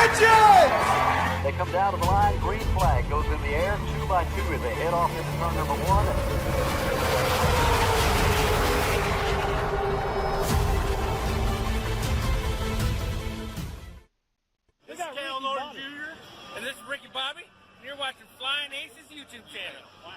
Widgets! They come down to the line, green flag goes in the air, 2 by 2 as they head off into turn number 1. This is Cal Norton Jr. and this is Ricky Bobby, and you're watching Flying Aces YouTube channel. Wow.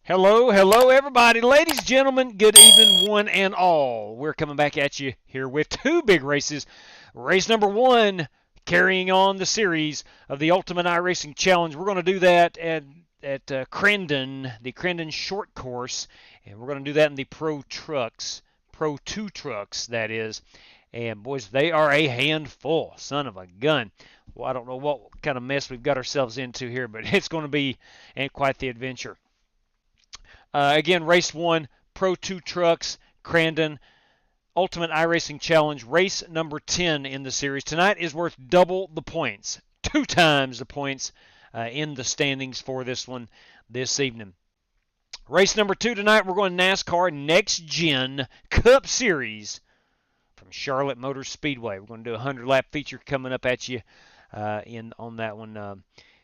Hello, hello everybody. Ladies, gentlemen, good evening one and all. We're coming back at you here with 2 big races. Race number 1, carrying on the series of the Ultimate iRacing Challenge. We're going to do that at Crandon, the Crandon short course, and we're going to do that in the Pro Two trucks, that is. And boys, they are a handful, son of a gun. Well, I don't know what kind of mess we've got ourselves into here, but it's going to be quite the adventure. Again, race 1, Pro 2 trucks, Crandon, Ultimate iRacing Challenge, race number 10 in the series. Tonight is worth double the points, 2 times the points in the standings for this one this evening. Race number 2 tonight, we're going NASCAR Next Gen Cup Series from Charlotte Motor Speedway. We're going to do a 100-lap feature coming up at you on that one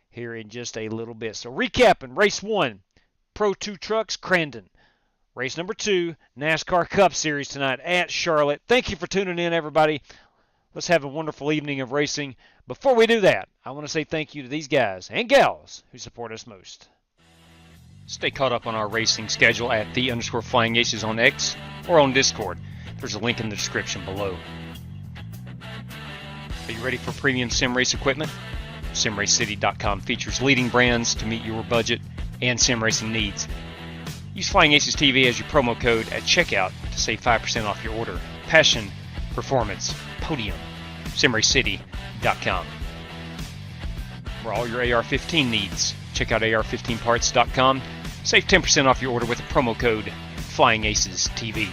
here in just a little bit. So recapping, race 1. Pro 2 trucks, Crandon. Race number 2, NASCAR Cup Series tonight at Charlotte. Thank you for tuning in, everybody. Let's have a wonderful evening of racing. Before we do that, I want to say thank you to these guys and gals who support us most. Stay caught up on our racing schedule at _FlyingAces on X or on Discord. There's a link in the description below. Are you ready for premium sim race equipment? SimRaceCity.com features leading brands to meet your budget and sim racing needs. Use FlyingAcesTV as your promo code at checkout to save 5% off your order. Passion, performance, podium. SimRaceCity.com. For all your AR-15 needs, check out AR15parts.com. Save 10% off your order with the promo code FlyingAcesTV.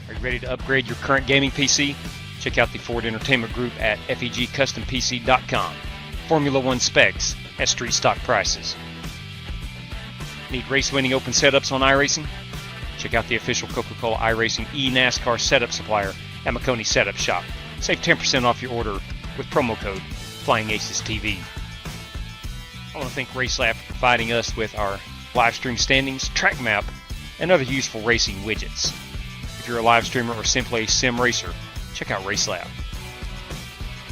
Are you ready to upgrade your current gaming PC? Check out the Ford Entertainment Group at FEGCustomPC.com. Formula One specs at street stock prices. Need race-winning open setups on iRacing? Check out the official Coca-Cola iRacing eNASCAR setup supplier at Maconi Setup Shop. Save 10% off your order with promo code FlyingAcesTV. I want to thank RaceLab for providing us with our live stream standings, track map, and other useful racing widgets. If you're a live streamer or simply a sim racer, check out RaceLab.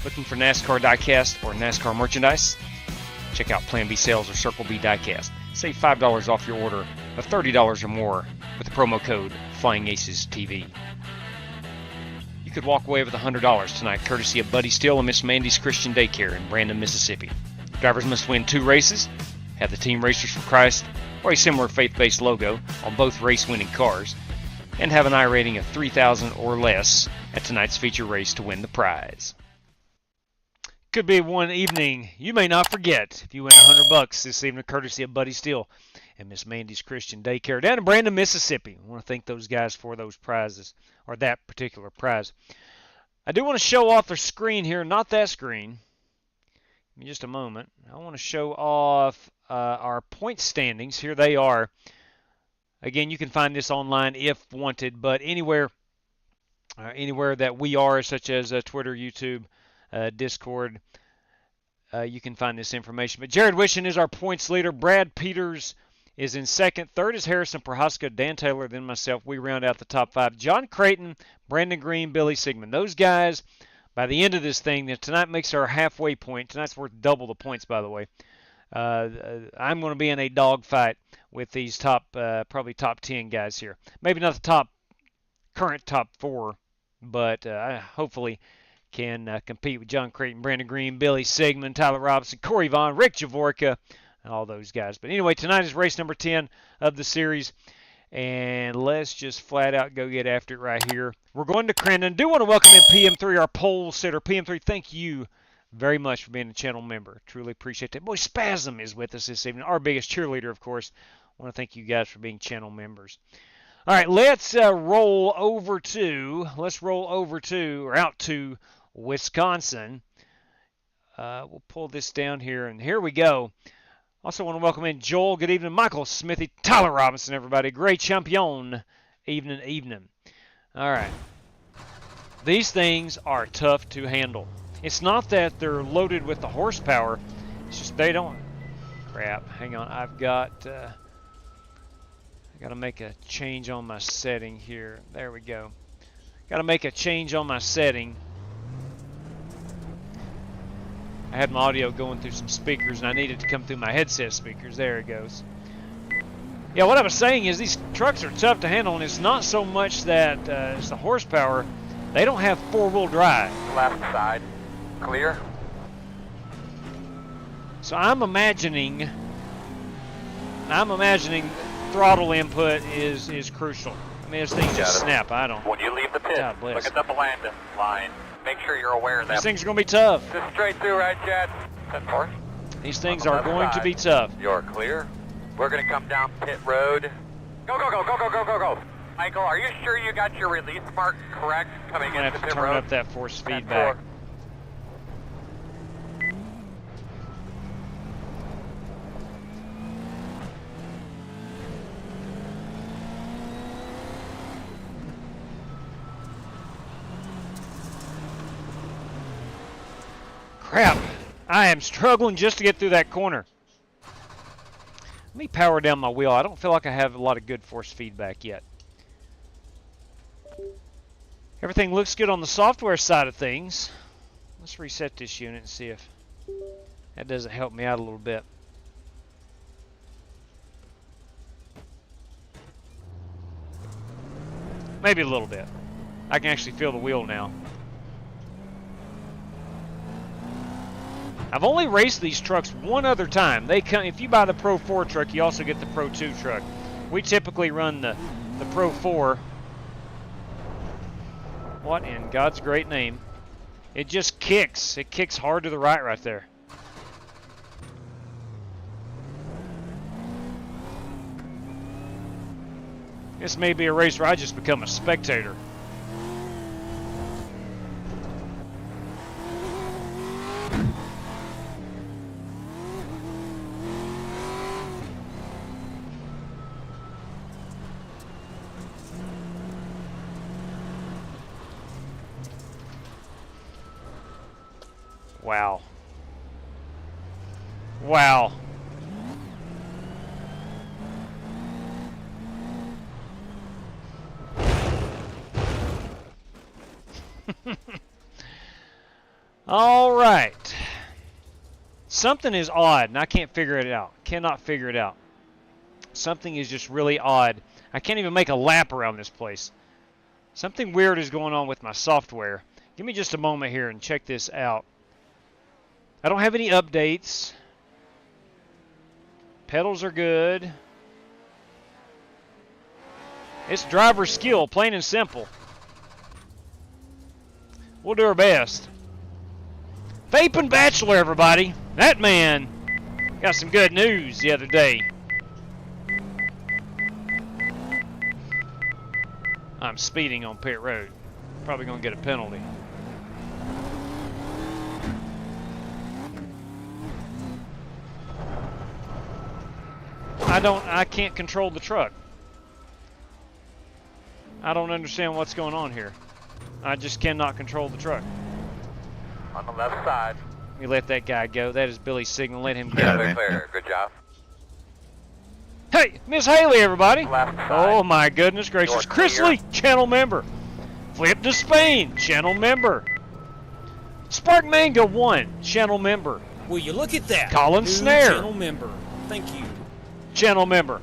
Looking for NASCAR diecast or NASCAR merchandise? Check out Plan B Sales or Circle B Diecast. Save $5 off your order of $30 or more with the promo code FlyingAcesTV. You could walk away with $100 tonight, courtesy of Buddy Steele and Miss Mandy's Christian Daycare in Brandon, Mississippi. Drivers must win 2 races, have the Team Racers for Christ or a similar faith-based logo on both race-winning cars, and have an I rating of 3,000 or less at tonight's feature race to win the prize. Could be one evening you may not forget if you win $100 this evening, courtesy of Buddy Steele and Miss Mandy's Christian Daycare down in Brandon, Mississippi. I want to thank those guys for those prizes, or that particular prize. I do want to show off the screen here, not that screen. Give me just a moment. I want to show off our point standings. Here they are. Again, you can find this online if wanted, but anywhere that we are, such as Twitter, YouTube, Discord, you can find this information. But Jared Wishon is our points leader. Brad Peters is in second. Third is Harrison Prohaska, Dan Taylor, then myself. We round out the top 5. John Creighton, Brandon Green, Billy Sigmund. Those guys, by the end of this thing, tonight makes our halfway point. Tonight's worth double the points, by the way. I'm going to be in a dogfight with these probably top 10 guys here. Maybe not the current top 4, but I hopefully can compete with John Creighton, Brandon Green, Billy Sigmund, Tyler Robinson, Corey Vaughn, Rick Javorka, and all those guys. But anyway, tonight is race number 10 of the series, and let's just flat out go get after it right here. We're going to Crandon. Do want to welcome in PM3, our pole sitter. PM3, thank you very much for being a channel member. Truly appreciate that. Boy, Spasm is with us this evening, our biggest cheerleader, of course. I want to thank you guys for being channel members. All right, let's roll over to Wisconsin. We'll pull this down here, and here we go. Also want to welcome in Joel. Good evening, Michael Smithy, Tyler Robinson, everybody. Great champion Evening. All right. These things are tough to handle. It's not that they're loaded with the horsepower. It's just they don't. Crap. Hang on. I've got. I got to make a change on my setting here. There we go. Got to make a change on my setting. I had my audio going through some speakers, and I needed to come through my headset speakers. There it goes. Yeah, what I was saying is these trucks are tough to handle, and it's not so much that it's the horsepower. They don't have four-wheel drive. Left side. Clear. So I'm imagining throttle input is crucial. I mean, this thing just snap. I don't. When you leave the pit, God bless. look at the landing line. Make sure you're aware of that. These things are going to be tough. Just straight through, right, Chad? 10 north. These things are going to be tough. You're clear. We're going to come down pit road. Go, go, go, go, go, go, go, go. Michael, are you sure you got your release mark correct coming I'm going to into have to pit turn road? up that force feedback. Crap! I am struggling just to get through that corner. Let me power down my wheel. I don't feel like I have a lot of good force feedback yet. Everything looks good on the software side of things. Let's reset this unit and see if that doesn't help me out a little bit. Maybe a little bit. I can actually feel the wheel now. I've only raced these trucks one other time. They come if you buy the Pro 4 truck, you also get the Pro 2 truck. We typically run the Pro 4. What in God's great name? It just kicks. It kicks hard to the right there. This may be a race where I just become a spectator. Wow. Wow. All right. Something is odd, and I can't figure it out. Cannot figure it out. Something is just really odd. I can't even make a lap around this place. Something weird is going on with my software. Give me just a moment here and check this out. I don't have any updates. Pedals are good. It's driver skill, plain and simple. We'll do our best. Vaping Bachelor, everybody. That man got some good news the other day. I'm speeding on pit road. Probably gonna get a penalty. I can't control the truck. I don't understand what's going on here. I just cannot control the truck. On the left side. Let me let that guy go. That is Billy's signal. Let him go. Yeah, clear. Good job. Hey, Miss Haley, everybody. Left side. Oh, my goodness gracious. North Chris clear. Lee, channel member. Flip to Spain, channel member. Spark Mango 1, channel member. Will you look at that? Colin New Snare. Channel member. Thank you. Channel member.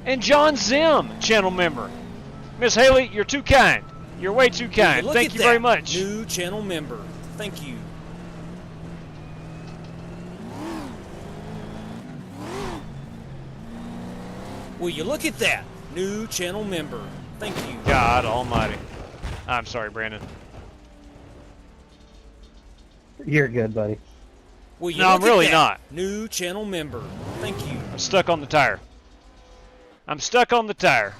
And John Zim, channel member. Miss Haley, you're too kind. You're way too Will kind. look Thank at you very that? much. New channel member. Thank you. Will you look at that? New channel member. Thank you. God almighty. I'm sorry, Brandon. You're good, buddy. Will you No, I'm look at really that? not. New channel member. Thank you. I'm stuck on the tire. I'm stuck on the tire.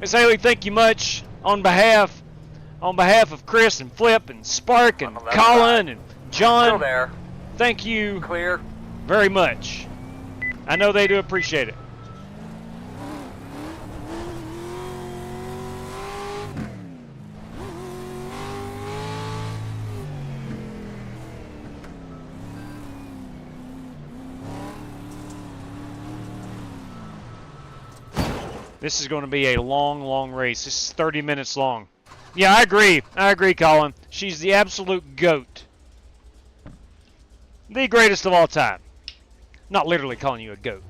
Miss Haley, thank you much on behalf of Chris and Flip and Spark and On the left Colin side. and Still John. there. Thank you Clear. very much. I know they do appreciate it. This is going to be a long, long race. This is 30 minutes long. Yeah, I agree. I agree, Colin. She's the absolute GOAT. The greatest of all time. Not literally calling you a goat.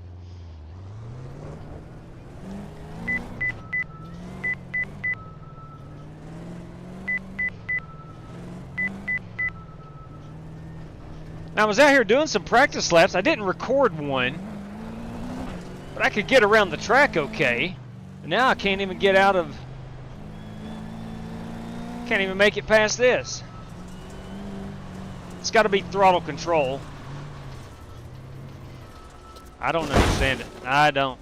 Now, I was out here doing some practice laps. I didn't record one, but I could get around the track okay. And now I can't even get out of... Can't even make it past this. It's got to be throttle control. I don't understand it. I don't.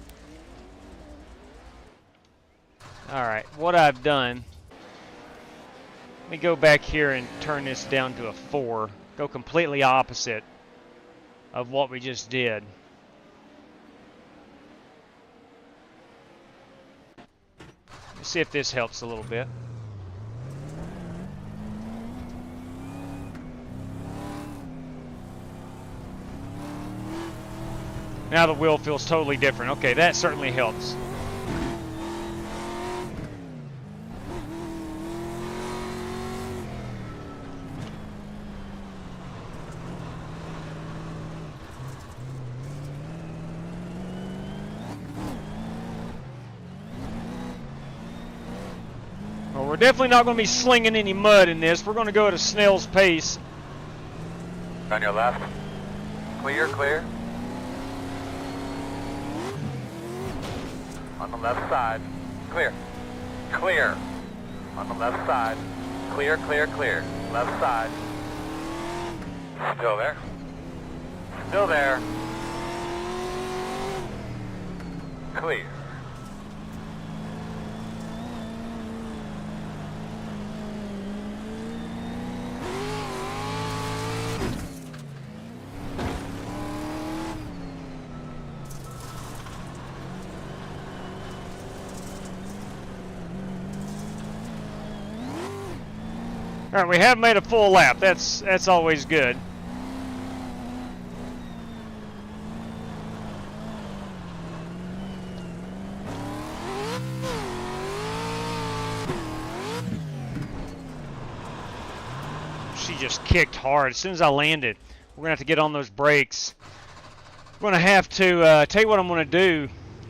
Alright, what I've done... Let me go back here and turn this down to a 4. Go completely opposite of what we just did. Let's see if this helps a little bit. Now the wheel feels totally different. Okay, that certainly helps. Well, we're definitely not going to be slinging any mud in this. We're going to go at a snail's pace. On your left. Clear, clear. On the left side. Clear. Clear. On the left side. Clear, clear, clear. Left side. Still there. Still there. Clear. All right, we have made a full lap. That's always good. She just kicked hard. As soon as I landed, we're gonna have to get on those brakes. We're gonna have to tell you what I'm gonna do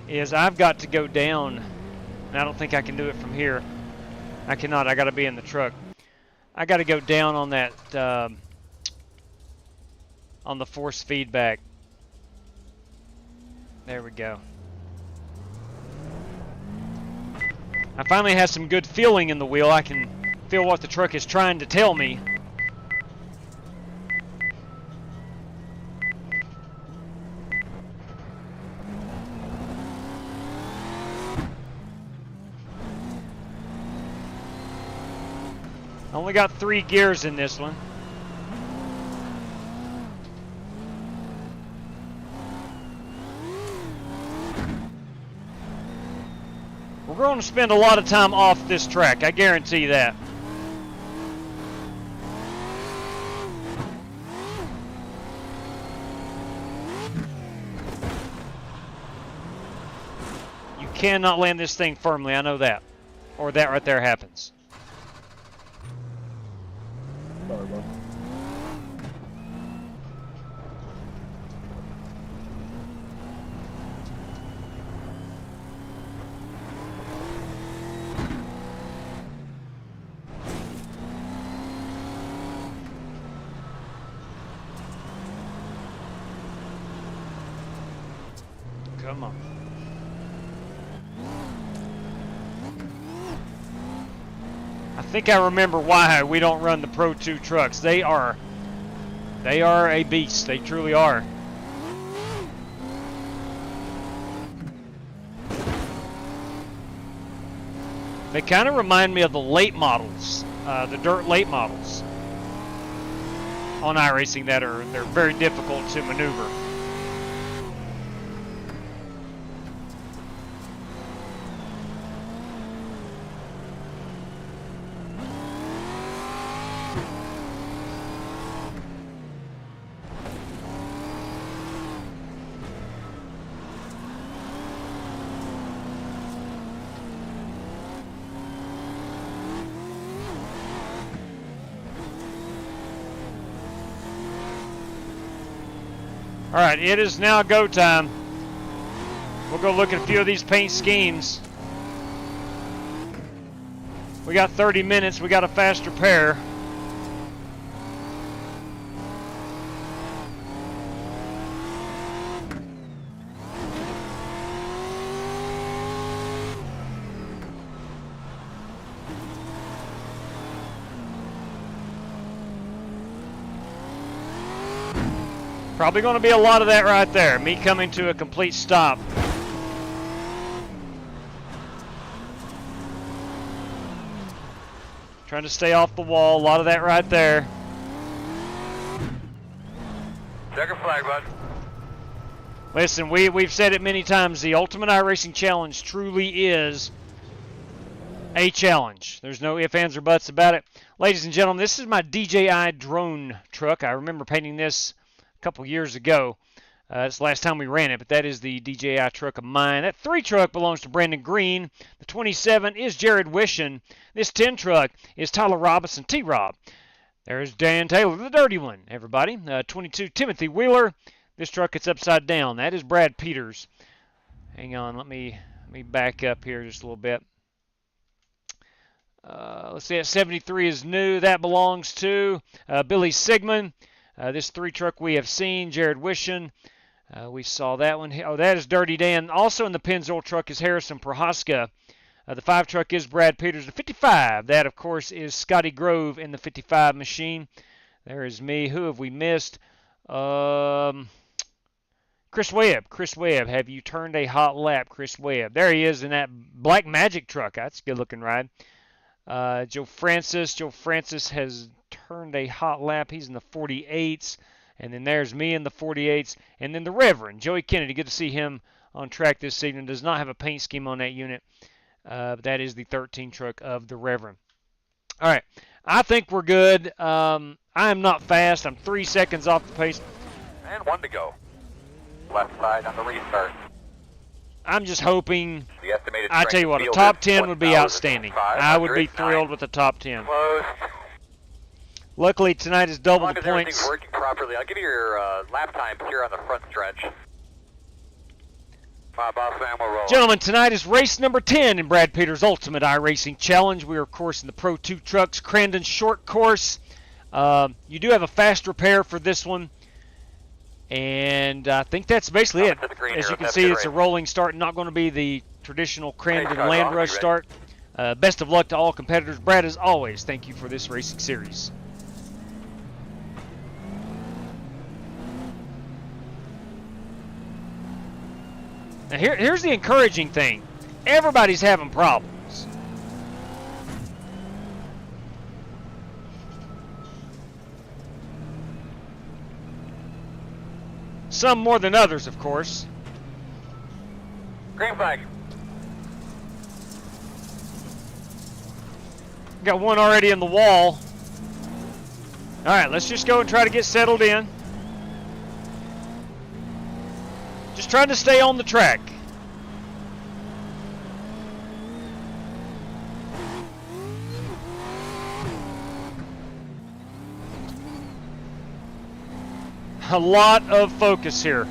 is I've got to go down, and I don't think I can do it from here. I cannot. I got to be in the truck. I got to go down on that, on the force feedback. There we go. I finally have some good feeling in the wheel. I can feel what the truck is trying to tell me. Only got 3 gears in this one. We're going to spend a lot of time off this track, I guarantee that. You cannot land this thing firmly, I know that. Or that right there happens. Sorry, bro. Come on. I think I remember why we don't run the Pro 2 trucks. They are a beast. They truly are. They kind of remind me of the late models, the dirt late models on iRacing they're very difficult to maneuver. All right, it is now go time. We'll go look at a few of these paint schemes. We got 30 minutes. We got a faster pair. Probably going to be a lot of that right there. Me coming to a complete stop. Trying to stay off the wall. A lot of that right there. Checker flag, bud. Listen, we've said it many times. The Ultimate iRacing Challenge truly is a challenge. There's no ifs, ands, or buts about it. Ladies and gentlemen, this is my DJI drone truck. I remember painting this a couple years ago. It's the last time we ran it, but that is the DJI truck of mine. That 3 truck belongs to Brandon Green. The 27 is Jared Wishin. This 10 truck is Tyler Robinson, T-Rob. There's Dan Taylor, the dirty one, everybody. 22, Timothy Wheeler. This truck is upside down. That is Brad Peters. Hang on, let me back up here just a little bit. Let's see, that 73 is new. That belongs to Billy Sigmund. This 3 truck we have seen, Jared Wishin. We saw that one. Oh, that is Dirty Dan. Also in the Pennzoil truck is Harrison Prohaska. The 5 truck is Brad Peters. The 55, that of course is Scotty Grove in the 55 machine. There is me. Who have we missed? Chris Webb. Chris Webb, have you turned a hot lap? Chris Webb. There he is in that Black Magic truck. That's a good looking ride. Joe Francis. Joe Francis has turned a hot lap. He's in the 48s. And then there's me in the 48s. And then the Reverend, Joey Kennedy. Good to see him on track this evening. Does not have a paint scheme on that unit. But that is the 13 truck of the Reverend. All right. I think we're good. I am not fast. I'm 3 seconds off the pace. And 1 to go. Left side on the restart. I'm just hoping. The estimated I tell you what, a top 10 would be outstanding. I would be 1,509. thrilled with a top 10. Close. Luckily, tonight is double As long the as everything's points. working properly, I'll give you your lap times here on the front stretch. My boss man will roll. Gentlemen, tonight is race number 10 in Brad Peters' Ultimate iRacing Challenge. We are, of course, in the Pro 2 trucks, Crandon short course. You do have a fast repair for this one. And I think that's basically it. As you can see, it's a rolling start, not going to be the traditional Crandon Land Rush start. Best of luck to all competitors. Brad, as always, thank you for this racing series. Now here's the encouraging thing. Everybody's having problems. Some more than others, of course. Green flag. Got one already in the wall. All right, let's just go and try to get settled in. Just trying to stay on the track. A lot of focus here.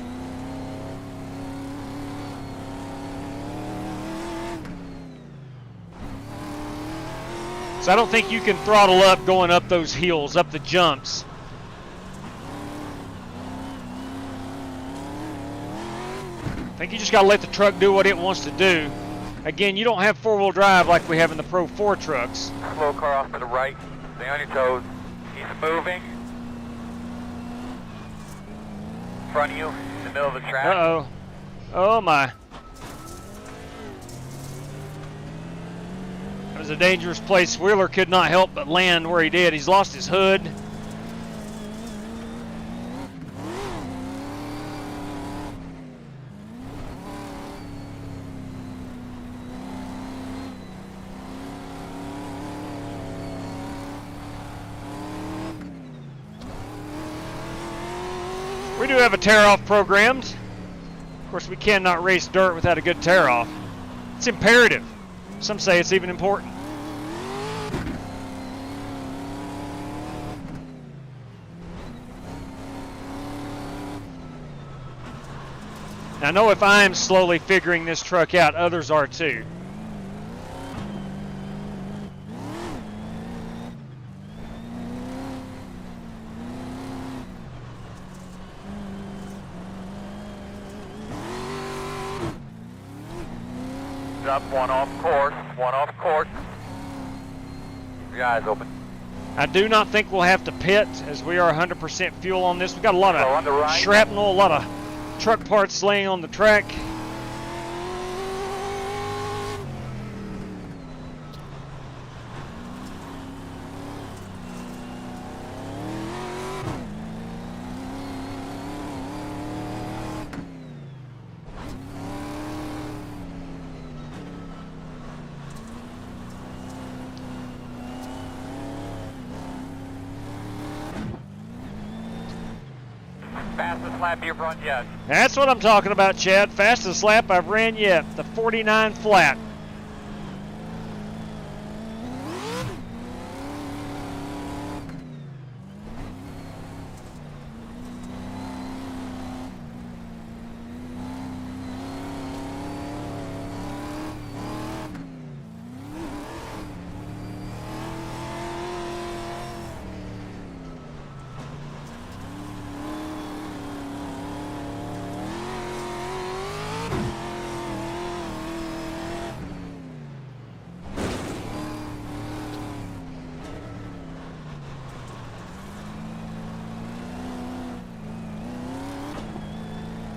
So I don't think you can throttle up going up those hills, up the jumps. I think you just got to let the truck do what it wants to do. Again, you don't have four-wheel drive like we have in the Pro 4 trucks. Slow car off to the right. Stay on your toes. He's moving. In front of you, in the middle of the track. Uh-oh. Oh, my. That was a dangerous place. Wheeler could not help but land where he did. He's lost his hood. We do have a tear-off programmed. Of course, we cannot race dirt without a good tear-off. It's imperative. Some say it's even important. Now, I know if I'm slowly figuring this truck out, others are too. Up, one off course, one off course. Keep your eyes open. I do not think we'll have to pit, as we are 100% fuel on this. We've got a lot On the of right. shrapnel, a lot of truck parts laying on the track. Fastest lap you've run yet. That's what I'm talking about, Chad. Fastest lap I've ran yet, the 49 flat.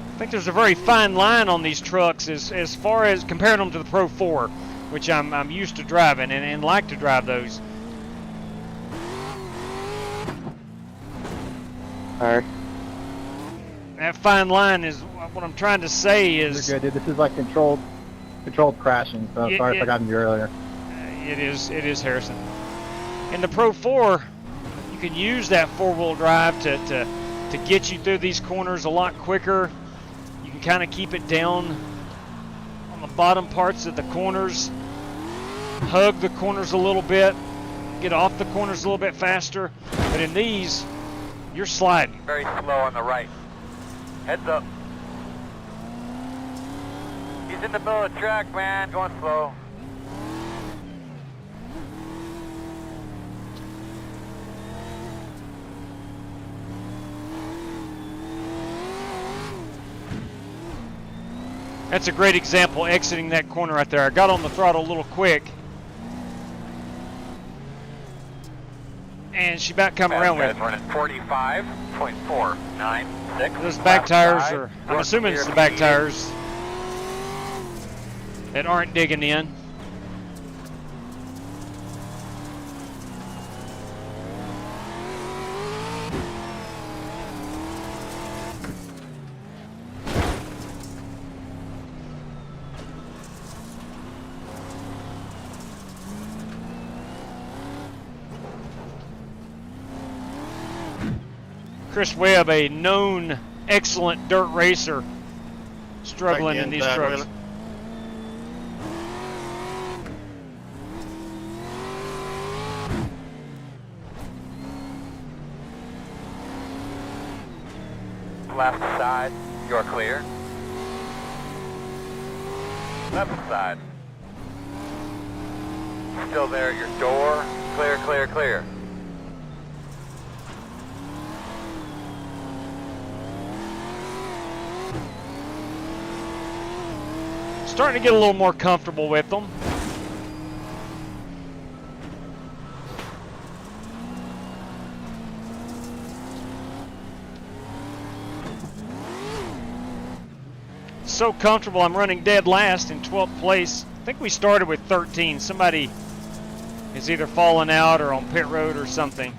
I think there's a very fine line on these trucks as far as comparing them to the Pro 4, which I'm used to driving and like to drive those. Alright. That fine line is what I'm trying to say is You're good, dude. This is like controlled crashing, so sorry if I got into you earlier. it is Harrison. In the Pro 4, you can use that four-wheel drive to get you through these corners a lot quicker. You can kind of keep it down on the bottom parts of the corners, hug the corners a little bit, get off the corners a little bit faster. But in these, you're sliding. Very slow on the right. Heads up. He's in the middle of the track, man. Going slow. That's a great example, exiting that corner right there. I got on the throttle a little quick. And she about come around with me. Running 45.496. Those back tires are, I'm assuming it's the back tires that aren't digging in. Chris Webb, a known excellent dirt racer, struggling in these trucks. Left side, you're clear. Left side. Still there at your door. Clear, clear, clear. Starting to get a little more comfortable with them. So comfortable, I'm running dead last in 12th place. I think we started with 13. Somebody is either falling out or on pit road or something.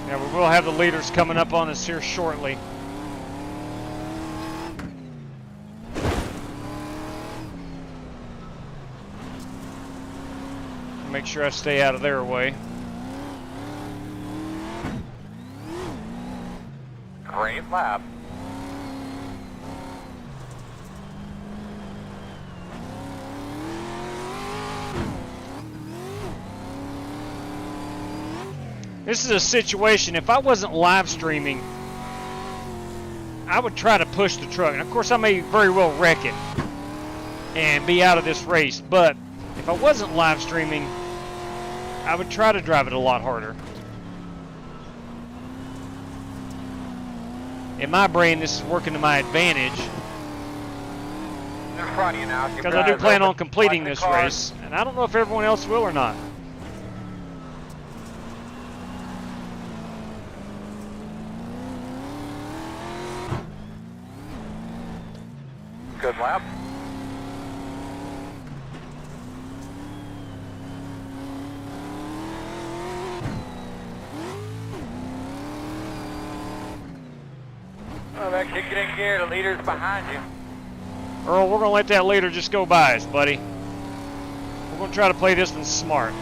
Yeah, we will have the leaders coming up on us here shortly. Make sure I stay out of their way. Great lap. This is a situation, if I wasn't live streaming, I would try to push the truck. And of course, I may very well wreck it and be out of this race. But if I wasn't live streaming, I would try to drive it a lot harder. In my brain, this is working to my advantage. In front of you now. Because I do plan on completing this race. And I don't know if everyone else will or not. Good lap. I'm actually getting gear. The leader's behind you. Earl, we're going to let that leader just go by us, buddy. We're going to try to play this one smart.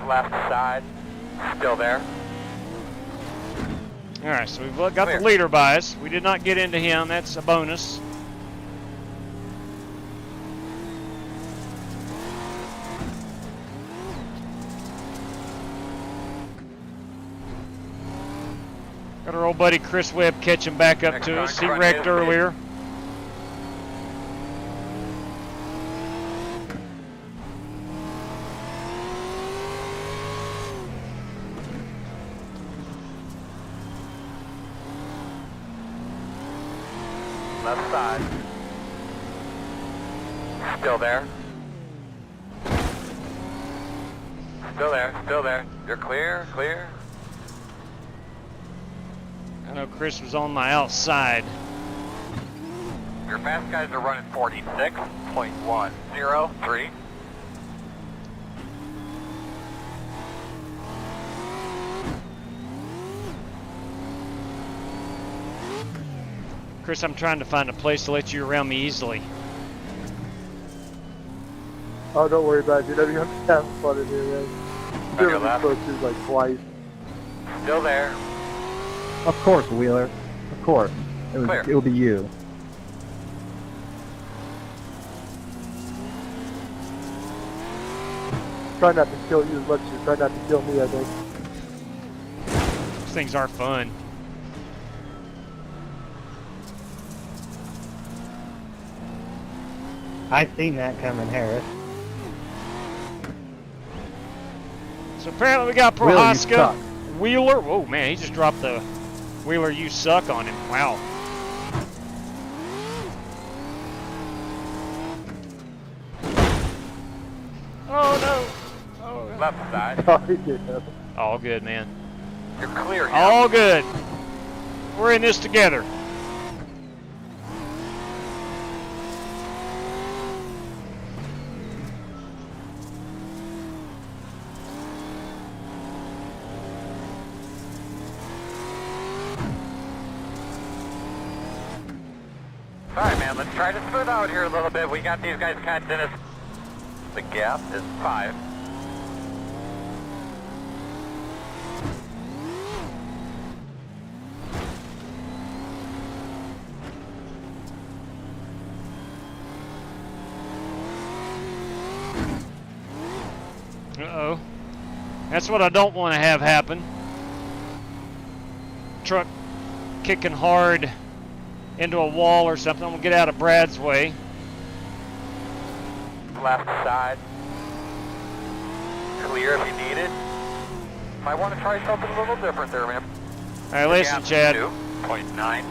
Left side, still there. Alright, so we've got the leader by us. We did not get into him. That's a bonus. Got our old buddy Chris Webb catching back up to us. He wrecked earlier. Left side. Still there. Still there, still there. You're clear, clear. I know Chris was on my outside. Your fast guys are running 46.103. Chris, I'm trying to find a place to let you around me easily. Oh, don't worry about it, dude. I'm having fun in here, man. On your left. Close to like twice. Still there. Of course, Wheeler. Of course. Clear. It'll be you. Try not to kill you as much as you try not to kill me, I think. These things are fun. I seen that coming, Harris. So apparently we got Wheeler, you Prohaska. suck. Wheeler. Whoa, man, he just dropped the Wheeler, you suck on him. Wow. Oh, no. Oh, no. Left side. Oh, yeah. All good, man. You're clear here. All good. We're in this together. Alright, man, let's try to smooth out here a little bit. We got these guys kind of in us. The gap is 5. Uh-oh. That's what I don't want to have happen. Truck kicking hard into a wall or something. I'm going to get out of Brad's way. Left side. Clear if you need it. Might want to try something a little different there, man. All right, listen, Chad. 2.9.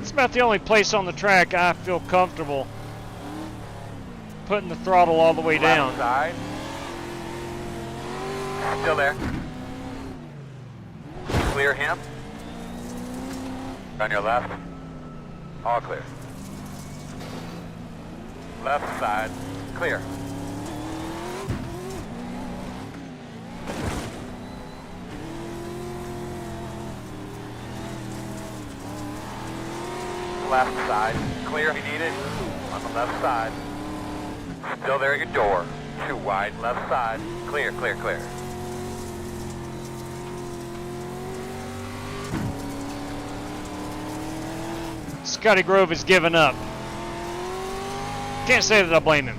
It's about the only place on the track I feel comfortable putting the throttle all the way down. Left side. Still there. Clear him. On your left. All clear. Left side. Clear. Left side. Clear if you need it. On the left side. Still there at your door. Too wide. Left side. Clear, clear, clear. Scotty Grove has given up. Can't say that I blame him.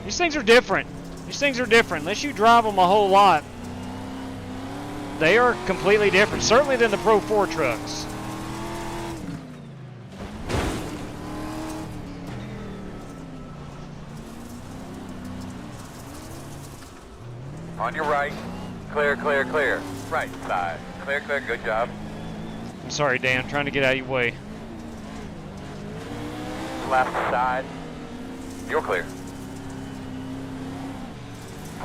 These things are different. These things are different. Unless you drive them a whole lot, they are completely different. Certainly than the Pro 4 trucks. On your right. Clear, clear, clear. Right side. Clear, clear. Good job. I'm sorry, Dan. I'm trying to get out of your way. Left side. You're clear.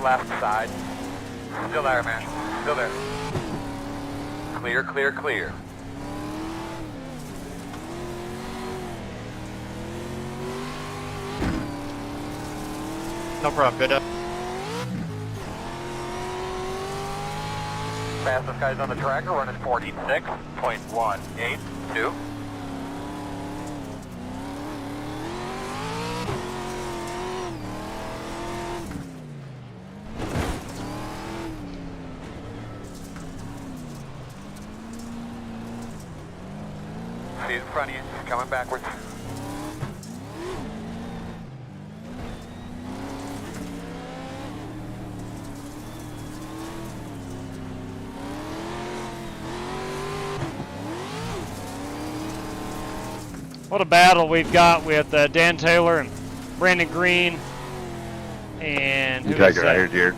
Left side. Still there, man. Still there. Clear, clear, clear. No problem, good. Fastest guys on the track are running 46.182. See in front of you, he's coming backwards. What a battle we've got with Dan Taylor and Brandon Green and who is that? Jared.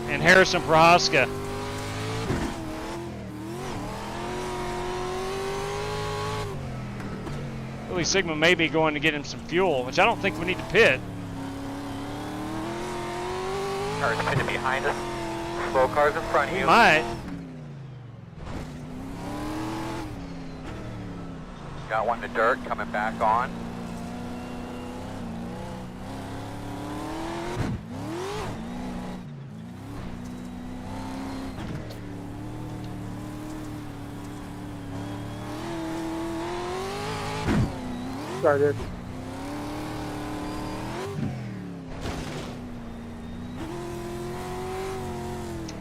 And Harrison Prohaska. Billy Sigma may be going to get him some fuel, which I don't think we need to pit. Cars pitted behind us. Slow cars in front of We you. might. Got one in the dirt coming back on. Sorry, dude.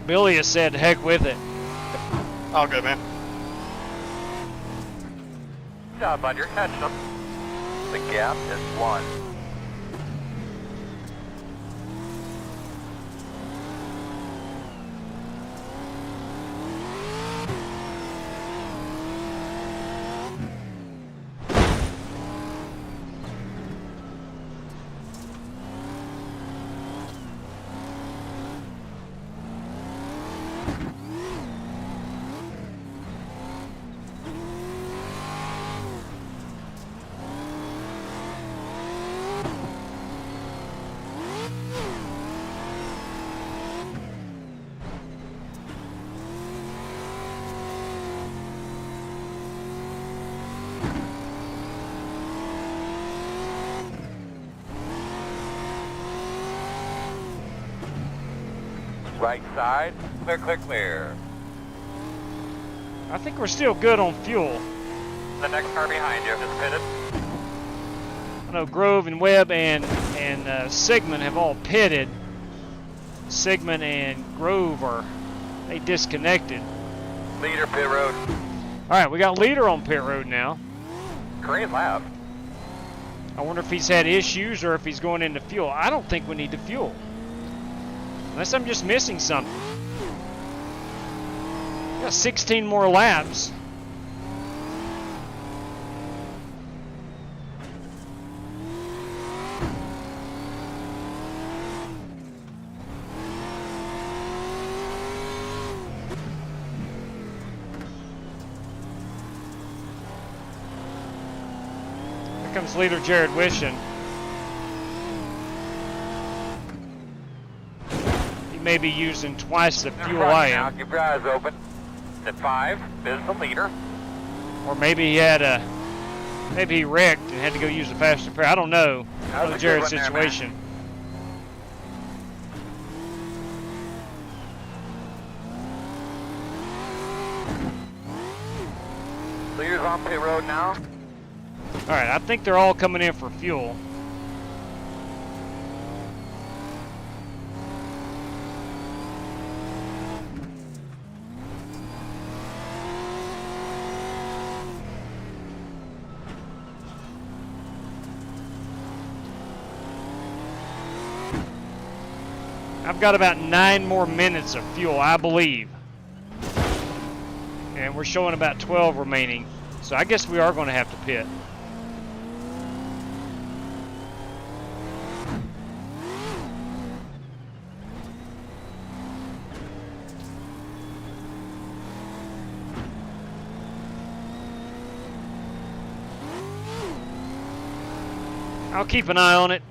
Billy has said, heck with it. All good, man. Good job, bud. You're catching them. The gap is 1. Right side. Clear, clear, clear. I think we're still good on fuel. The next car behind you is pitted. I know Grove and Webb and Sigmund have all pitted. Sigmund and Grove they disconnected. Leader pit road. All right, we got leader on pit road now. Great lap. I wonder if he's had issues or if he's going into fuel. I don't think we need to fuel. Unless I'm just missing something. We got 16 more laps. comes leader Jared Wishing. He may be using twice the In fuel front I now, am. keep your eyes open. At 5, is the leader. Or maybe he had a, maybe he wrecked and had to go use a faster pair. I don't know. That was a good Jared's one there, situation. Leader's on pit road now. Alright, I think they're all coming in for fuel. I've got about 9 more minutes of fuel, I believe. And we're showing about 12 remaining. So I guess we are going to have to pit. I'll keep an eye on it.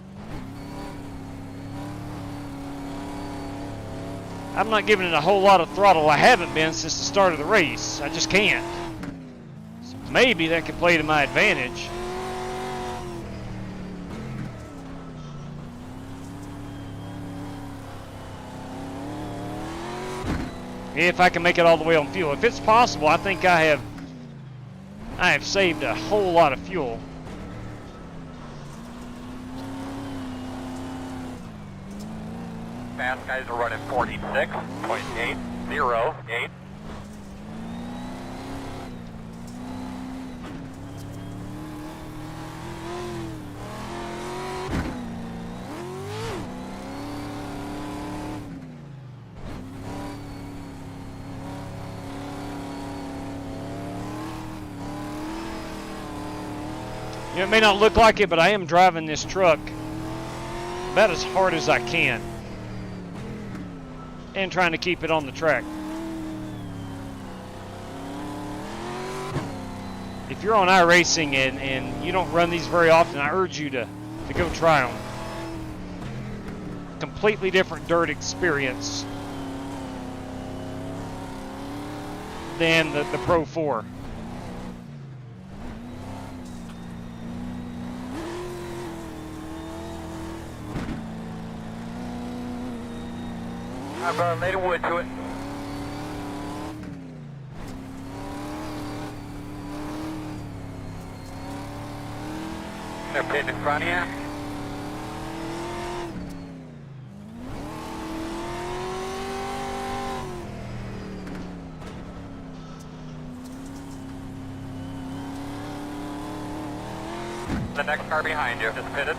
I'm not giving it a whole lot of throttle. I haven't been since the start of the race. I just can't. So maybe that could play to my advantage. If I can make it all the way on fuel. If it's possible, I think I have saved a whole lot of fuel. Fast guys are running 46.808. You know, it may not look like it, but I am driving this truck about as hard as I can. And trying to keep it on the track. If you're on iRacing and you don't run these very often, I urge you to go try them. Completely different dirt experience than the Pro 4. I've laid a wood to it. They're pitting in front of you. The next car behind you is pitted.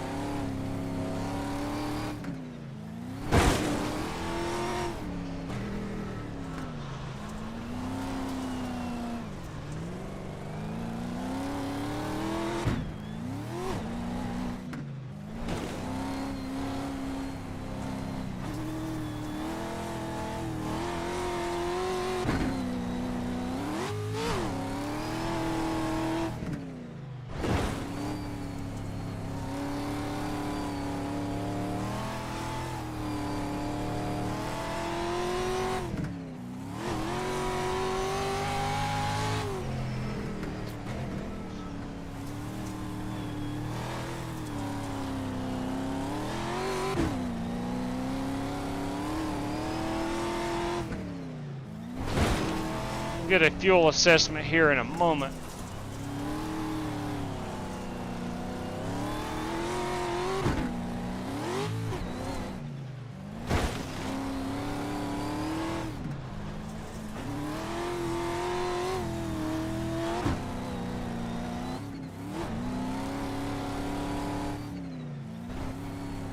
Get a fuel assessment here in a moment.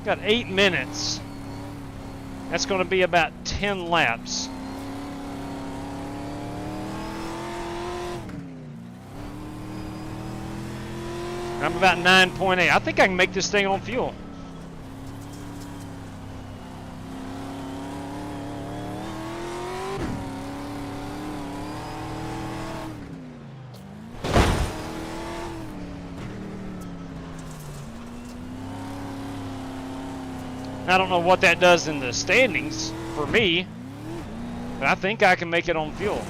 Got 8 minutes. That's going to be about 10 laps. I'm about 9.8. I think I can make this thing on fuel. I don't know what that does in the standings for me, but I think I can make it on fuel.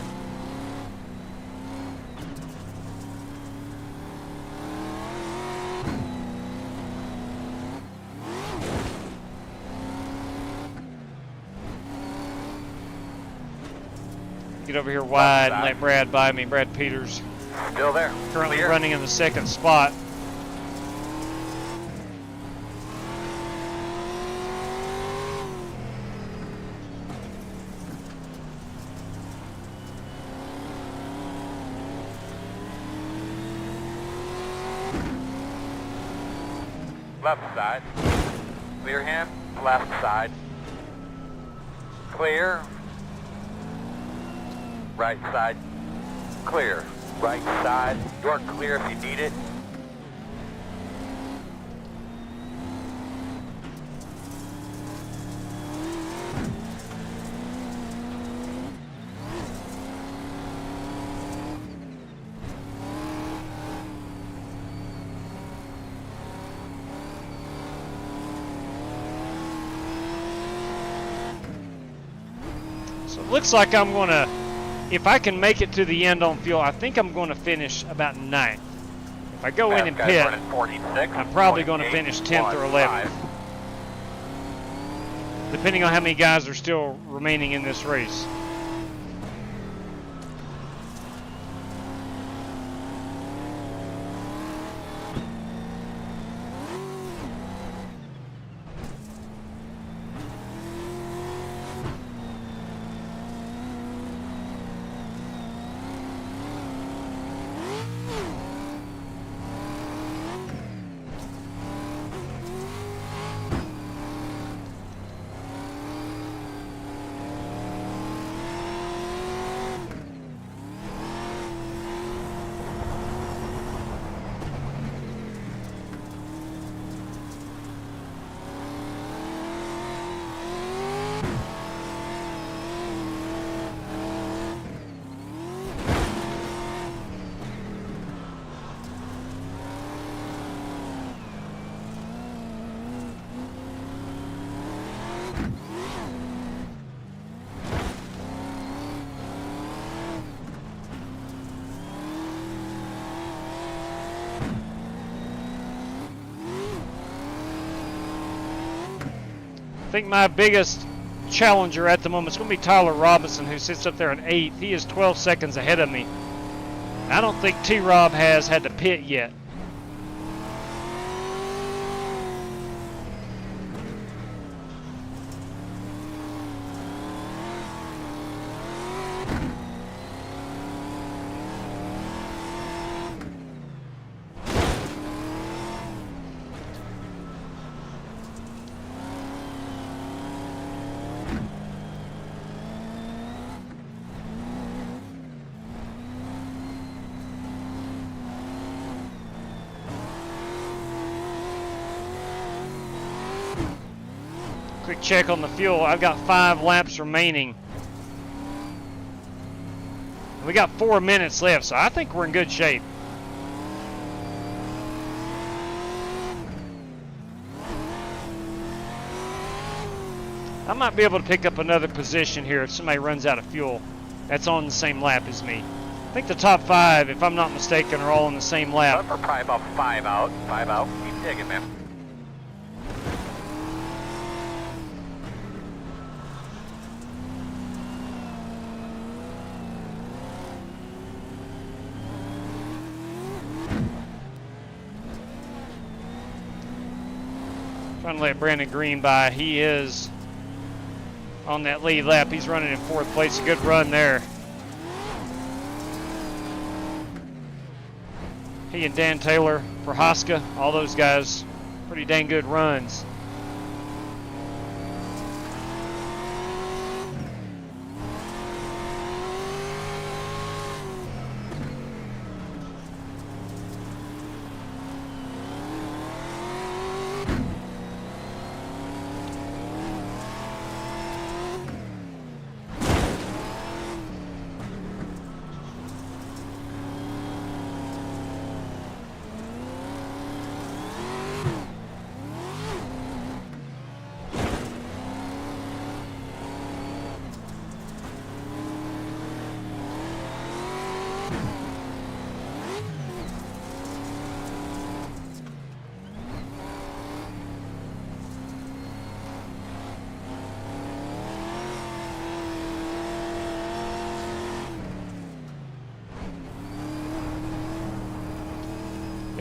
Get over here wide and let Brad by me. Brad Peters. Still there. Currently Clear. running in the second spot. Left side. Clear hand. Left side. Clear. Right side. Clear. Right side. Door clear if you need it. So it looks like I'm going to, if I can make it to the end on fuel, I think I'm going to finish about 9th. If I go in and pit, I'm probably going to finish 10th or 11th. Depending on how many guys are still remaining in this race. I think my biggest challenger at the moment is going to be Tyler Robinson, who sits up there in 8th. He is 12 seconds ahead of me. I don't think T-Rob has had to pit yet. Quick check on the fuel. I've got 5 laps remaining. We got 4 minutes left, so I think we're in good shape. I might be able to pick up another position here if somebody runs out of fuel that's on the same lap as me. I think the top 5, if I'm not mistaken, are all on the same lap. We're probably about 5 out. 5 out. Keep digging, man. Trying to let Brandon Green by. He is on that lead lap. He's running in 4th place. A good run there. He and Dan Taylor, Prohaska, all those guys, pretty dang good runs.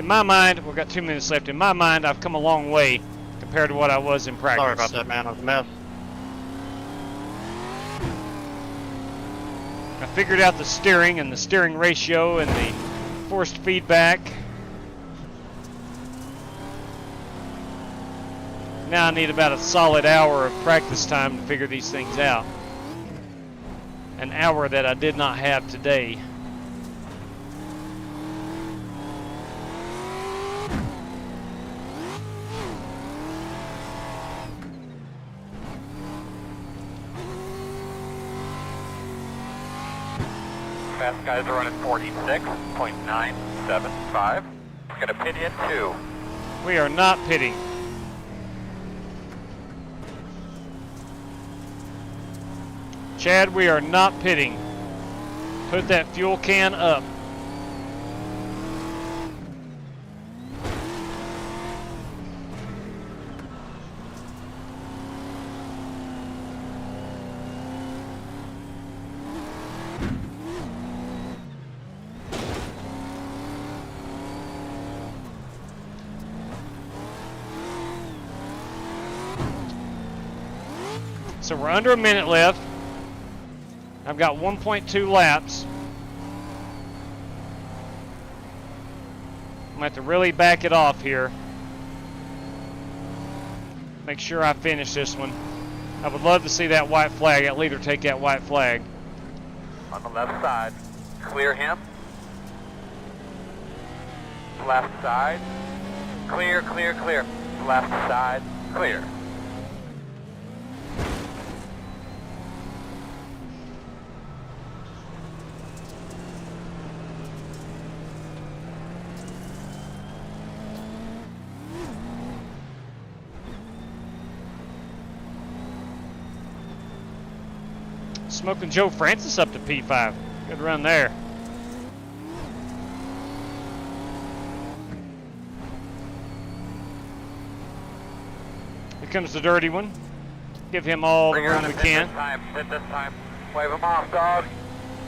my mind, we've got 2 minutes left. In my mind, I've come a long way compared to what I was in practice. Sorry about that, man. I was a mess. I figured out the steering and the steering ratio and the forced feedback. Now I need about a solid hour of practice time to figure these things out. An hour that I did not have today. Fast guys are running 46.975. We're gonna pit in 2. We are not pitting. Chad, we are not pitting. Put that fuel can up. So we're under a minute left. I've got 1.2 laps. I'm going to have to really back it off here. Make sure I finish this one. I would love to see that white flag. I'll either take that white flag. On the left side, clear him. Left side, clear, clear, clear. Left side, clear. Smoking Joe Francis up to P5. Good run there. Here comes the dirty one. Give him all the room we can. Hit this time. Wave him off, dog.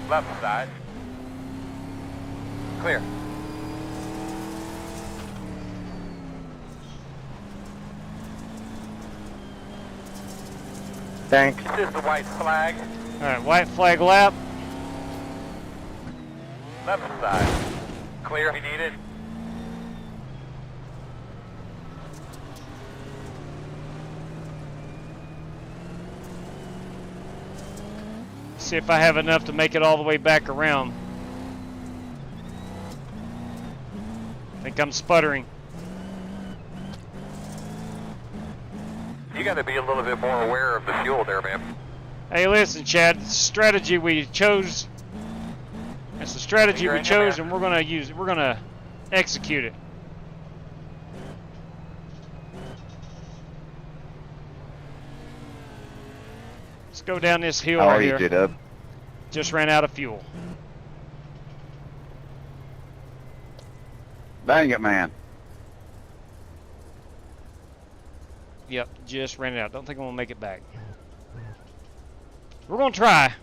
Left side. Clear. Thanks. This is the white flag. All right, white flag lap. Left side. Clear if you need it. See if I have enough to make it all the way back around. I think I'm sputtering. You got to be a little bit more aware of the fuel there, man. Hey, listen, Chad. The strategy we chose. That's the strategy we chose, and we're gonna use it. We're gonna execute it. Let's go down this hill right here. Dub? Just ran out of fuel. Dang it, man. Yep, just ran it out. Don't think I'm gonna make it back. We're gonna try.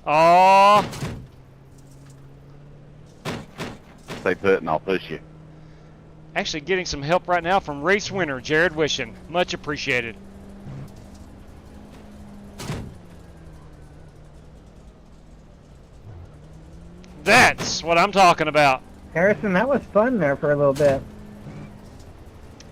Oh. Stay put and I'll push you. Actually getting some help right now from race winner Jared Wishing. Much appreciated. That's what I'm talking about. Harrison, that was fun there for a little bit.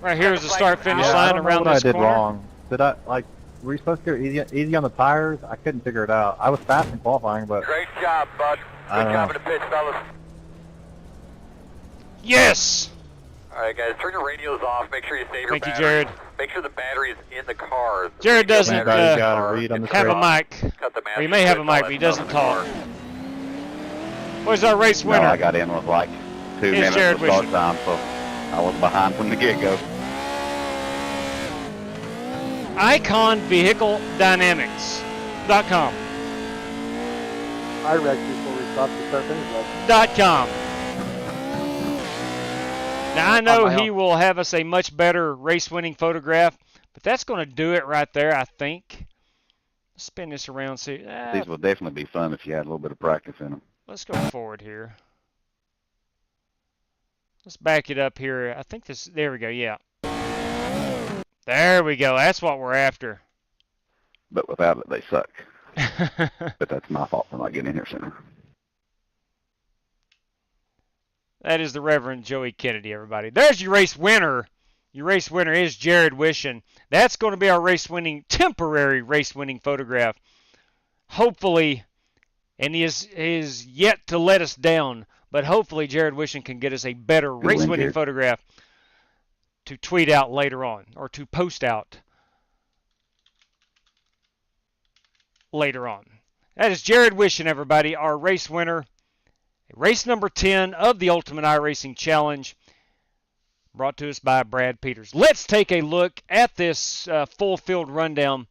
Right here is the start-finish line around this corner. I did wrong. Did I, like, were you supposed to go easy on the tires? I couldn't figure it out. I was fast in qualifying, but... Great job, bud. Good job in the pits, fellas. Yes! Alright, guys, turn your radios off. Make sure you save your Thank you, battery. Jared. Make sure the battery is in the car. Jared doesn't have a mic. Or he may have a mic, but he doesn't talk. Where's our race winner? No, I got in with like 2 minutes Jared of start Wishing. time, so I was behind from the get-go. IconVehicleDynamics.com. I wrecked before we stopped the start finish. .com. Now I know he will have us a much better race-winning photograph, but that's going to do it right there, I think. Spin this around. See. These will definitely be fun if you had a little bit of practice in them. Let's go forward here. Let's back it up here. I think this, there we go, yeah. There we go. That's what we're after. But without it, they suck. But that's my fault for not getting in here sooner. That is the Reverend Joey Kennedy, everybody. There's your race winner. Your race winner is Jared Wishon. That's going to be our temporary race-winning photograph. Hopefully, and he is yet to let us down, but hopefully Jared Wishon can get us a better race-winning photograph to tweet out later on, or to post out later on. That is Jared Wishon, everybody, our race winner. Race number 10 of the Ultimate iRacing Challenge, brought to us by Brad Peters. Let's take a look at this full field rundown.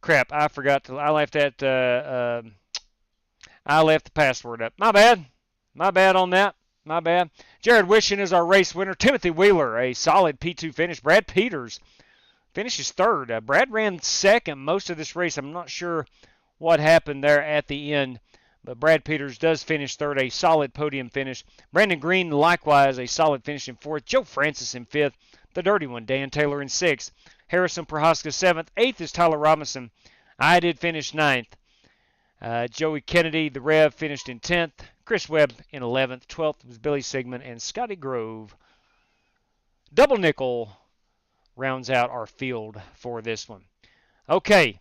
Crap, I forgot to, I left the password up. My bad on that. My bad. Jared Wishon is our race winner. Timothy Wheeler, a solid P2 finish. Brad Peters finishes third. Brad ran second most of this race. I'm not sure what happened there at the end, but Brad Peters does finish third, a solid podium finish. Brandon Green, likewise, a solid finish in fourth. Joe Francis in fifth. The dirty one, Dan Taylor in sixth. Harrison Prohaska seventh. Eighth is Tyler Robinson. I did finish ninth. Joey Kennedy, the Rev, finished in 10th. Chris Webb in 11th. 12th was Billy Sigmund and Scotty Grove. Double nickel rounds out our field for this one. Okay.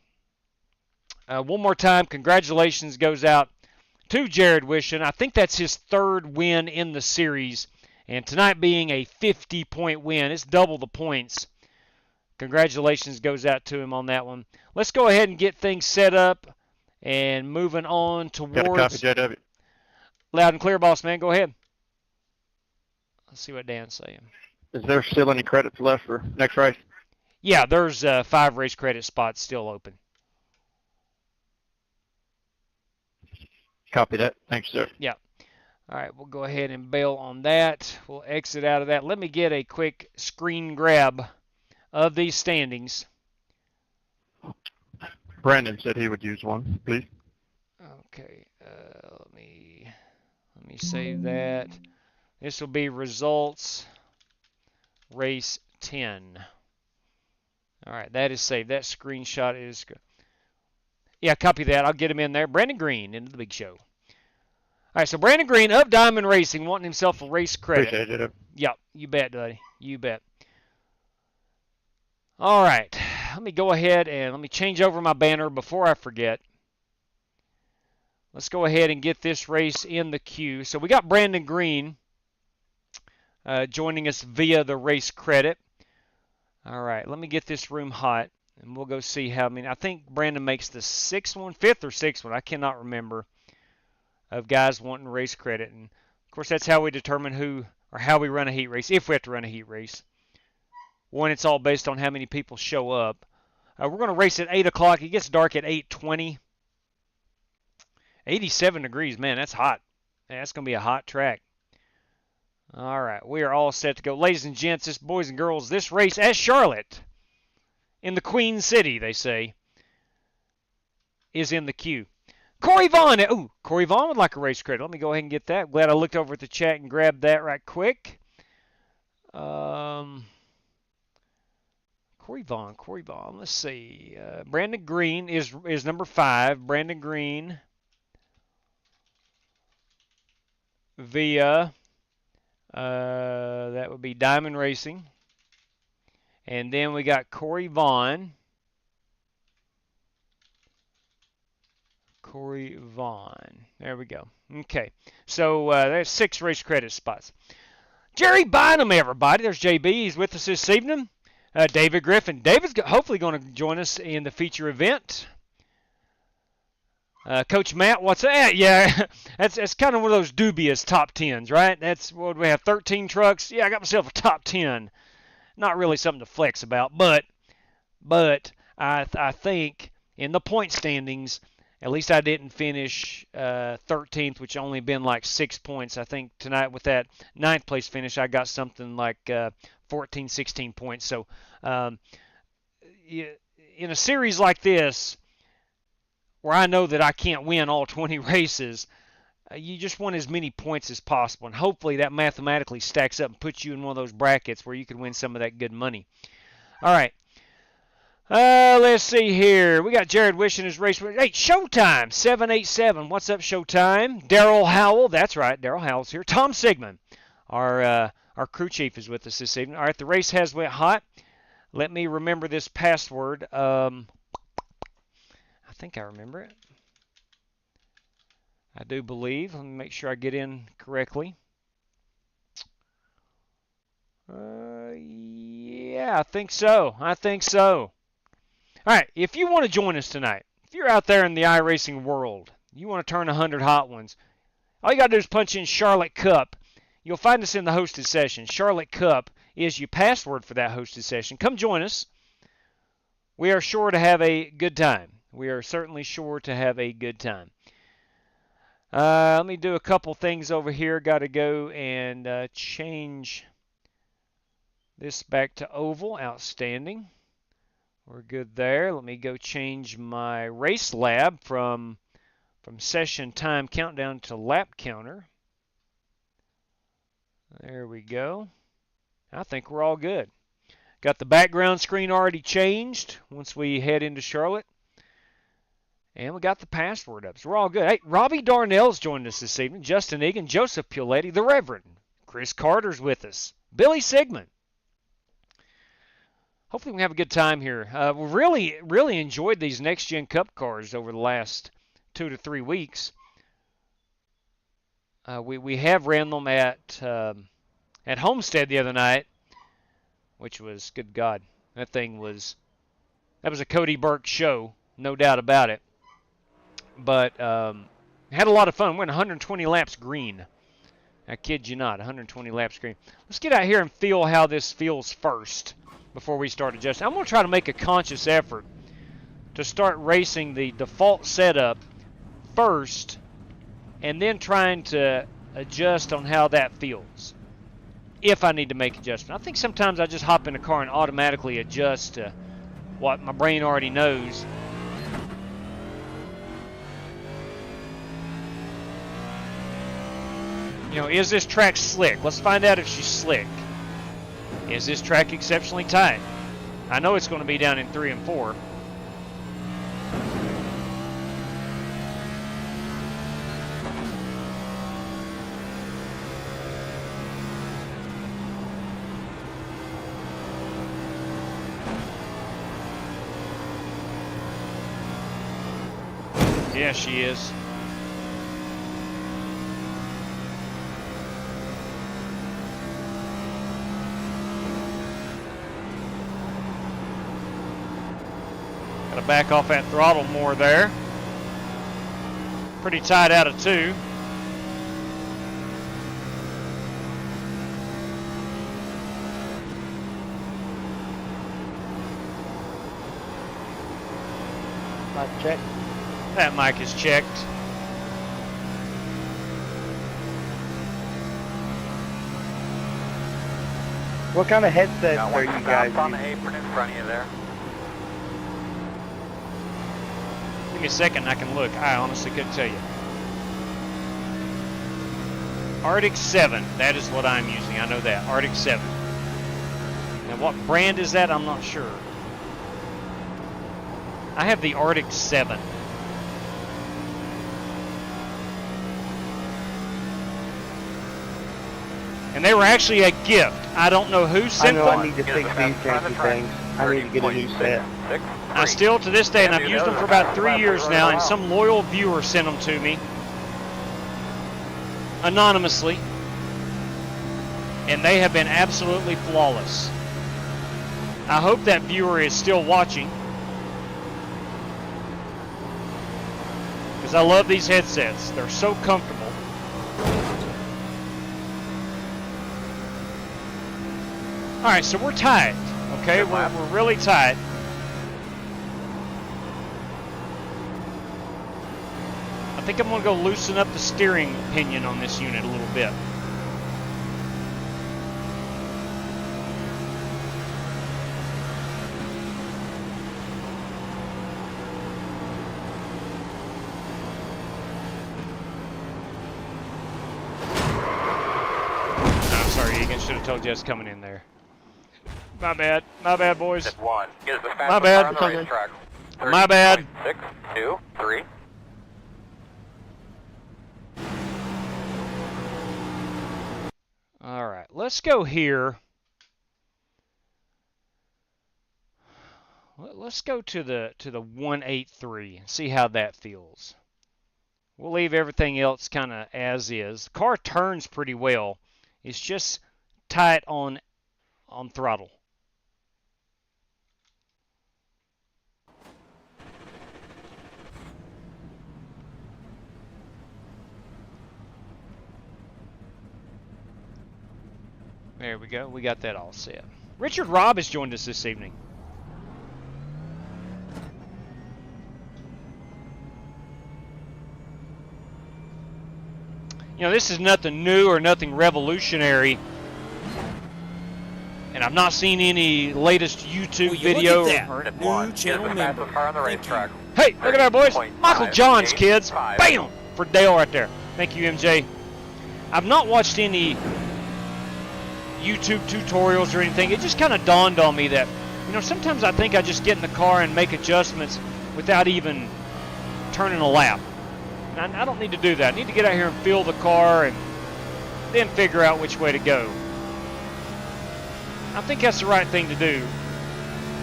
One more time, congratulations goes out to Jared Wishon. I think that's his third win in the series. And tonight being a 50-point win, it's double the points. Congratulations goes out to him on that one. Let's go ahead and get things set up and moving on towards... Got a copy, JW. Loud and clear, boss man. Go ahead. Let's see what Dan's saying. Is there still any credits left for next race? Yeah, there's 5 race credit spots still open. Copy that. Thanks, sir. Yeah. All right, we'll go ahead and bail on that. We'll exit out of that. Let me get a quick screen grab of these standings. Brandon said he would use one, please. Okay, let me save that. This will be results race 10. All right, that is saved. That screenshot is good. Yeah, copy that. I'll get him in there. Brandon Green into the big show. All right, so Brandon Green of Diamond Racing wanting himself a race credit. Appreciate it. Yep, you bet, buddy. You bet. All right, let me go ahead and let me change over my banner before I forget. Let's go ahead and get this race in the queue. So we got Brandon Green joining us via the race credit. All right, let me get this room hot, and we'll go see how many. I think Brandon makes the fifth or sixth one. I cannot remember, of guys wanting race credit. And, of course, that's how we determine who or how we run a heat race, if we have to run a heat race. One, it's all based on how many people show up. We're going to race at 8 o'clock. It gets dark at 8:20. 87 degrees, man, that's hot. Man, that's going to be a hot track. All right, we are all set to go. Ladies and gents, this boys and girls, this race at Charlotte, in the Queen City, they say, is in the queue. Corey Vaughn. Ooh, Corey Vaughn would like a race credit. Let me go ahead and get that. Glad I looked over at the chat and grabbed that right quick. Corey Vaughn. Let's see. Brandon Green is number 5. Brandon Green via, that would be Diamond Racing. And then we got Corey Vaughn. There we go. Okay. So there's 6 race credit spots. Jerry Bynum, everybody. There's JB. He's with us this evening. David Griffin. David's hopefully going to join us in the feature event. Coach Matt, what's that? Yeah, that's kind of one of those dubious top 10s, right? That's what we have, 13 trucks. Yeah, I got myself a top 10. Not really something to flex about, but I think in the point standings, at least I didn't finish 13th, which only been like 6 points. I think tonight with that 9th place finish, I got something like 14, 16 points. So in a series like this, where I know that I can't win all 20 races, you just want as many points as possible, and hopefully that mathematically stacks up and puts you in one of those brackets where you can win some of that good money. All right. Let's see here. We got Jared wishing his race. Hey, Showtime 787. What's up, Showtime? Daryl Howell. That's right. Daryl Howell's here. Tom Sigmund, our crew chief, is with us this evening. All right, the race has went hot. Let me remember this password. I think I remember it. I do believe. Let me make sure I get in correctly. Yeah, I think so. All right, if you want to join us tonight, if you're out there in the iRacing world, you want to turn 100 hot ones, all you got to do is punch in Charlotte Cup. You'll find us in the hosted session. Charlotte Cup is your password for that hosted session. Come join us. We are sure to have a good time. We are certainly sure to have a good time. Let me do a couple things over here. Got to go and change this back to oval. Outstanding. We're good there. Let me go change my RaceLab from session time countdown to lap counter. There we go. I think we're all good. Got the background screen already changed once we head into Charlotte. And we got the password up. So we're all good. Hey, Robbie Darnell's joined us this evening. Justin Egan, Joseph Puletti, the Reverend. Chris Carter's with us. Billy Sigmund. Hopefully we can have a good time here. We really enjoyed these Next Gen Cup cars over the last 2 to 3 weeks. We have ran them at Homestead the other night, which was, good God, that was a Cody Burke show, no doubt about it. But had a lot of fun. Went 120 laps green. I kid you not, 120 laps green. Let's get out here and feel how this feels first before we start adjusting. I'm going to try to make a conscious effort to start racing the default setup first and then trying to adjust on how that feels, if I need to make adjustments. I think sometimes I just hop in a car and automatically adjust to what my brain already knows. You know, is this track slick? Let's find out if she's slick. Is this track exceptionally tight? I know it's going to be down in 3 and 4. Yeah, she is. Got to back off that throttle more there. Pretty tight out of 2. Mic check. That mic is checked. What kind of headset Got are one you guys on the using? apron in front of you there. Give me a second, I can look. I honestly couldn't tell you. Arctic 7, that is what I'm using. I know that. Arctic 7. Now, what brand is that? I'm not sure. I have the Arctic 7. And they were actually a gift. I don't know who I sent know them. I need to fix these janky things. I need to get a new set. I still, to this day, and I've used them for about 3 years now, and some loyal viewer sent them to me anonymously, and they have been absolutely flawless. I hope that viewer is still watching, because I love these headsets. They're so comfortable. All right, so we're tight. Okay, we're really tight. I think I'm going to go loosen up the steering pinion on this unit a little bit. have told you I was coming in there. My bad. My bad, boys. Step 1 is the fastest My bad. car on the racetrack. My bad. 6, 2, 3. All right, let's go here. Let's go to the 183 and see how that feels. We'll leave everything else kind of as is. The car turns pretty well. It's just tight on throttle. There we go. We got that all set. Richard Robb has joined us this evening. You know, this is nothing new or nothing revolutionary. And I've not seen any latest YouTube video. Step 1 is the fastest car on the racetrack. Hey, look at that, boys. Michael Johns, 30.58. kids. Bam! For Dale right there. Thank you, MJ. I've not watched any YouTube tutorials or anything. It just kind of dawned on me that, you know, sometimes I think I just get in the car and make adjustments without even turning a lap. And I don't need to do that. I need to get out here and feel the car and then figure out which way to go. I think that's the right thing to do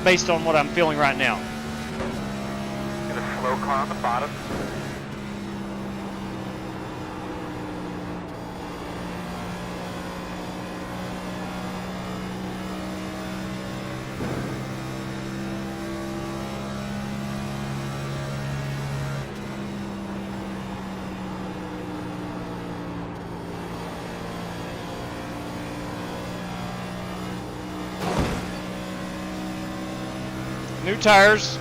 based on what I'm feeling right now. Get a slow car on the bottom. New tires,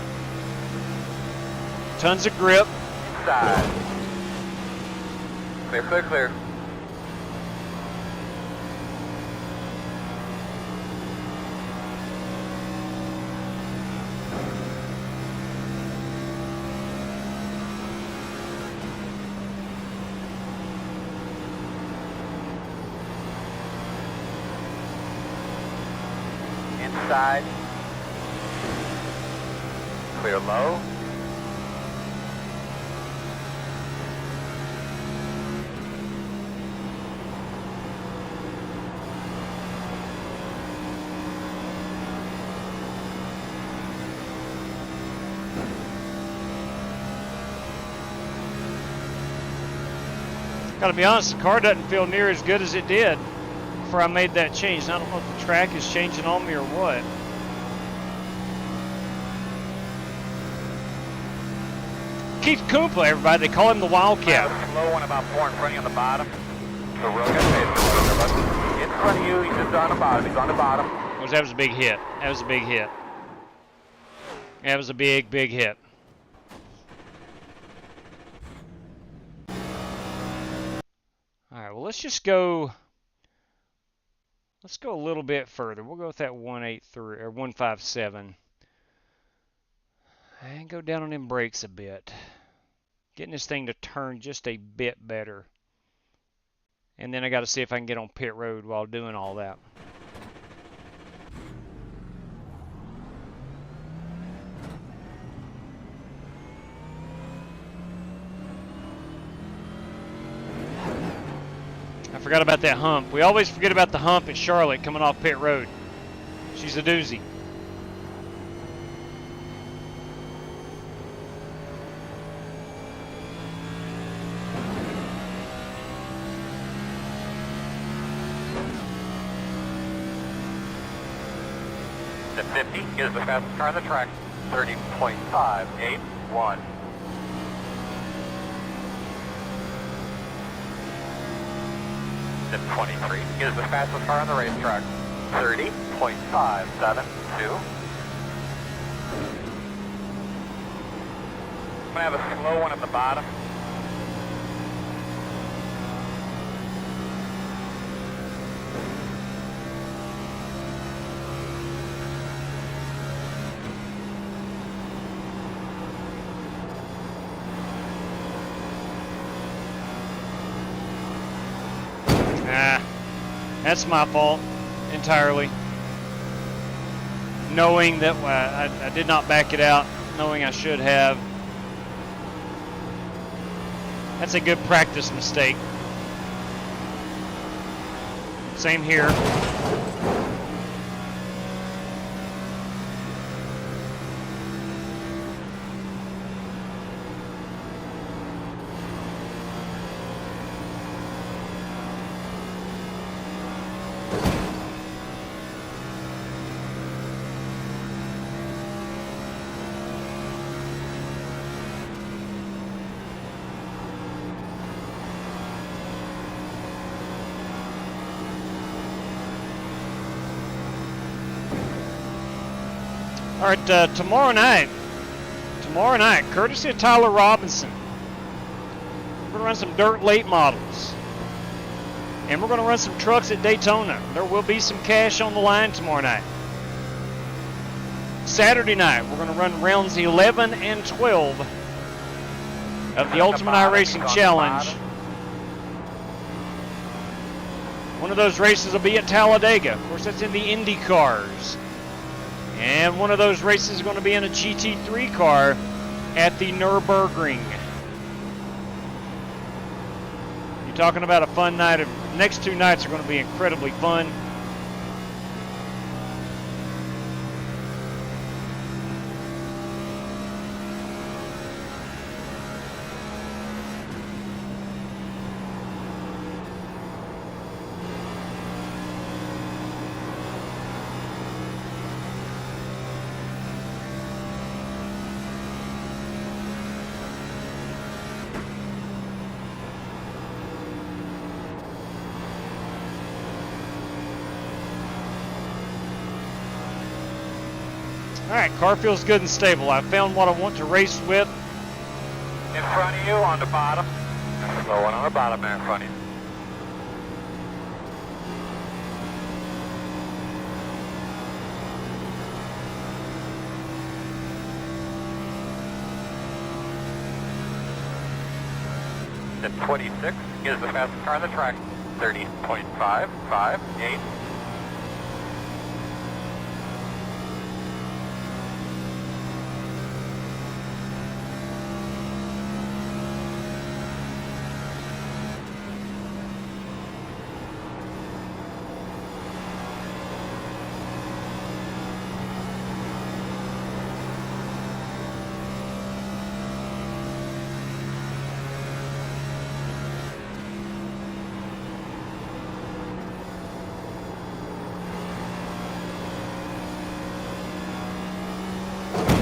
tons of grip. Inside. Clear, clear, clear. Inside. Clear low. Gotta be honest, the car doesn't feel near as good as it did before I made that change. And I don't know if the track is changing on me or what. Keith Koopa, everybody. They call him the Wildcat. Slow one about 4 in front of you on the bottom. The road got in front of you. He's just on the bottom. He's on the bottom. That was a big hit. That was a big hit. That was a big, big hit. All right. Well, let's just go. Let's go a little bit further. We'll go with that 183 or 157. And go down on them brakes a bit. Getting this thing to turn just a bit better. And then I got to see if I can get on pit road while doing all that. I forgot about that hump. We always forget about the hump at Charlotte coming off pit road. She's a doozy. At 50 is the fastest car on the track. 30.581. At 23 is the fastest car on the racetrack. 30.572. I'm gonna have a slow one at the bottom. That's my fault. entirely. Knowing that I did not back it out, knowing I should have. That's a good practice mistake. Same here. All right, tomorrow night, courtesy of Tyler Robinson, we're going to run some dirt late models. And we're going to run some trucks at Daytona. There will be some cash on the line tomorrow night. Saturday night, we're going to run rounds 11 and 12 of the Ultimate iRacing Challenge. One of those races will be at Talladega. Of course, that's in the Indy cars. And one of those races is going to be in a GT3 car at the Nürburgring. You're talking about a fun night. The next 2 nights are going to be incredibly fun. Alright, car feels good and stable. I found what I want to race with. In front of you on the bottom. Slow one on the bottom there in front of you. Then 26 is the fastest car on the track. 30.558.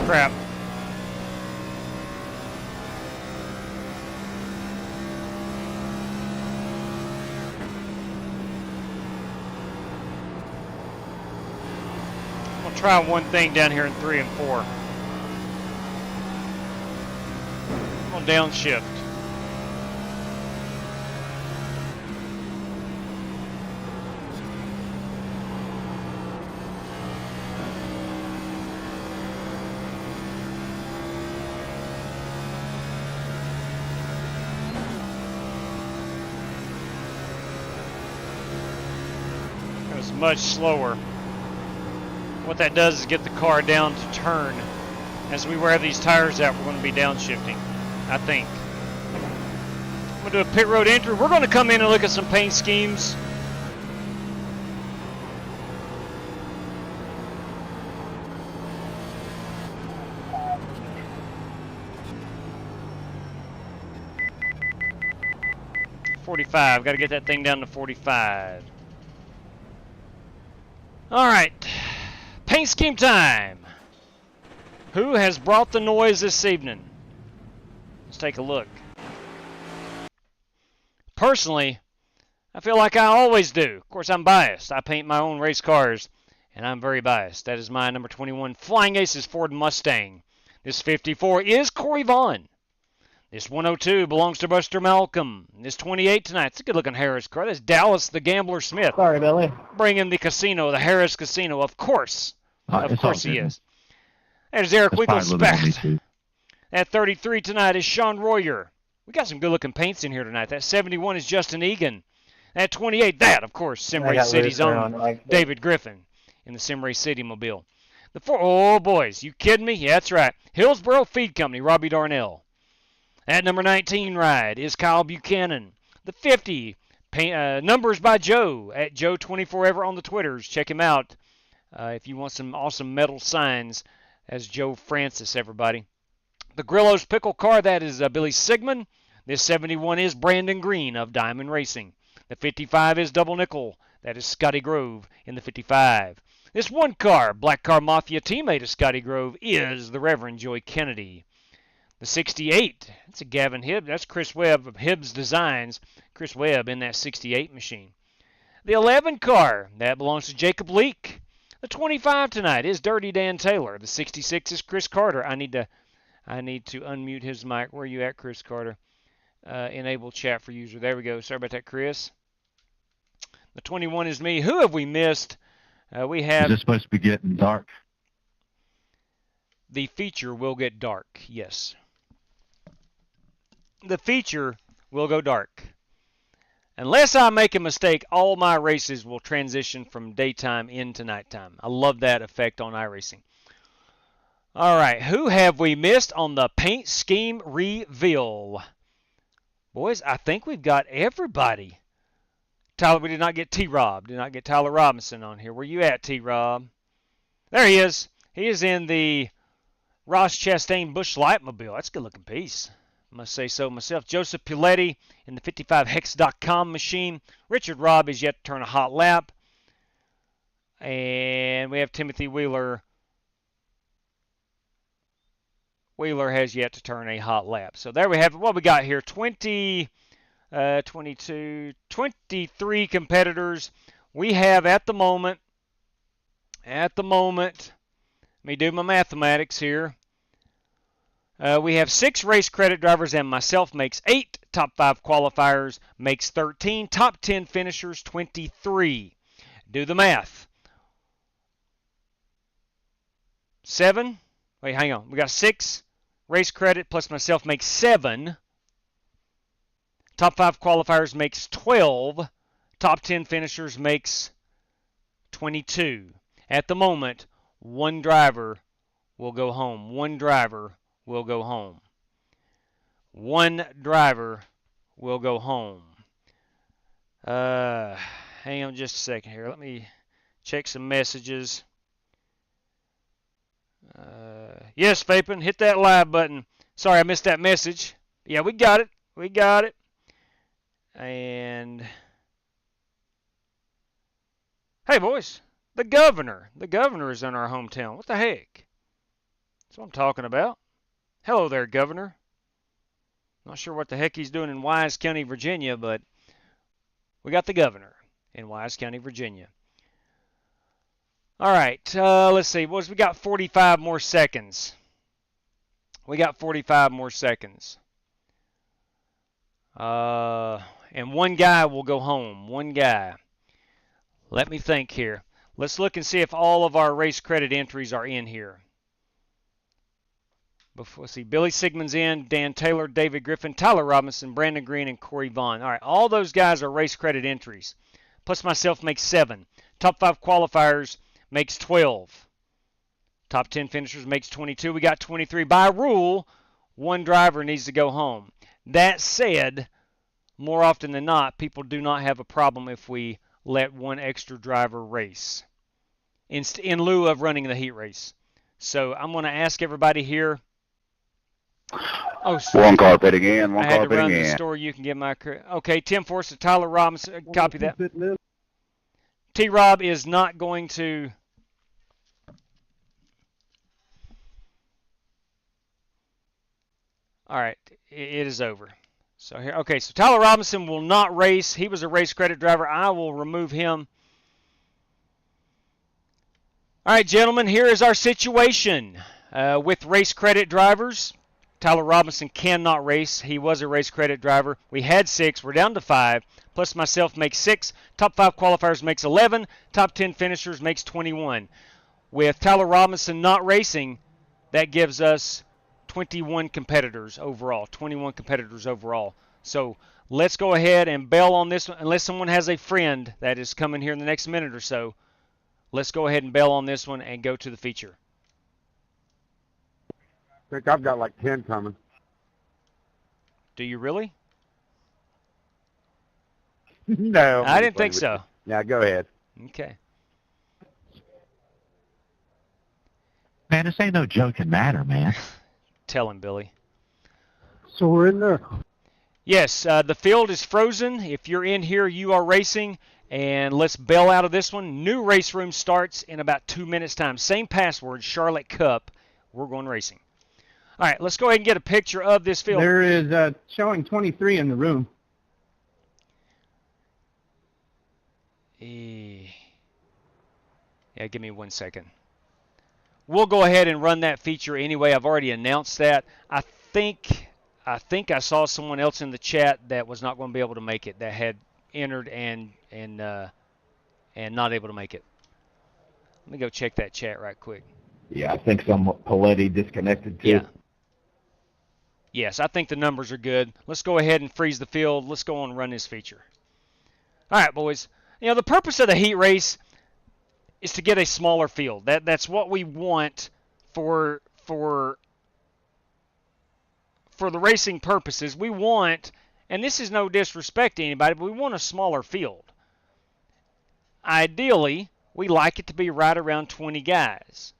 Crap. I'm going to try one thing down here in 3 and 4. I'm going to downshift. Much slower. What that does is get the car down to turn. As we wear these tires out, we're going to be downshifting, I think. I'm going to do a pit road entry. We're going to come in and look at some paint schemes. .45. Got to get that thing down to 45. All right, paint scheme time. Who has brought the noise this evening? Let's take a look. Personally, I feel like I always do. Of course, I'm biased. I paint my own race cars, and I'm very biased. That is my number 21 Flying Aces Ford Mustang. This 54 is Corey Vaughn. This 102 belongs to Buster Malcolm. This 28 tonight, it's a good-looking Harris car. That's Dallas the Gambler Smith. Sorry, Billy. Bringing the casino, the Harris Casino, of course. Of course he is. There's Eric Winkelspecht. At 33 tonight is Sean Royer. We got some good-looking paints in here tonight. That 71 is Justin Egan. At 28, that, of course, Sim I Race got City's Lewis own around like that. David Griffin in the Sim Race City mobile. The 4, oh, boys, you kidding me? Yeah, that's right. Hillsboro Feed Company, Robbie Darnell. At number 19 ride is Kyle Buchanan. The 50, numbers by Joe, at Joe24ever on the Twitters. Check him out if you want some awesome metal signs as Joe Francis, everybody. The Grillo's Pickle Car, that is Billy Sigmund. This 71 is Brandon Green of Diamond Racing. The 55 is Double Nickel. That is Scotty Grove in the 55. This one car, Black Car Mafia teammate of Scotty Grove, is the Reverend Joey Kennedy. The 68, that's a Gavin Hibb. That's Chris Webb of Hibbs Designs. Chris Webb in that 68 machine. The 11 car, that belongs to Jacob Leake. The 25 tonight is Dirty Dan Taylor. The 66 is Chris Carter. I need to unmute his mic. Where are you at, Chris Carter? Enable chat for user. There we go. Sorry about that, Chris. The 21 is me. Who have we missed? We have... Is this supposed to be getting dark? The feature will get dark, yes. The feature will go dark. Unless I make a mistake, all my races will transition from daytime into nighttime. I love that effect on iRacing. All right, who have we missed on the paint scheme reveal? Boys, I think we've got everybody. Tyler, we did not get T-Rob. Did not get Tyler Robinson on here. Where you at, T-Rob? There he is. He is in the Ross Chastain Busch Light Mobile. That's a good-looking piece. Must say so myself. Joseph Piletti in the 55hex.com machine. Richard Robb is yet to turn a hot lap. And we have Timothy Wheeler. Wheeler has yet to turn a hot lap. So there we have it. What we got here, 22, 23 competitors. We have at the moment, let me do my mathematics here. We have 6 race credit drivers and myself makes 8. Top 5 qualifiers makes 13. Top 10 finishers, 23. Do the math. 7. Wait, hang on. We got 6 race credit plus myself makes 7. Top 5 qualifiers makes 12. Top 10 finishers makes 22. At the moment, one driver will go home. One driver will go home. One driver will go home. Hang on just a second here. Let me check some messages. Yes, Vapin, hit that live button. Sorry, I missed that message. Yeah, we got it. We got it. And hey, boys, the governor. The governor is in our hometown. What the heck? That's what I'm talking about. Hello there, Governor. Not sure what the heck he's doing in Wise County, Virginia, but we got the governor in Wise County, Virginia. All right, let's see. Boys, we got 45 more seconds. We got 45 more seconds. And one guy will go home. One guy. Let me think here. Let's look and see if all of our race credit entries are in here. Let's see. Billy Sigmund's in. Dan Taylor, David Griffin, Tyler Robinson, Brandon Green, and Corey Vaughn. All right, all those guys are race credit entries. Plus myself makes 7. Top 5 qualifiers makes 12. Top 10 finishers makes 22. We got 23. By rule, one driver needs to go home. That said, more often than not, people do not have a problem if we let one extra driver race in lieu of running the heat race. So I'm going to ask everybody here. Oh, sorry. One car pitting in, one I had car to pitting run the in. store. You can get my... Okay, Tim Forster, Tyler Robinson, copy that. T-Rob is not going to... All right, it is over. So here, okay, so Tyler Robinson will not race. He was a race credit driver. I will remove him. All right, gentlemen, here is our situation with race credit drivers. Tyler Robinson cannot race. He was a race credit driver. We had 6. We're down to 5. Plus myself makes 6. Top 5 qualifiers makes 11. Top 10 finishers makes 21. With Tyler Robinson not racing, that gives us 21 competitors overall. 21 competitors overall. So let's go ahead and bail on this one. Unless someone has a friend that is coming here in the next minute or so, let's go ahead and bail on this one and go to the feature. I think I've got like 10 coming. Do you really? No. I didn't think so. Yeah, go ahead. Okay. Man, this ain't no joking matter, man. Tell him, Billy. So we're in there. Yes, the field is frozen. If you're in here, you are racing. And let's bail out of this one. New race room starts in about 2 minutes' time. Same password, Charlotte Cup. We're going racing. All right, let's go ahead and get a picture of this field. There is showing 23 in the room. Yeah, give me 1 second. We'll go ahead and run that feature anyway. I've already announced that. I think I saw someone else in the chat that was not going to be able to make it, that had entered and not able to make it. Let me go check that chat right quick. Yeah, I think some Paletti disconnected too. Yeah. Yes, I think the numbers are good. Let's go ahead and freeze the field. Let's go on and run this feature. All right, boys. You know, the purpose of the heat race is to get a smaller field. That's what we want for the racing purposes. We want, and this is no disrespect to anybody, but we want a smaller field. Ideally, we like it to be right around 20 guys.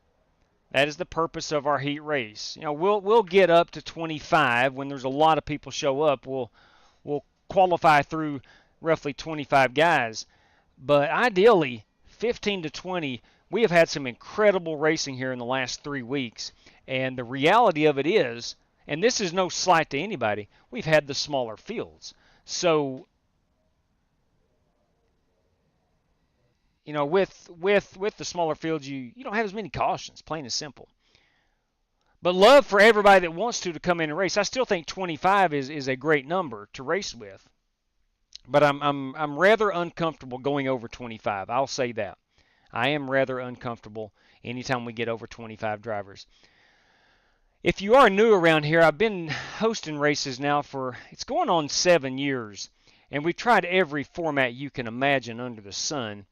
That is the purpose of our heat race. You know, we'll get up to 25 when there's a lot of people show up. We'll qualify through roughly 25 guys, but ideally 15 to 20. We have had some incredible racing here in the last 3 weeks, and the reality of it is, and this is no slight to anybody, we've had the smaller fields. So, you know, with the smaller fields, you don't have as many cautions, plain and simple. But love for everybody that wants to come in and race. I still think 25 is a great number to race with. But I'm rather uncomfortable going over 25. I'll say that. I am rather uncomfortable anytime we get over 25 drivers. If you are new around here, I've been hosting races now for, it's going on 7 years. And we've tried every format you can imagine under the sun.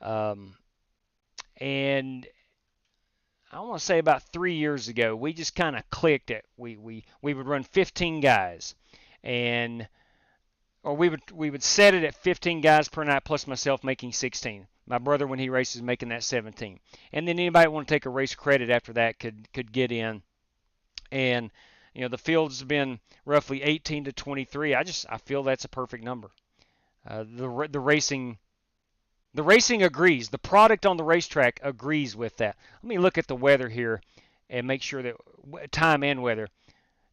And I want to say about 3 years ago, we just kind of clicked it. We would run 15 guys, or we would set it at 15 guys per night plus myself making 16. My brother, when he races, making that 17. And then anybody want to take a race credit after that could get in. And you know, the fields have been roughly 18 to 23. I feel that's a perfect number. The racing agrees. The product on the racetrack agrees with that. Let me look at the weather here and make sure that time and weather.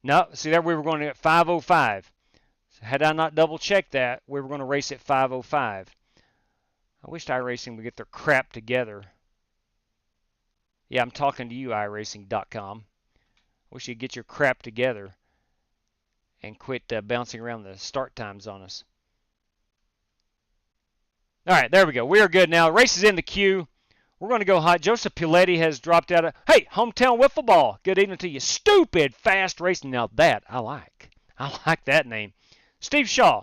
No, see there we were going at 5:05. Had I not double checked that, we were going to race at 5:05. I wished iRacing would get their crap together. Yeah, I'm talking to you, iRacing.com. I wish you'd get your crap together and quit bouncing around the start times on us. All right, there we go. We are good now. Race is in the queue. We're going to go hot. Joseph Piletti has dropped out. Hey, hometown wiffle ball. Good evening to you. Stupid fast racing. Now that I like. I like that name. Steve Shaw.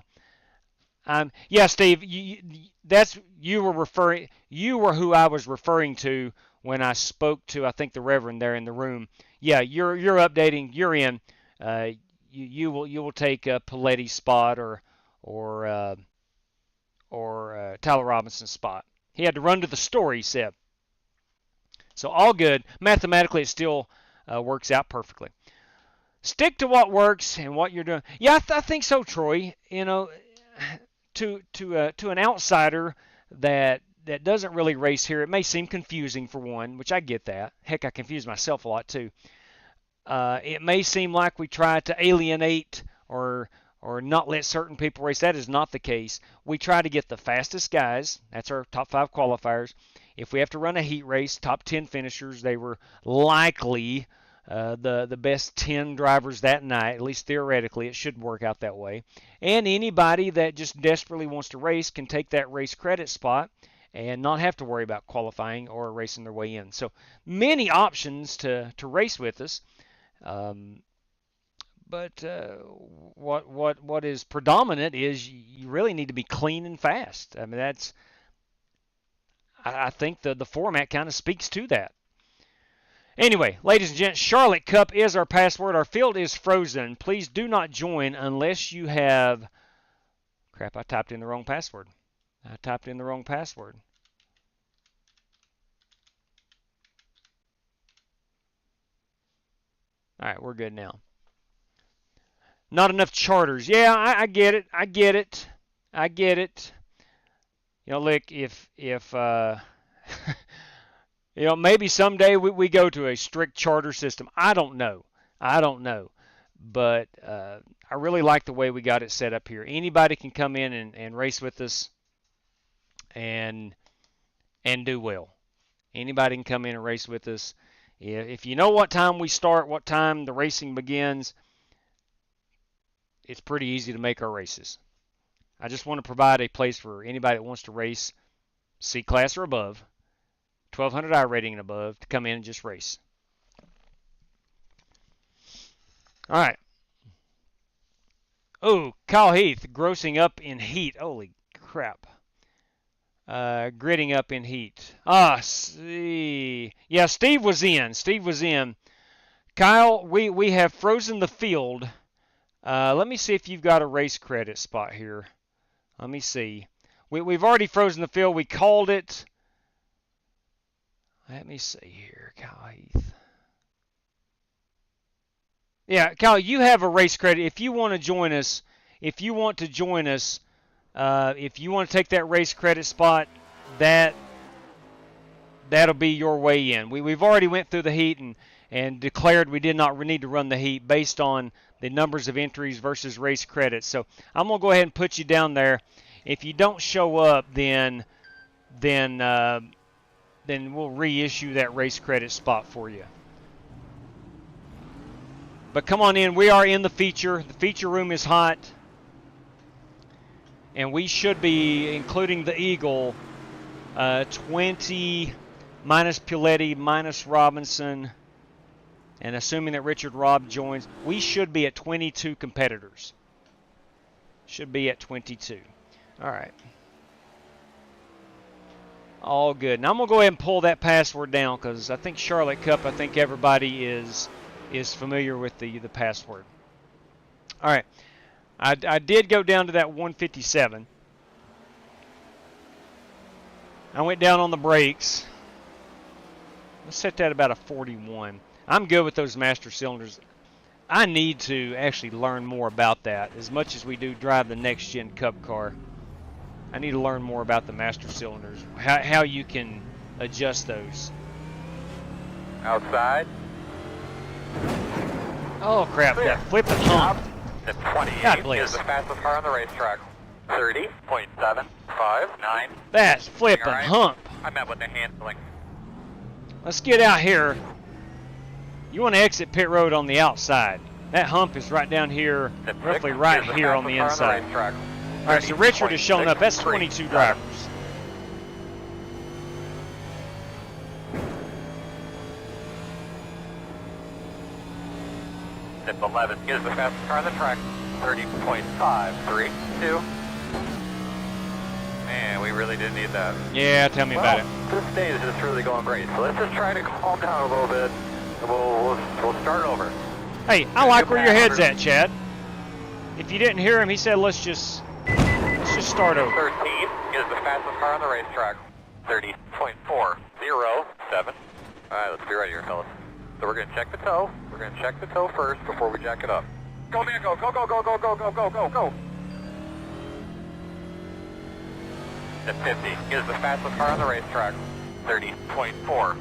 Yeah, Steve, you were who I was referring to when I spoke to, I think, the Reverend there in the room. Yeah, you're updating. You're in. You will take Piletti's spot or Tyler Robinson's spot. He had to run to the store, he said. So all good. Mathematically, it still works out perfectly. Stick to what works and what you're doing. Yeah, I think so, Troy. You know, to an outsider that doesn't really race here, it may seem confusing for one, which I get that. Heck, I confuse myself a lot too. It may seem like we try to alienate or not let certain people race. That is not the case. We try to get the fastest guys. That's our top 5 qualifiers. If we have to run a heat race, top 10 finishers, they were likely the best 10 drivers that night. At least theoretically, it should work out that way. And anybody that just desperately wants to race can take that race credit spot and not have to worry about qualifying or racing their way in. So many options to race with us. what is predominant is you really need to be clean and fast. I mean, I think the format kind of speaks to that. Anyway, ladies and gents, Charlotte Cup is our password. Our field is frozen. Please do not join unless you have... Crap, I typed in the wrong password. All right, we're good now. Not enough charters. Yeah, I get it. You know, look, if you know, maybe someday we go to a strict charter system. I don't know. But I really like the way we got it set up here. Anybody can come in and race with us and do well. Anybody can come in and race with us. If you know what time we start, what time the racing begins, it's pretty easy to make our races. I just want to provide a place for anybody that wants to race C class or above, 1200 I rating and above, to come in and just race. All right. Oh, Kyle Heath grossing up in heat. Holy crap. Gridding up in heat. See. Yeah, Steve was in. Kyle, we have frozen the field. Let me see if you've got a race credit spot here. Let me see. We've already frozen the field. We called it. Let me see here, Kyle Heath. Yeah, Kyle, you have a race credit. If you want to join us, if you want to take that race credit spot, that'll be your way in. We've already went through the heat and declared we did not need to run the heat based on the numbers of entries versus race credits. So I'm going to go ahead and put you down there. If you don't show up, then we'll reissue that race credit spot for you. But come on in. We are in the feature. The feature room is hot. And we should be, including the Eagle, 20 minus Puletti, minus Robinson, and assuming that Richard Robb joins, we should be at 22 competitors. Should be at 22. All right. All good. Now I'm going to go ahead and pull that password down because I think Charlotte Cup, I think everybody is familiar with the password. All right. I did go down to that 157. I went down on the brakes. Let's set that about a 41. I'm good with those master cylinders. I need to actually learn more about that. As much as we do drive the next-gen Cup car, I need to learn more about the master cylinders, how you can adjust those. Outside. Oh, crap, that flipping hump. The 28 God bless. is the fastest car on the racetrack. 30.759. That's flipping Right. hump. I met with the handling. Let's get out here. You want to exit pit road on the outside. That hump is right down here, roughly right here on the inside. All right, so Richard has shown up. That's 22 drivers. Tip 11 is the fastest car on the track. 30.532. Man, we really didn't need that. Yeah, tell me about it. This day is just really going great. So let's just try to calm down a little bit. We'll start over. Hey, I like where your head's at, Chad. If you didn't hear him, he said let's just start over. 13 is the fastest car on the racetrack. 30.407. Alright, let's be ready here, fellas. So we're going to check the toe. We're going to check the toe first before we jack it up. Go, man, go, go, go, go, go, go, go, go, go, go. The 50 is the fastest car on the racetrack. 30.4.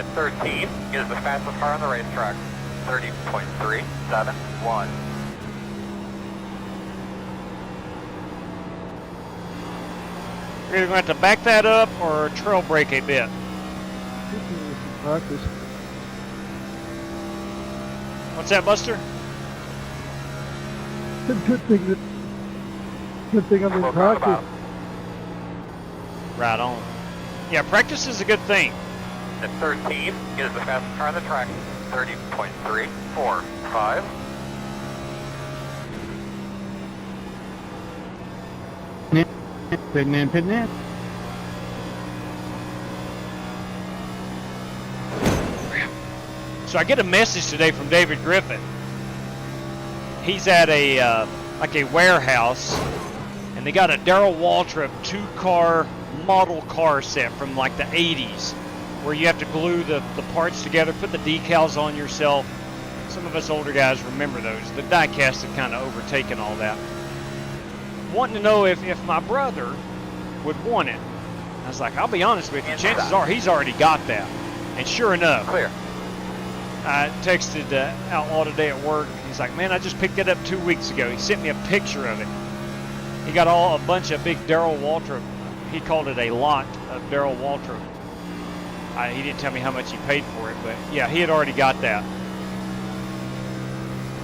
At 13 is the fastest car on the racetrack. 30.371. We're either going to have to back that up or trail brake a bit. Practice. What's that, Buster? Good thing I'm in practice. Right on. Yeah, practice is a good thing. At 13 is the fastest car on the track. 30.345. Pitting in. So I get a message today from David Griffin. He's at a like a warehouse, and they got a Darrell Waltrip 2-car model car set from like the 80s, where you have to glue the parts together, put the decals on yourself. Some of us older guys remember those. The die-cast had kind of overtaken all that. Wanting to know if my brother would want it. I was like, I'll be honest with you, chances are he's already got that. And sure enough, Clear. I texted Outlaw today at work. He's like, man, I just picked it up 2 weeks ago. He sent me a picture of it. He got a bunch of big Darrell Waltrip. He called it a lot of Darrell Waltrip. He didn't tell me how much he paid for it, but yeah, he had already got that.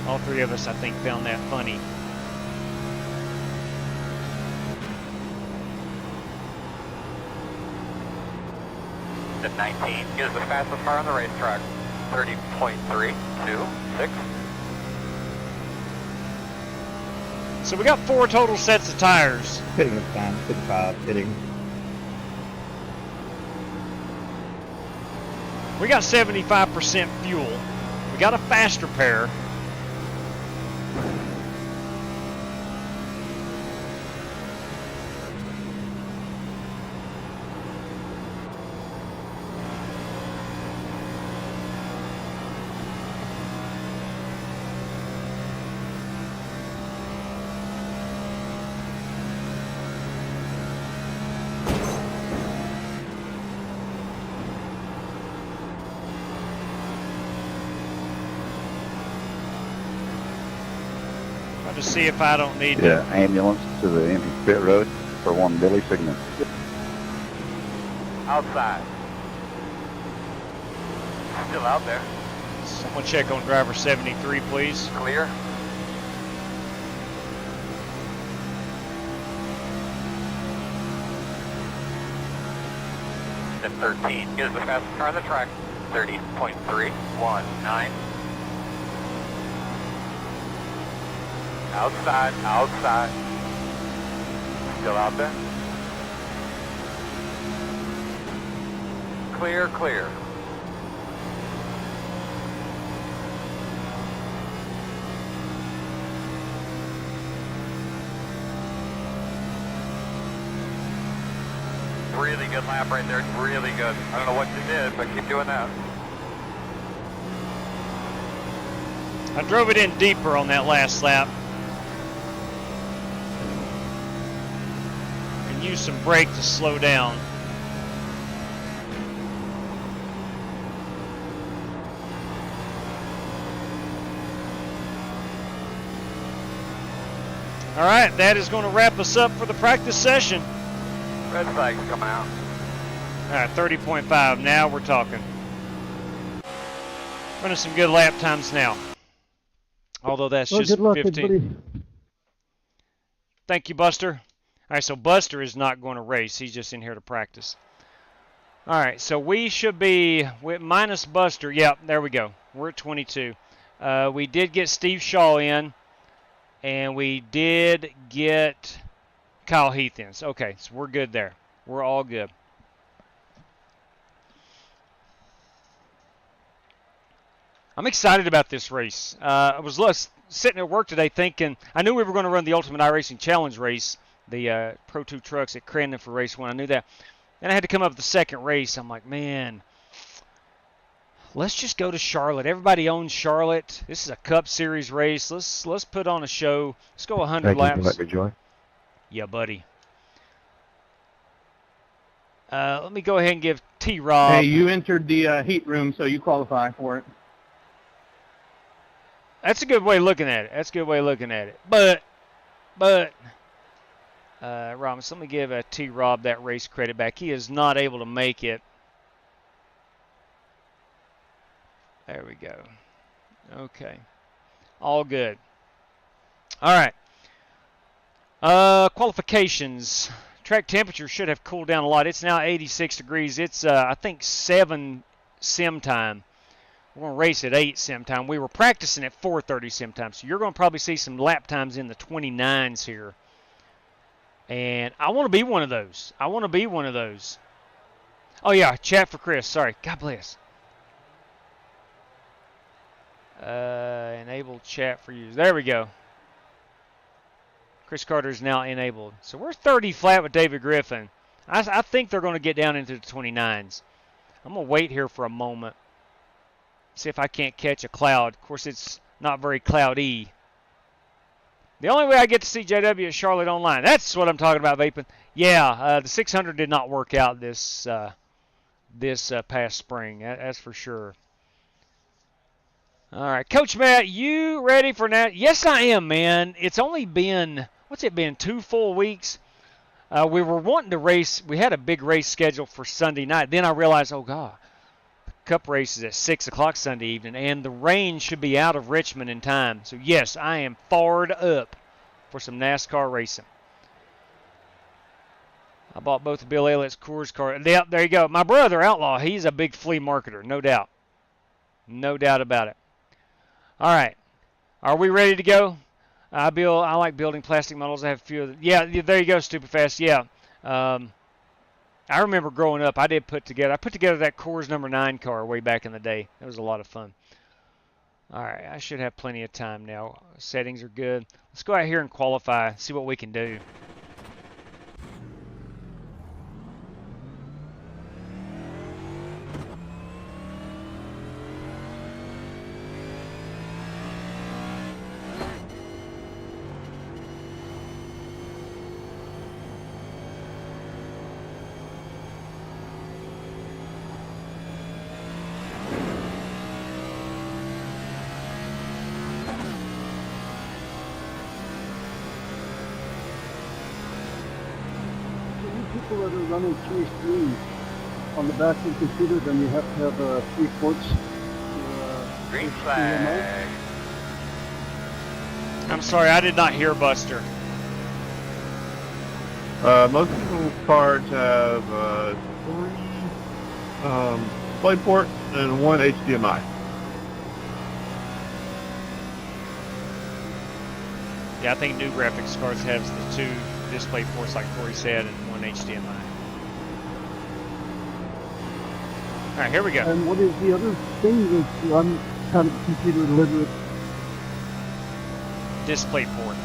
All three of us, I think, found that funny. At 19 is the fastest car on the racetrack. 30.326. So we got 4 total sets of tires. Pitting is fine. 55, pitting. We got 75% fuel. We got a faster pair. To see if I don't need Yeah, ambulance to the empty pit road for one Billy signal. Outside. Still out there. Someone check on driver 73, please. Clear. At 13 is the fastest car on the track. 30.319. Outside, outside. Still out there? Clear, clear. Really good lap right there, really good. I don't know what you did, but keep doing that. I drove it in deeper on that last lap. And used some brake to slow down. All right, that is going to wrap us up for the practice session. Red flag's coming out. All right, 30.5. Now we're talking. Running some good lap times now. Although that's just good luck, 15. everybody. Thank you, Buster. All right, so Buster is not going to race. He's just in here to practice. All right, so we should be with minus Buster. Yep, there we go. We're at 22. We did get Steve Shaw in, and we did get Kyle Heath in. So, okay, so we're good there. We're all good. I'm excited about this race. I was sitting at work today thinking, I knew we were going to run the Ultimate iRacing Challenge race, the Pro 2 trucks at Crandon for race 1. I knew that. And I had to come up with the second race. I'm like, man, let's just go to Charlotte. Everybody owns Charlotte. This is a Cup Series race. Let's put on a show. Let's go 100 laps. Joy. Yeah, buddy. Let me go ahead and give T-Rob. Hey, you entered the heat room, so you qualify for it. That's a good way of looking at it. That's a good way of looking at it. But, Ramos, let me give T-Rob that race credit back. He is not able to make it. There we go. Okay. All good. All right. Qualifications. Track temperature should have cooled down a lot. It's now 86 degrees. It's, I think, 7 sim time. We're going to race at 8 sim time. We were practicing at 4:30 sim time, so you're going to probably see some lap times in the 29s here. And I want to be one of those. I want to be one of those. Oh, yeah, chat for Chris. Sorry. God bless. Enable chat for you. There we go. Chris Carter is now enabled. So we're 30 flat with David Griffin. I think they're going to get down into the 29s. I'm going to wait here for a moment. See if I can't catch a cloud. Of course, it's not very cloudy. The only way I get to see JW is Charlotte Online. That's what I'm talking about, vaping. Yeah, the 600 did not work out this past spring. That's for sure. All right, Coach Matt, you ready for that? Yes, I am, man. It's only been, what's it been, 2 full weeks? We were wanting to race. We had a big race scheduled for Sunday night. Then I realized, oh, God, the Cup race is at 6 o'clock Sunday evening, and the rain should be out of Richmond in time. So, yes, I am fired up for some NASCAR racing. I bought both Bill Elliott's Coors car. Yep, there you go. My brother, Outlaw, he's a big flea marketer, no doubt. No doubt about it. All right. Are we ready to go? I like building plastic models. I have a few of them. Yeah, there you go, Stupid Fast. Yeah. I remember growing up, I put together that Coors number 9 car way back in the day. That was a lot of fun. All right. I should have plenty of time now. Settings are good. Let's go out here and qualify, see what we can do. People that are running 3 screens on the back of the computer, then you have to have 3 ports. Green flag. I'm sorry, I did not hear Buster. Most people's cards have 3 DisplayPort and 1 HDMI. Yeah, I think new graphics cards have the 2 display ports, like Corey said, and 1 HDMI. All right, here we go. And what is the other thing that I'm kind of computer illiterate? Display port.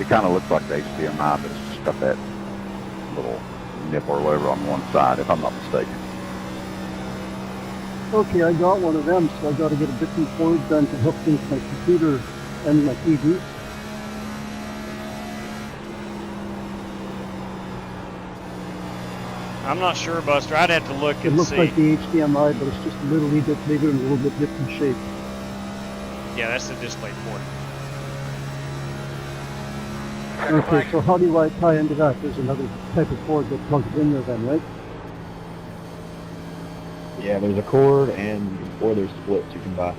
It kind of looks like the HDMI, but it's just got that little nipple or whatever on one side, if I'm not mistaken. Okay, I got one of them, so I got to get a different cord then to hook into my computer and my TV. I'm not sure, Buster. I'd have to look and see. It looks like the HDMI, but it's just a little bit bigger and a little bit different shape. Yeah, that's the display port. Okay, so how do I tie into that? There's another type of cord that plugs in there then, right? Yeah, there's a cord or there's splits you can buy.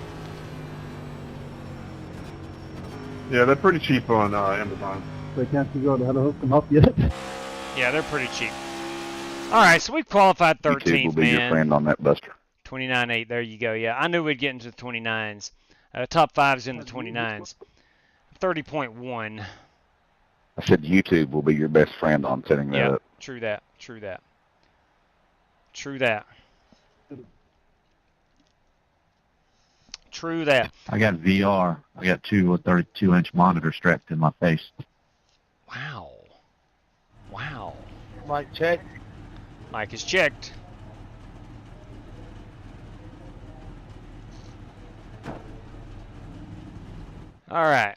Yeah, they're pretty cheap on Amazon. So I can't figure out how to hook them up yet. Yeah, they're pretty cheap. All right, so we've qualified 13th, YouTube will be your friend on that, Buster. 29.8, there you go. Yeah, I knew we'd get into the 29s. Top 5's in the 29s. 30.1. I said YouTube will be your best friend on setting that up. True that. True that. True that. True that. I got VR. I got 2 32-inch monitors strapped in my face. Wow. Wow. Mic check. Mic is checked. All right.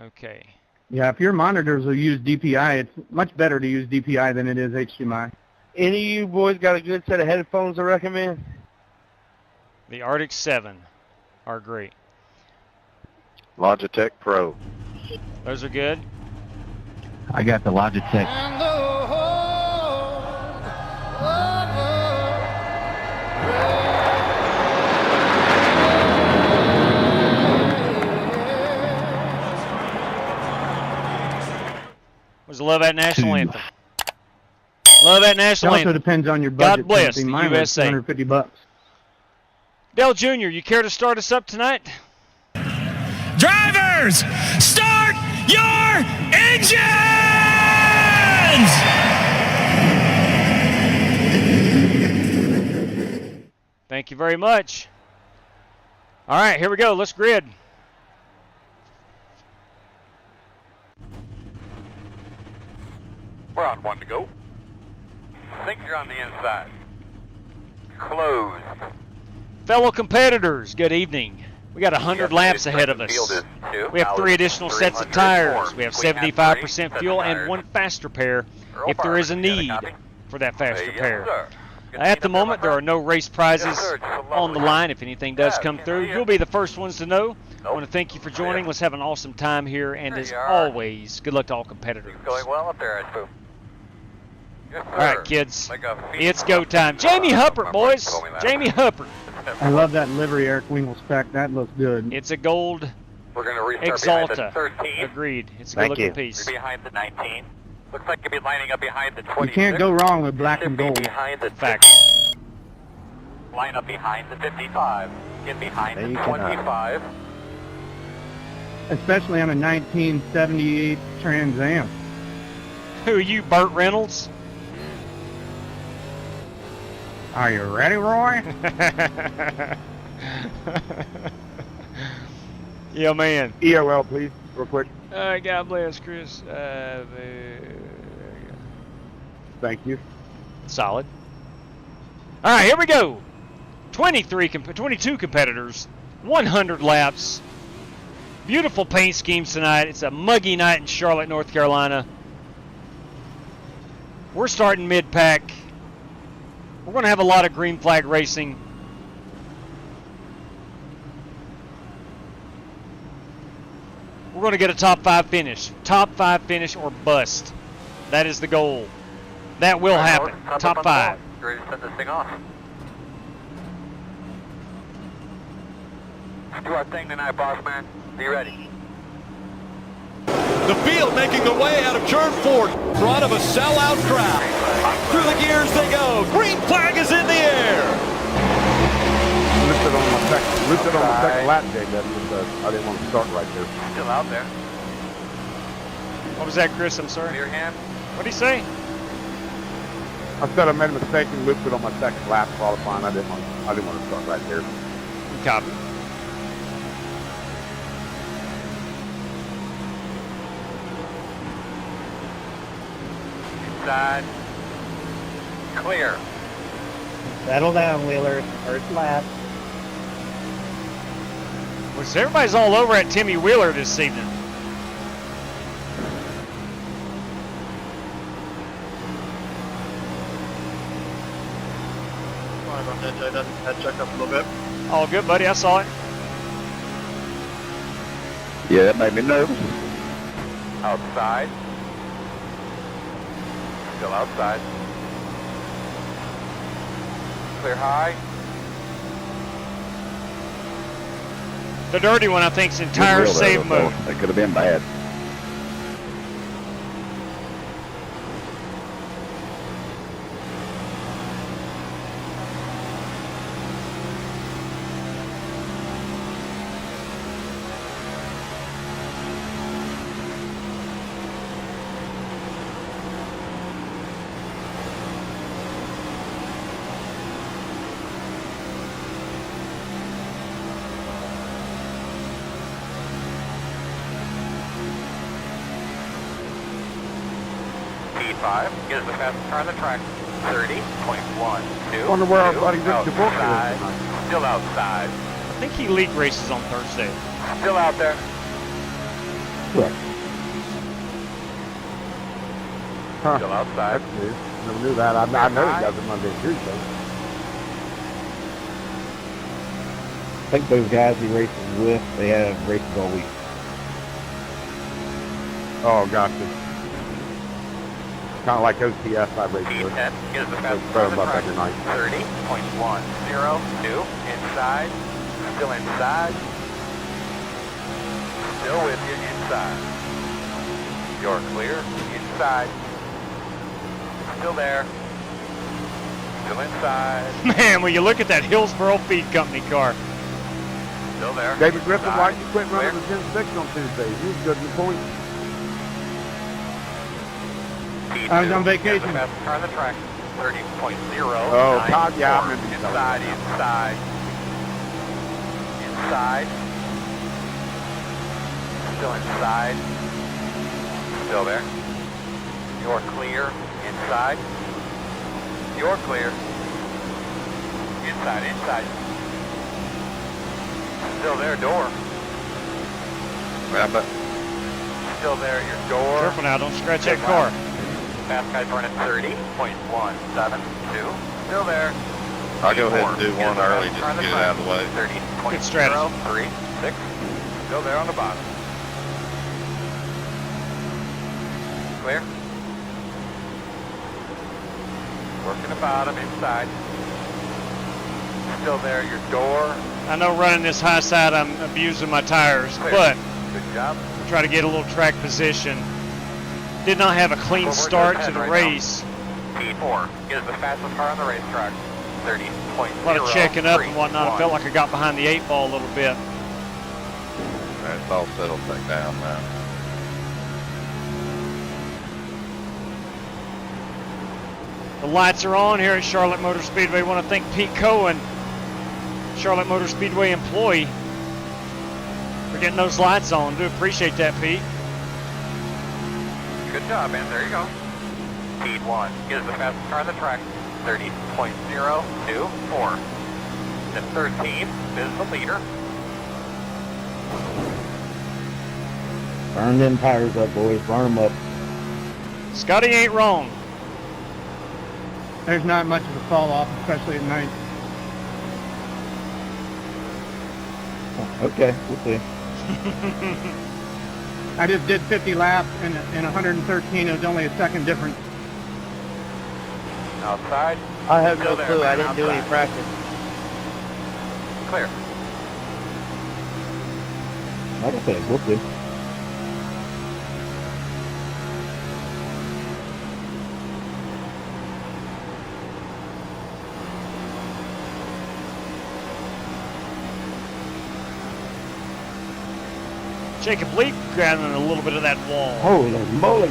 Okay. Yeah, if your monitors will use DPI, it's much better to use DPI than it is HDMI. Any of you boys got a good set of headphones to recommend? The Arctic 7 are great. Logitech Pro. Those are good. I got the Logitech. Was Love That National Anthem. Love That It National also Anthem. depends on your budget. God bless the Mine was USA. $250. Dale Jr., you care to start us up tonight? Drivers, start your engines! Thank you very much. All right, here we go. Let's grid. We're on 1 to go. Think you're on the inside. Closed. Fellow competitors, good evening. We got 100 laps ahead of us. We have 3 additional sets of tires. We have 75% fuel and 1 faster pair if there is a need for that faster pair. At the moment, there are no race prizes on the line. If anything does come through, you'll be the first ones to know. I want to thank you for joining. Let's have an awesome time here. And as always, good luck to all competitors. Going well up there, I suppose. All right, kids, it's go time. Jamie Huppert, boys. Jamie Huppert. I love that livery Eric Wingle spec. That looks good. It's a gold We're going to restart behind the Exalta. 13. Agreed. It's a good-looking piece. Behind the 19. Looks like you'll be lining up behind the 26. You can't go wrong with black and gold. Behind the Fact. Line up behind the 55. Get behind the 25. Especially on a 1978 Trans Am. Who are you, Burt Reynolds? Are you ready, Roy? Yeah, man. EOL, please, real quick. God bless, Chris. Thank you. Solid. All right, here we go. 22 competitors, 100 laps. Beautiful paint schemes tonight. It's a muggy night in Charlotte, North Carolina. We're starting mid-pack. We're going to have a lot of green flag racing. We're going to get a top 5 finish. Top 5 finish or bust. That is the goal. That will happen. Top 5. Ready to send this thing off. Let's do our thing tonight, boss man. Be ready. The field making the way out of turn 4, front of a sellout crowd. Through the gears they go. Green flag is in the air. Lifted on my second lap, Jake. That's because I didn't want to start right there. Still out there. What was that, Chris? I'm sorry. Your hand. What did he say? I said I made a mistake and looped it on my second lap qualifying. I didn't want to start right there. Copy. Inside. Clear. Settle down, Wheeler. First lap. Well, so everybody's all over at Timmy Wheeler this evening. Sorry about that, Jay. That checked up a little bit. All good, buddy. I saw it. Yeah, that made me nervous. Outside. Still outside. Clear high. The dirty one, I think, is in tire save mode. That could have been bad. P5 is the fastest car on the track. 30.12. Wonder where our buddy Rick DeBook is. Still outside. I think he league races on Thursday. Still out there. Correct. Huh. Still outside. That's new. Never knew that. I know he does it Monday and Tuesday. I think those guys he races with, they have races all week. Oh, gotcha. Kind of like OTS I race with. P10 is the fastest Throw on the them up track. every night. 30.102 inside. Still inside. Still with you inside. You're clear. Inside. Still there. Still inside. Man, will you look at that Hillsboro Feed Company car? Still there. David Griffin, Inside. why did you quit running Clear. the Gen 6 on Tuesday? You was good in the point. P2 I was on is the vacation. fastest car on the track. 30.0. Oh, Todd, yeah, I remember you telling Inside, me. inside. Inside. Still inside. Still there. You're clear. Inside. You're clear. Inside, inside. Still there, door. Wrap it. Still there, your door. Careful now, don't scratch that car. Fast guy burning 30.172. Still there. I'll go ahead and do P4 one is the early fastest just car to on get the it out of the way. 30.036. Good strategy. Still there on the bottom. Clear. Working the bottom inside. Still there, your door. I know running this high side I'm abusing my tires, Clear. but Good job. try to get a little track position. Did not have a clean Forward start to to 10 the right race. P4 is the fastest car on the racetrack. 30.0. A lot of checking up and whatnot. I felt like I got behind the 8 ball a little bit. It's all settled back down now. The lights are on here at Charlotte Motor Speedway. I want to thank Pete Cohen, Charlotte Motor Speedway employee, for getting those lights on. Do appreciate that, Pete. Good job, man. There you go. P1 is the fastest car on the track. 30.024. The 13th is the leader. Burn them tires up, boys. Burn them up. Scotty ain't wrong. There's not much of a fall off, especially at night. Okay, we'll see. I just did 50 laps and 113. It was only a second difference. Outside. I have Still no there, clue. I man, didn't do any outside. practice. Clear. Like I said, we'll see. Jacob Lee grabbing a little bit of that wall. Holy moly.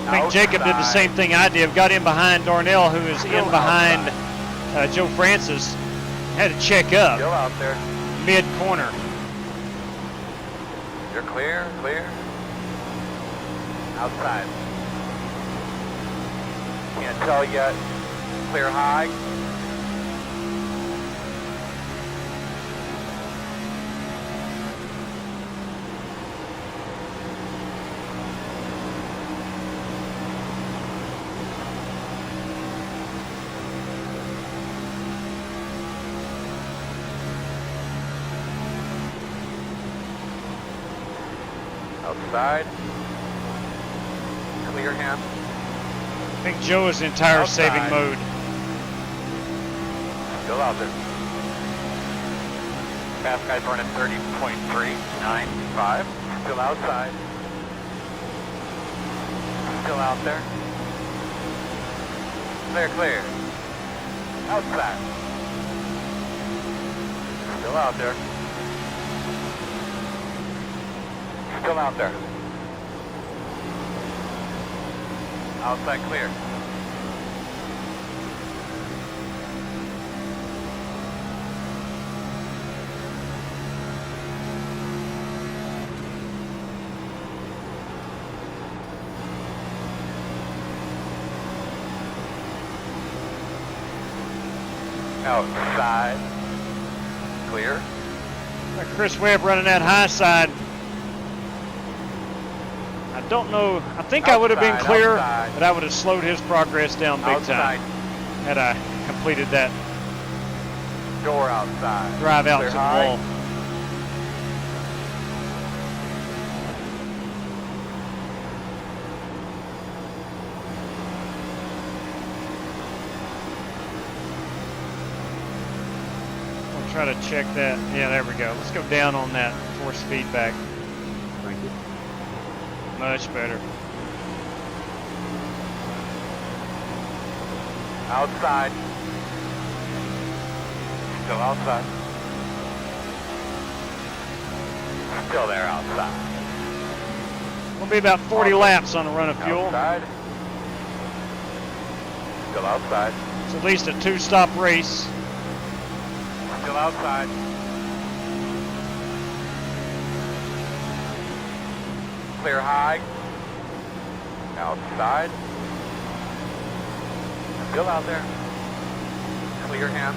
I think Jacob did the same thing I did. Got in behind Darnell, who is in behind Joe Francis. Had to check up. Still out there. Mid-corner. You're clear, clear. Outside. Can't tell yet. Clear high. Outside. Clear him. I think Joe is in tire saving Outside. mode. Still out there. Fast guy burning 30.395. Still outside. Still out there. Clear, clear. Outside. Still out there. Still out there. Outside clear. Outside. Clear. Chris Webb running that high side. I don't know. I think I would have been clear, but I would have slowed his progress down big time had I completed that Door outside. drive out Clear to the high. wall. We'll try to check that. Yeah, there we go. Let's go down on that force feedback. Thank you. Much better. Outside. Still outside. Still there outside. We'll be about 40 laps on a run of fuel. Outside. Still outside. It's at least a 2-stop race. Still outside. Clear high. Outside. Still out there. Clear hand.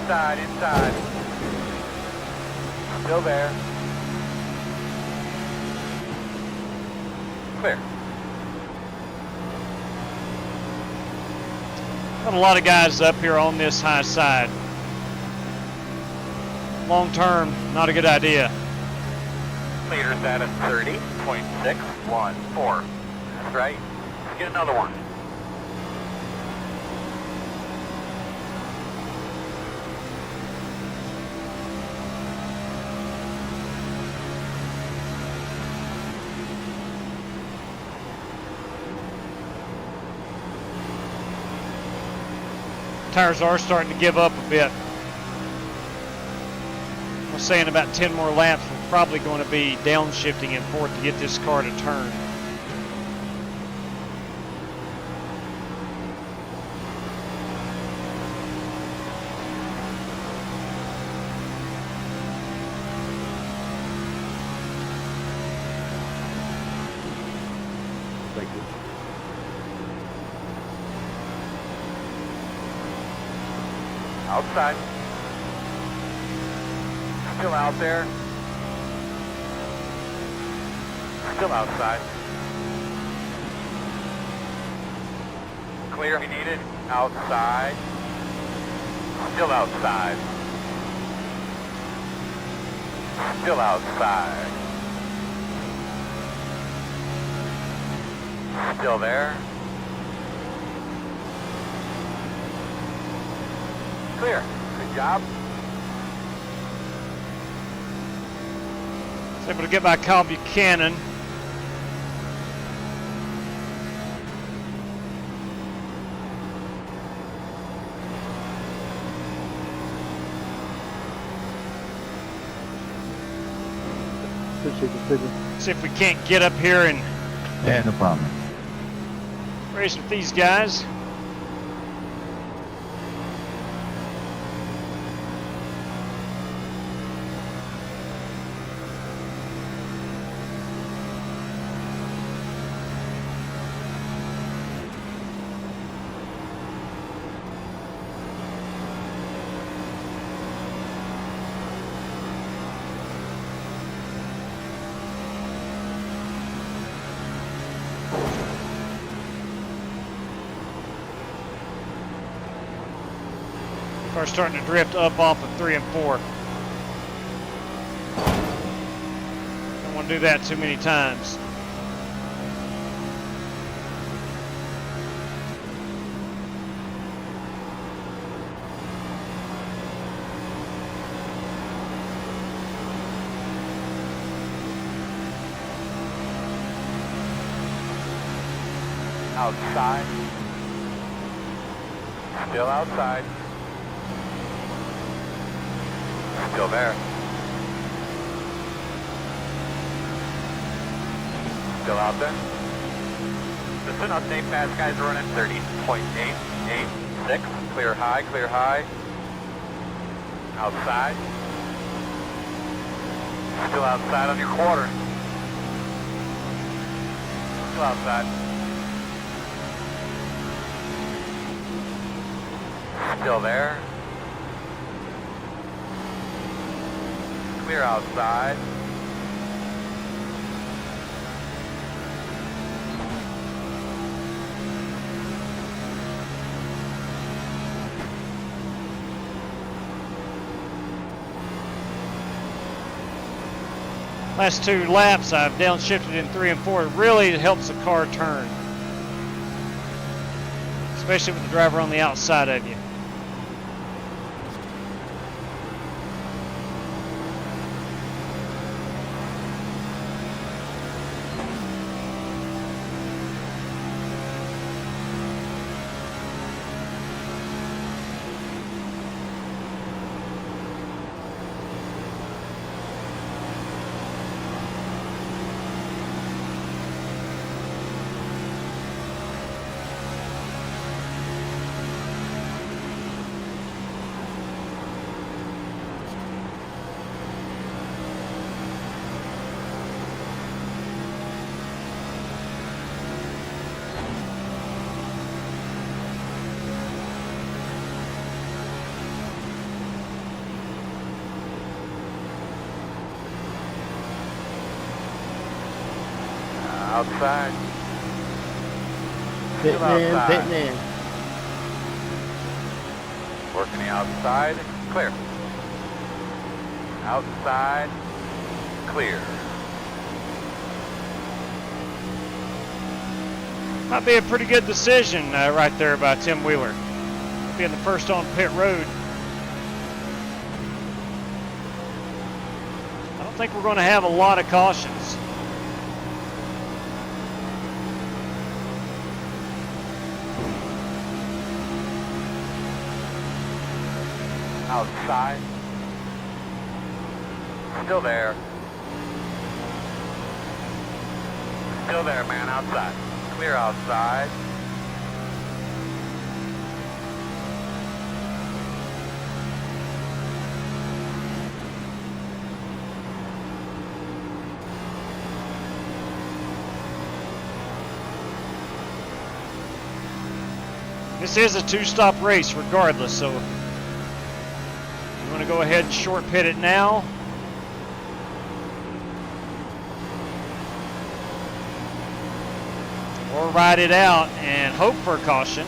Inside. Still there. Clear. Got a lot of guys up here on this high side. Long term, not a good idea. Meters at a 30.614. That's right. Let's get another one. Tires are starting to give up a bit. I was saying about 10 more laps, we're probably going to be downshifting in fourth to get this car to turn. Thank you. Outside. Still out there. Still outside. Clear if you need it. Outside. Still outside. Still outside. Still there. Clear. Good job. Was able to get by Kyle Buchanan. Appreciate the decision. See if we can't get up here and Yeah, no problem. race with these guys. Car's starting to drift up off of 3 and 4. Don't want to do that too many times. Outside. Still outside. Still there. Still out there. Just an update, fast guys running 30.886. Clear high, clear high. Outside. Still outside on your quarter. Still outside. Still there. Clear outside. Last 2 laps, I've downshifted in 3 and 4. It really helps the car turn, especially with the driver on the outside of you. Outside. Pitting in, pitting in. Working the outside. Clear. Outside. Clear. Might be a pretty good decision right there by Tim Wheeler, being the first on pit road. I don't think we're going to have a lot of cautions. Outside. Still there. Still there, man, outside. Clear outside. This is a 2-stop race regardless, so I'm going to go ahead and short pit it now. Or ride it out and hope for a caution.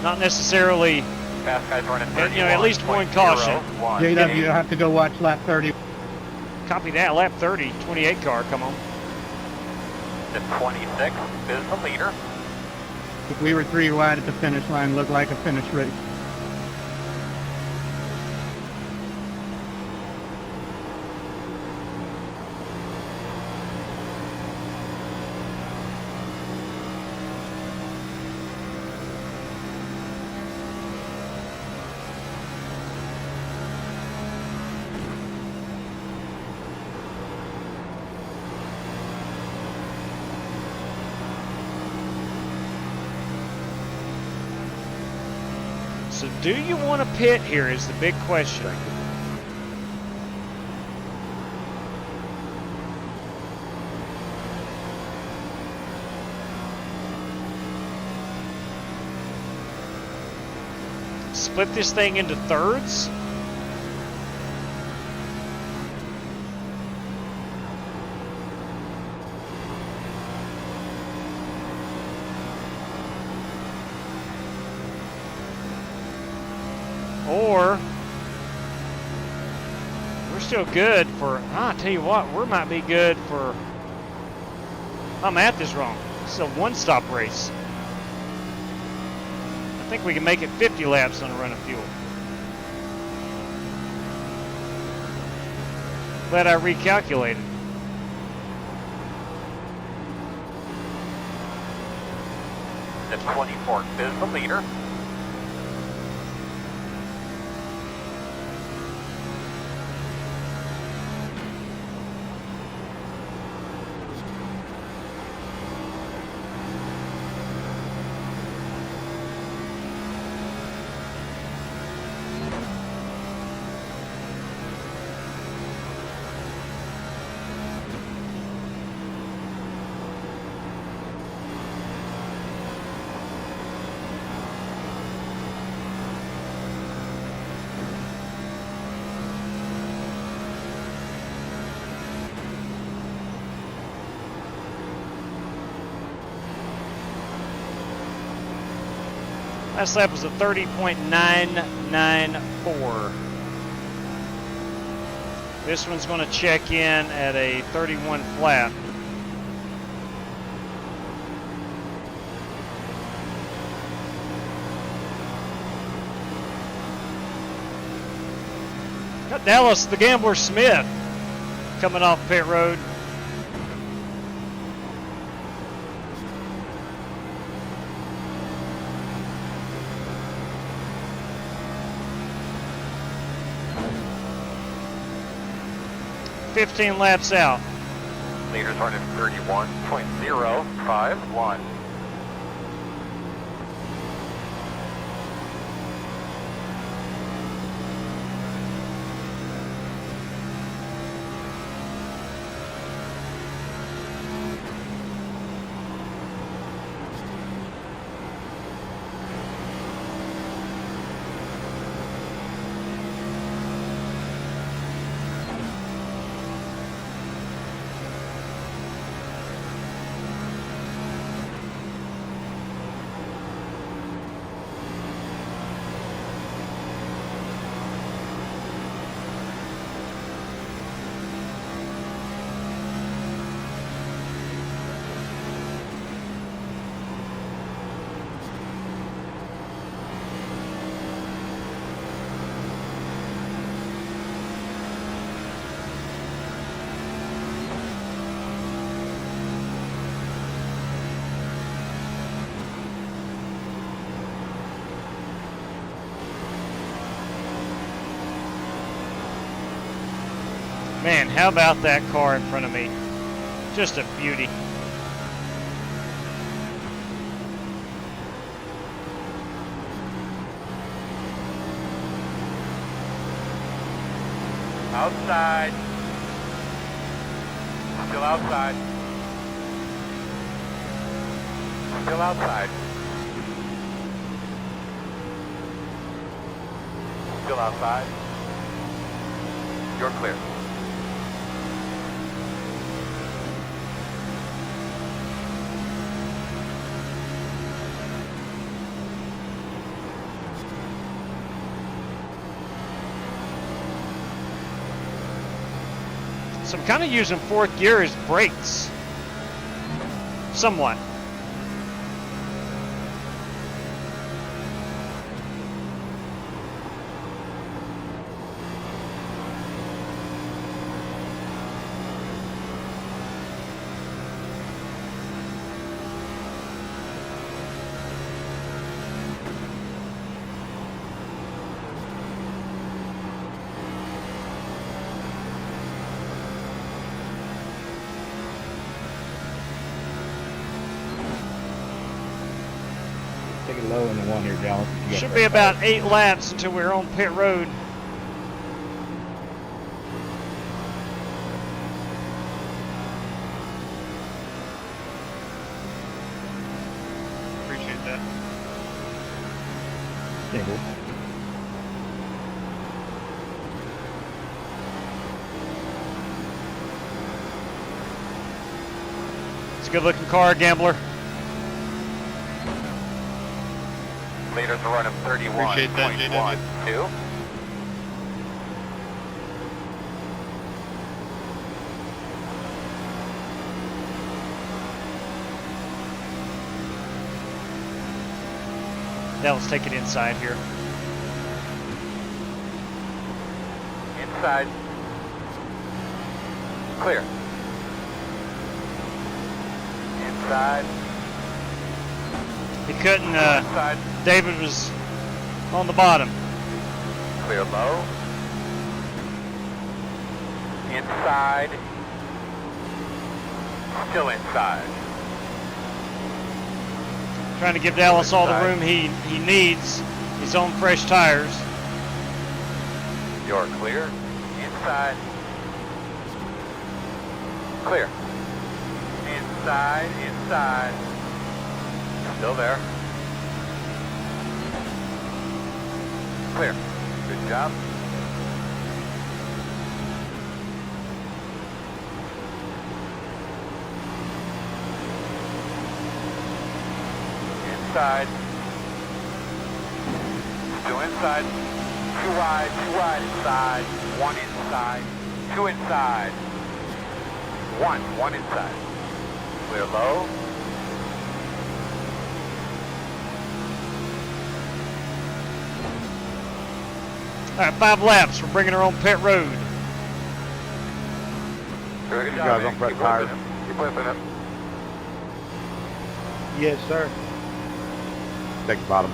Not necessarily, Fast guys running 31, at least one caution. JW, you'll have to go watch lap 30. Copy that, lap 30, 28 car, come on. The 26 is the leader. If we were 3 wide at the finish line, looked like a finish race. So do you want to pit here is the big question. Split this thing into thirds. Or we're still good for, I tell you what, we might be good for, my math is wrong. This is a 1-stop race. I think we can make it 50 laps on a run of fuel. Glad I recalculated. The 24 is the leader. Last lap was a 30.994. This one's going to check in at a 31 flat. Got Dallas the Gambler Smith coming off pit road. .15 laps out. Leaders running 31.051. Man, how about that car in front of me? Just a beauty. Outside. Still outside. Still outside. Still outside. You're clear. So I'm kind of using fourth gear as brakes. Somewhat. Take it low in the one here, Dallas. Should be about 8 laps until we're on pit road. Appreciate that. Single. It's a good looking car, Gambler. Leaders are running 31.12. Now let's take it inside here. Inside. Clear. Inside. He couldn't, David was on the bottom. Clear low. Inside. Still inside. Trying to give Dallas all the room he needs. His own fresh tires. You're clear. Inside. Clear. Inside, inside. Still there. Clear. Good job. Inside. Still inside. Too wide inside. One inside. Two inside. One inside. Clear low. All right, 5 laps. We're bringing her on pit road. Good You job, guys man. on press Keep tires? whipping it. Keep whipping it. Yes, sir. Take the bottom.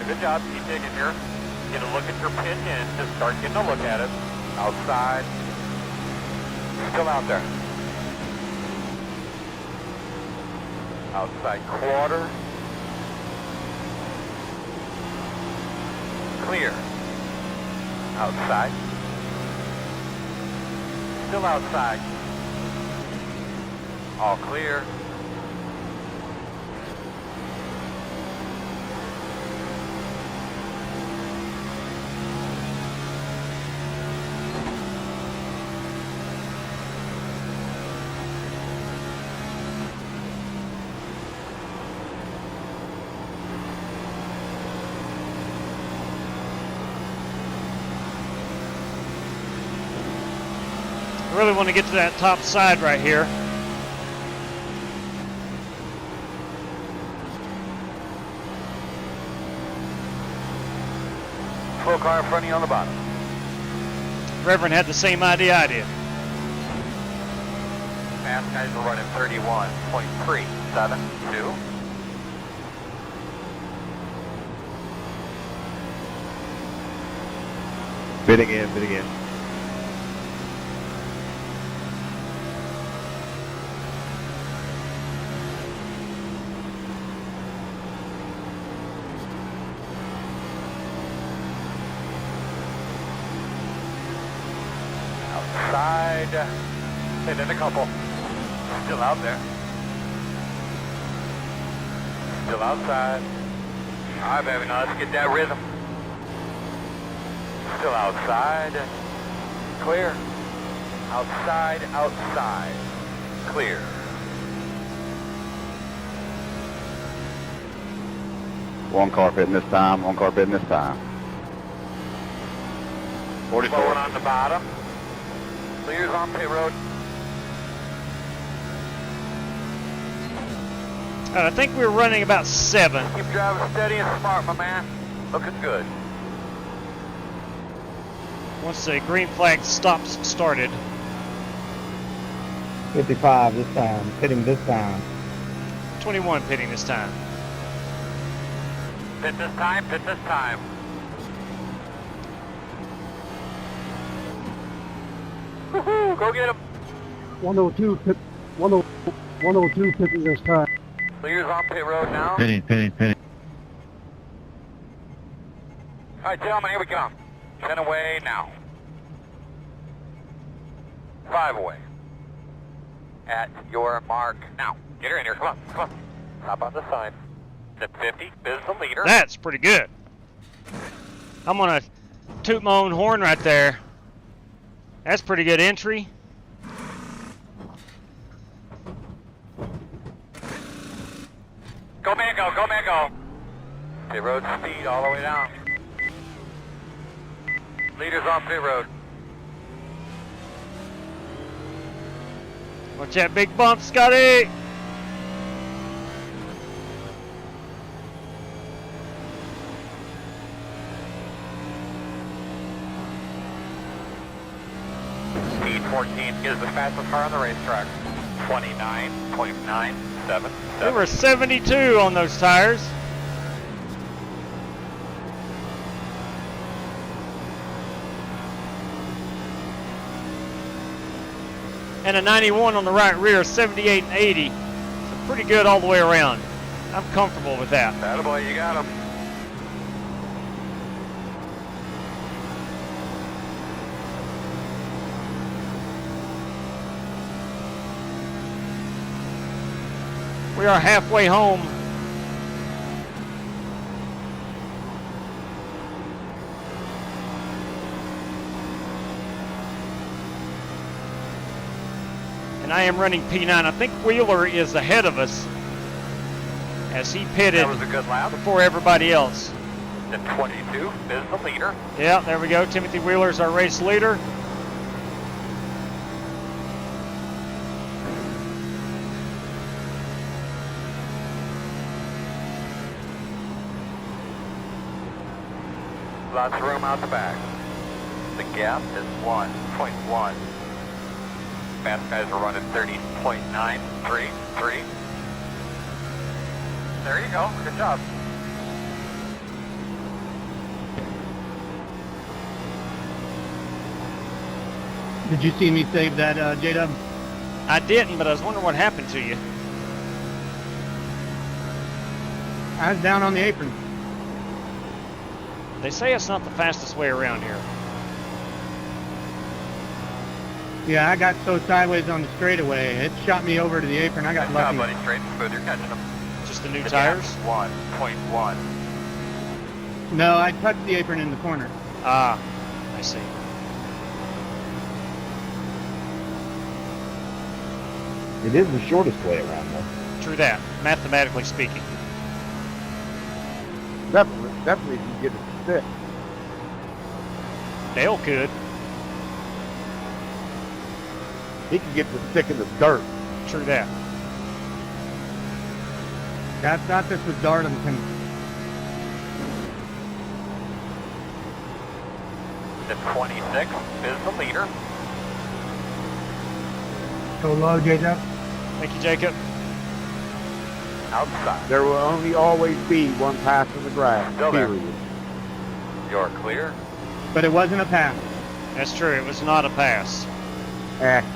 Good job. Keep digging here. Get a look at your pin and just start getting a look at it. Outside. Still out there. Outside quarter. Clear. Outside. Still outside. All clear. I really want to get to that top side right here. Slow car in front of you on the bottom. Reverend had the same idea I did. Fast guys are running 31.372. Bidding in. Outside. Hit in a couple. Still out there. Still outside. All right, baby, now let's get that rhythm. Still outside. Clear. Outside, outside. Clear. One car pitting this time, 44. Slowing on the bottom. Clears on pit road. I think we were running about 7. Keep driving steady and smart, my man. Looking good. Once the green flag started. 55 this time. Pitting this time. 21 pitting this time. Pit this time, pit this time. Woohoo, go get him. 102 pit, 102 pitting this time. Clears on pit road now. Pitting. All right, gentlemen, here we come. 10 away now. 5 away. At your mark now. Get her in here, come on. Hop on the side. At 50, is the leader. That's pretty good. I'm gonna toot my own horn right there. That's pretty good entry. Go man, go. Pit road speed all the way down. Leaders on pit road. Watch that big bump, Scotty. is the fastest car on the racetrack. 29.977. There were 72 on those tires. And a 91 on the right rear, 78 and 80. So pretty good all the way around. I'm comfortable with that. Attaboy, you got him. We are halfway home. And I am running P9. I think Wheeler is ahead of us as he pitted That was a good lap. before everybody else. The 22 is the leader. Yeah, there we go. Timothy Wheeler's our race leader. Lots of room out the back. The gap is 1.1. Fast guys are running 30.933. There you go. Good job. Did you see me save that, J-Dub? I didn't, but I was wondering what happened to you. I was down on the apron. They say it's not the fastest way around here. Yeah, I got so sideways on the straightaway, it shot me over to the apron. I got Good lucky. job, buddy. Straight and smooth. You're catching them. Just the new The tires? gap is 1.1. No, I touched the apron in the corner. Ah, I see. It is the shortest way around, though. True that, mathematically speaking. Definitely if you get it stick. Dale could. He can get the stick in the dirt. True that. I thought this was Darlington. The 26 is the leader. Go low, J-Dub. Thank you, Jacob. Outside. There will only always be one pass in the grass, Still there. period. You're clear. But it wasn't a pass. That's true, it was not a pass.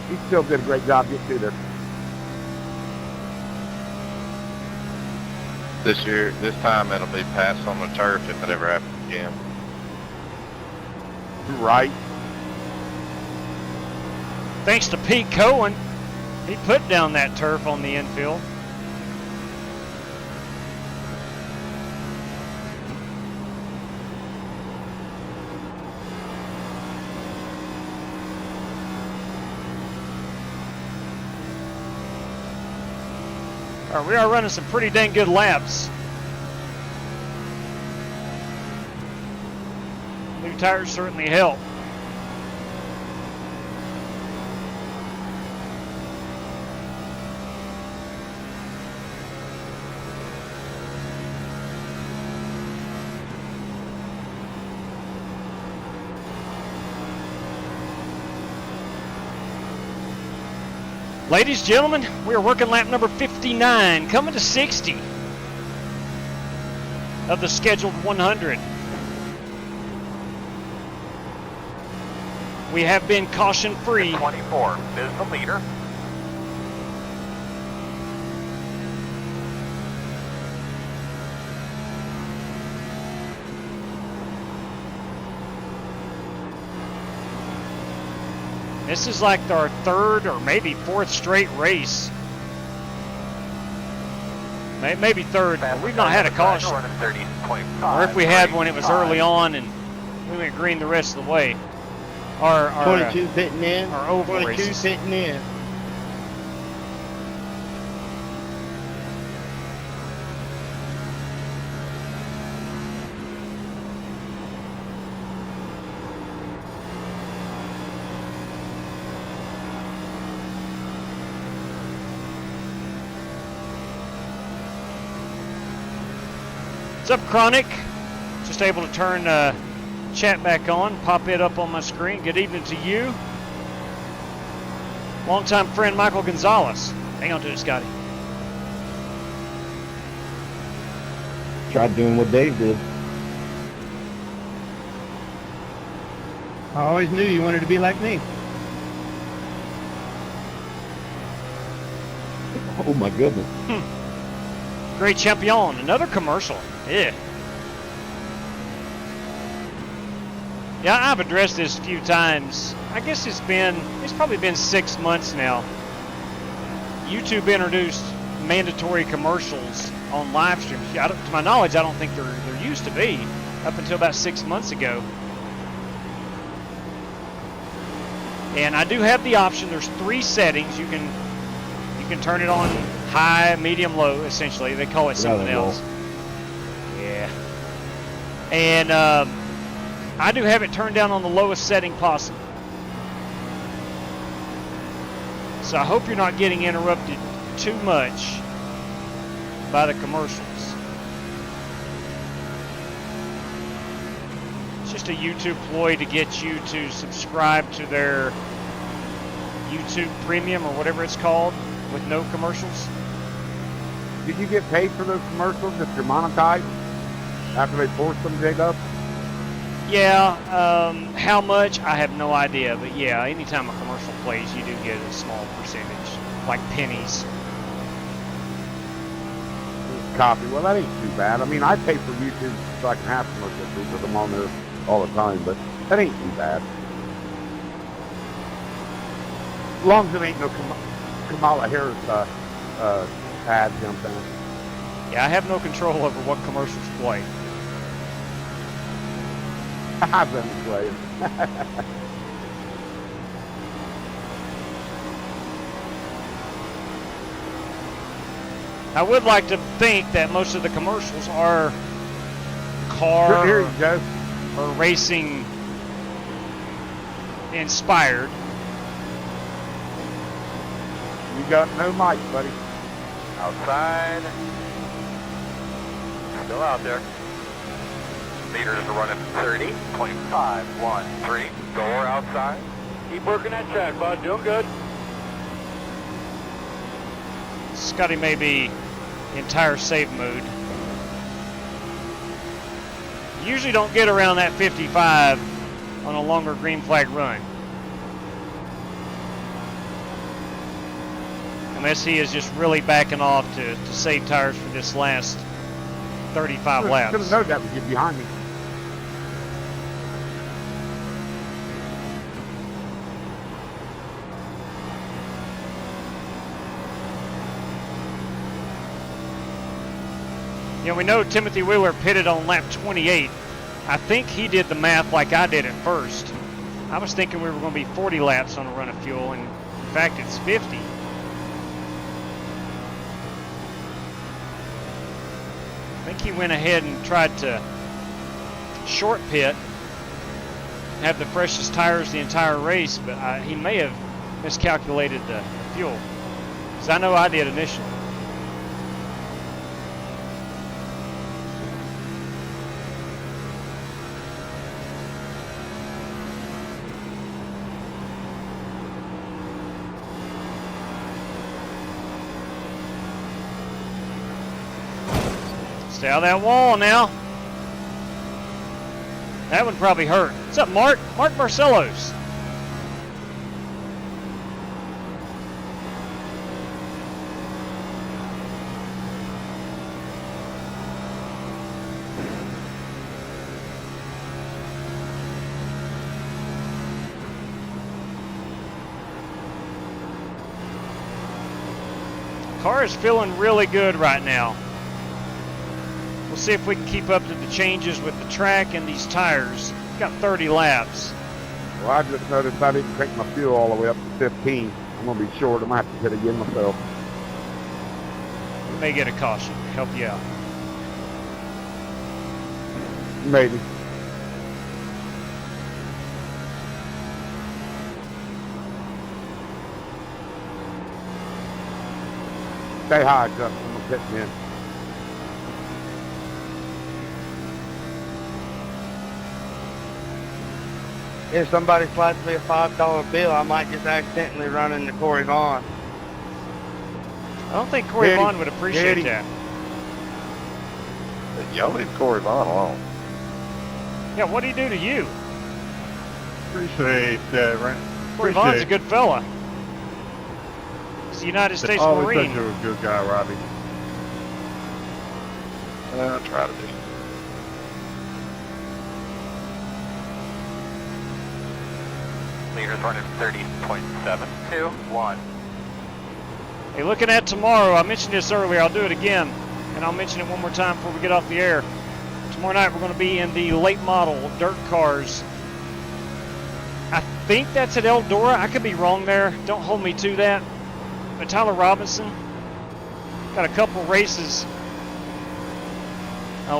He still did a great job getting through there. This time it'll be passed on the turf if it ever happens again. Right. Thanks to Pete Cohen. He put down that turf on the infield. All right, we are running some pretty dang good laps. New tires certainly help. Ladies, gentlemen, we are working lap number 59, coming to 60 of the scheduled 100. We have been caution-free. 24 is the leader. This is like our third or maybe fourth straight race. Maybe third. We've not had a caution. Or if we had one, it was early on and we went green the rest of the way. Our 22 pitting in. Our oval 22 races. pitting in. What's up, Chronic? Just able to turn chat back on, pop it up on my screen. Good evening to you. Longtime friend Michael Gonzalez. Hang on to it, Scotty. Tried doing what Dave did. I always knew you wanted to be like me. Oh my goodness. Great champion. Another commercial. Yeah. Yeah, I've addressed this a few times. I guess it's probably been 6 months now. YouTube introduced mandatory commercials on live streams. To my knowledge, I don't think there used to be up until about 6 months ago. And I do have the option. There's 3 settings. You can turn it on high, medium, low. Essentially, they call it something else. Yeah. And I do have it turned down on the lowest setting possible. So I hope you're not getting interrupted too much by the commercials. It's just a YouTube ploy to get you to subscribe to their YouTube Premium or whatever it's called with no commercials. Did you get paid for those commercials if you're monetized after they forced them to dig up? Yeah, how much, I have no idea, but yeah, anytime a commercial plays, you do get a small percentage, like pennies. Copy. Well, that ain't too bad. I mean, I pay for YouTube so I can have commercials because I'm on there all the time, but that ain't too bad. As long as it ain't no Kamala Harris ad jumping. Yeah, I have no control over what commercials play. I've been playing. I would like to think that most of the commercials are car Here you go. or racing inspired. You got no mic, buddy. Outside. Still out there. Meters are running 30.513. Door outside. Keep working that track, bud. Doing good. Scotty may be in tire save mode. You usually don't get around that 55 on a longer green flag run. Unless he is just really backing off to save tires for this last 35 laps. Should have known that would get behind me. You know, we know Timothy Wheeler pitted on lap 28. I think he did the math like I did at first. I was thinking we were going to be 40 laps on a run of fuel, and in fact, it's 50. I think he went ahead and tried to short pit, have the freshest tires the entire race, but he may have miscalculated the fuel, because I know I did initially. Stay out of that wall now. That would probably hurt. What's up, Mark? Mark Barcelos. Car is feeling really good right now. We'll see if we can keep up to the changes with the track and these tires. Got 30 laps. Well, I just noticed I didn't take my fuel all the way up to 15. I'm going to be short. I might have to hit again myself. We may get a caution. Help you out. Maybe. Stay high, Justin. I'm going to pit in. If somebody slides me a $5 bill, I might just accidentally run into Corey Vaughn. I don't think Corey Vaughn would appreciate that. Y'all leave Corey Vaughn alone. Yeah, what did he do to you? Appreciate that, right? Corey Vaughn's a good fella. He's a United States Always Marine. said you're a good guy, Robbie. I try to be. Leaders running 30.721. Hey, looking at tomorrow, I mentioned this earlier, I'll do it again, and I'll mention it one more time before we get off the air. Tomorrow night we're going to be in the late model dirt cars. I think that's at Eldora. I could be wrong there. Don't hold me to that. But Tyler Robinson got a couple races.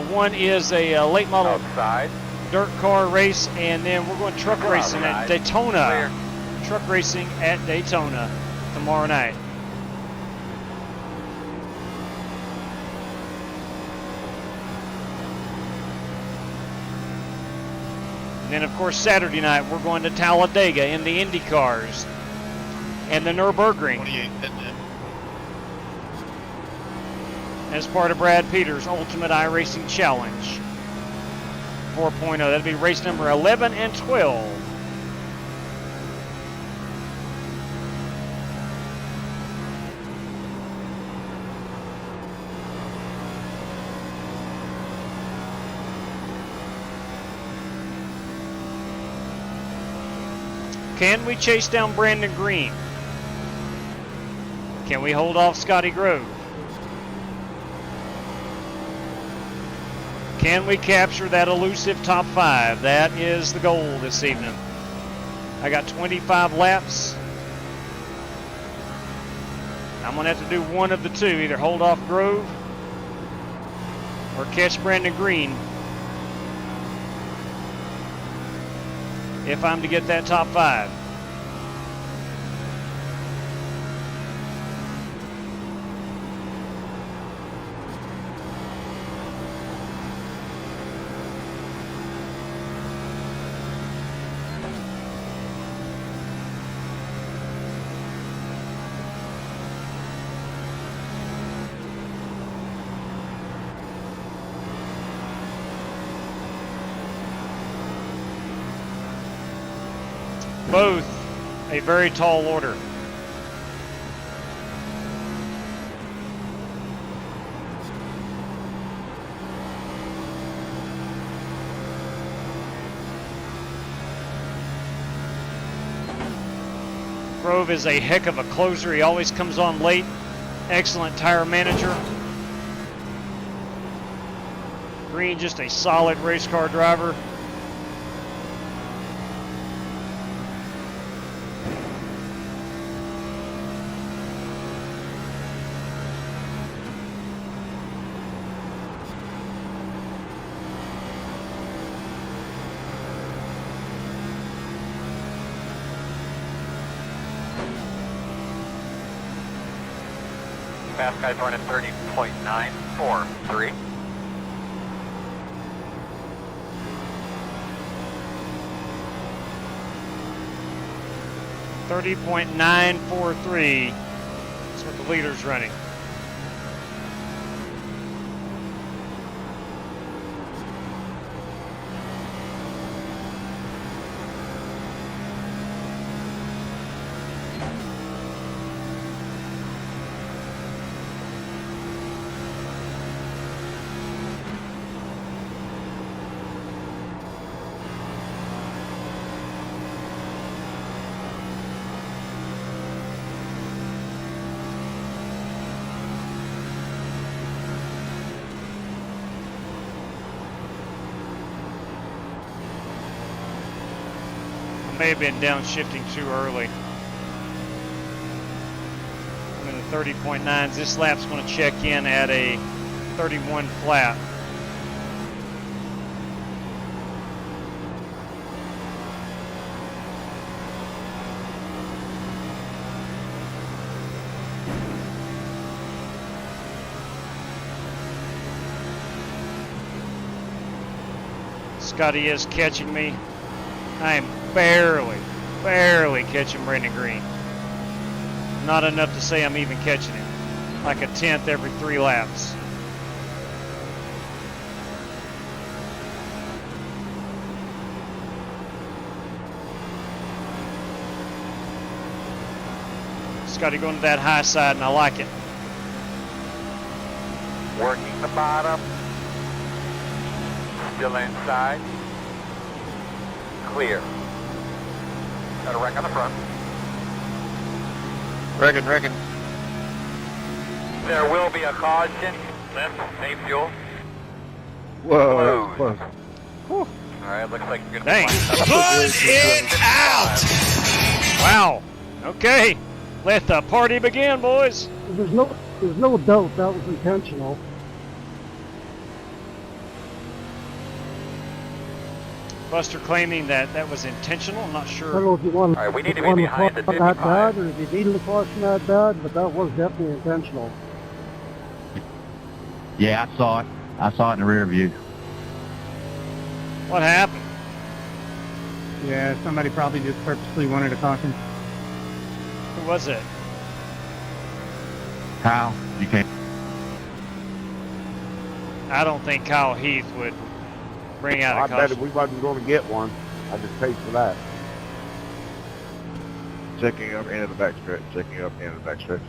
One is a late model outside dirt car race, and then we're going truck racing at Daytona. Clear. Truck racing at Daytona tomorrow night. And then, of course, Saturday night, we're going to Talladega in the Indy cars and the Nürburgring as part of Brad Peters' Ultimate iRacing Challenge 4.0. That'll be race number 11 and 12. Can we chase down Brandon Green? Can we hold off Scotty Grove? Can we capture that elusive top 5? That is the goal this evening. I got 25 laps. I'm going to have to do one of the two, either hold off Grove or catch Brandon Green if I'm to get that top 5. Both a very tall order. Grove is a heck of a closer. He always comes on late. Excellent tire manager. Green, just a solid race car driver. Fast guy's running 30.943. .943. That's what the leader's running. May have been downshifting too early. I'm in the 30.9s. This lap's going to check in at a 31 flat. Scotty is catching me. I am barely catching Brandon Green. Not enough to say I'm even catching him. Like a tenth every 3 laps. Scotty going to that high side, and I like it. Working the bottom. Still inside. Clear. Got a wreck on the front. Wrecking. There will be a caution. Lift, save fuel. Whoa. Close. Alright, looks like you're Dang. gonna Put it out! Wow. Okay. Let the party begin, boys. There's no doubt that was intentional. Buster claiming that that was intentional. I'm not I don't sure. know if you want Alright, we need to want be to behind the caution that 55. bad, or if you needed to caution that bad, but that was definitely intentional. Yeah, I saw it. I saw it in the rear view. What happened? Yeah, somebody probably just purposely wanted a caution. Who was it? Kyle, you can't. I don't think Kyle Heath would bring out I a bet caution. if we wasn't going to get one, I just paid for that. Checking up into the backstretch. Checking up into the backstretch.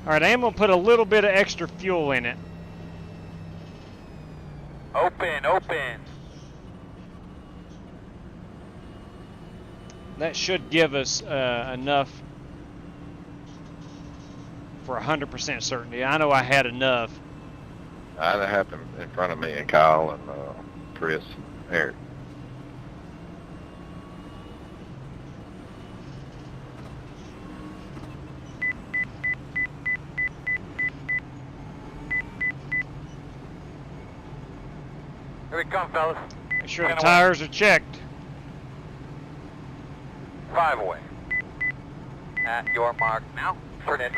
All right, I am going to put a little bit of extra fuel in it. Open. That should give us enough for 100% certainty. I know I had enough. That happened in front of me and Kyle and Chris and Eric. Here we come, fellas. Make sure the tires are checked. 5 away. At your mark now. Turn in.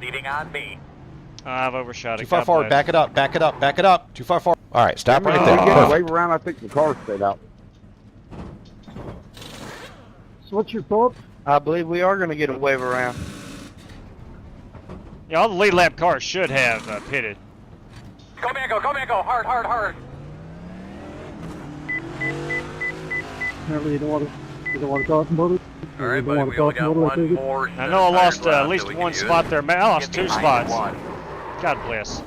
Leading on me. I've overshot it. Too far God forward. bless. Back it up. Too far forward. All right, stop right there. If we get a Perfect. wave around, I think the car stayed out. So what's your thought? I believe we are going to get a wave around. Yeah, all the lead lap cars should have pitted. Go Mango. Hard. Apparently you don't want to talk about it. Alright, buddy, we only got one more. I know I lost tire at left least that we one can spot use. there. Man, I lost Get 2 behind spots. one. God bless.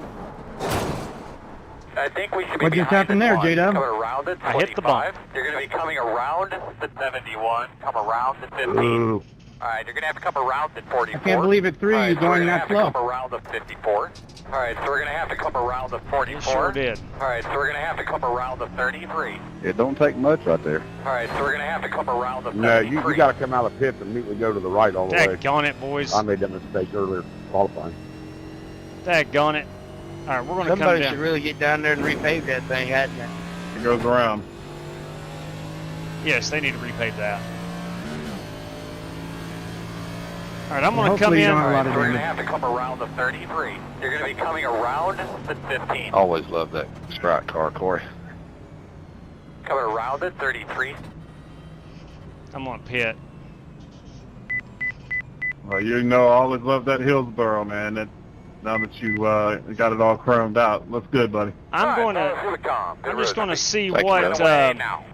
I think we should be What just behind happened the there, one. J-Dub? Coming around at 25. I hit the bump. You're going to be coming around the 71, come around the 15. Ooh. Alright, you're going to have to come around the 44. I can't believe it threw you Alright, so we're going gonna that have to slow. come around the 54. Alright, so we're going to have to come around the 44. You sure did. Alright, so we're going to have to come around the 33. It don't take much right there. Alright, so we're going to have to come around the 33. No, you got to come out of pits and immediately go to the right all the way. Daggone it, boys. I made that mistake earlier qualifying. Daggone it. All right, we're going to come Somebody down. should really get down there and repave that thing, hadn't they? It goes around. Yes, they need to repave that. All right, I'm going to come Hopefully you in. don't have a lot Alright, of so we're going to damage. have to come around the 33. You're going to be coming around the 15. Always love that strike car, Corey. Coming around the 33. I'm on pit. Well, you know, I always love that Hillsboro, man. That now that you got it all chromed out, looks good, buddy. I'm going Alright, to. here we come. Good I'm just road, going to buddy. see Thank you, what man. Now.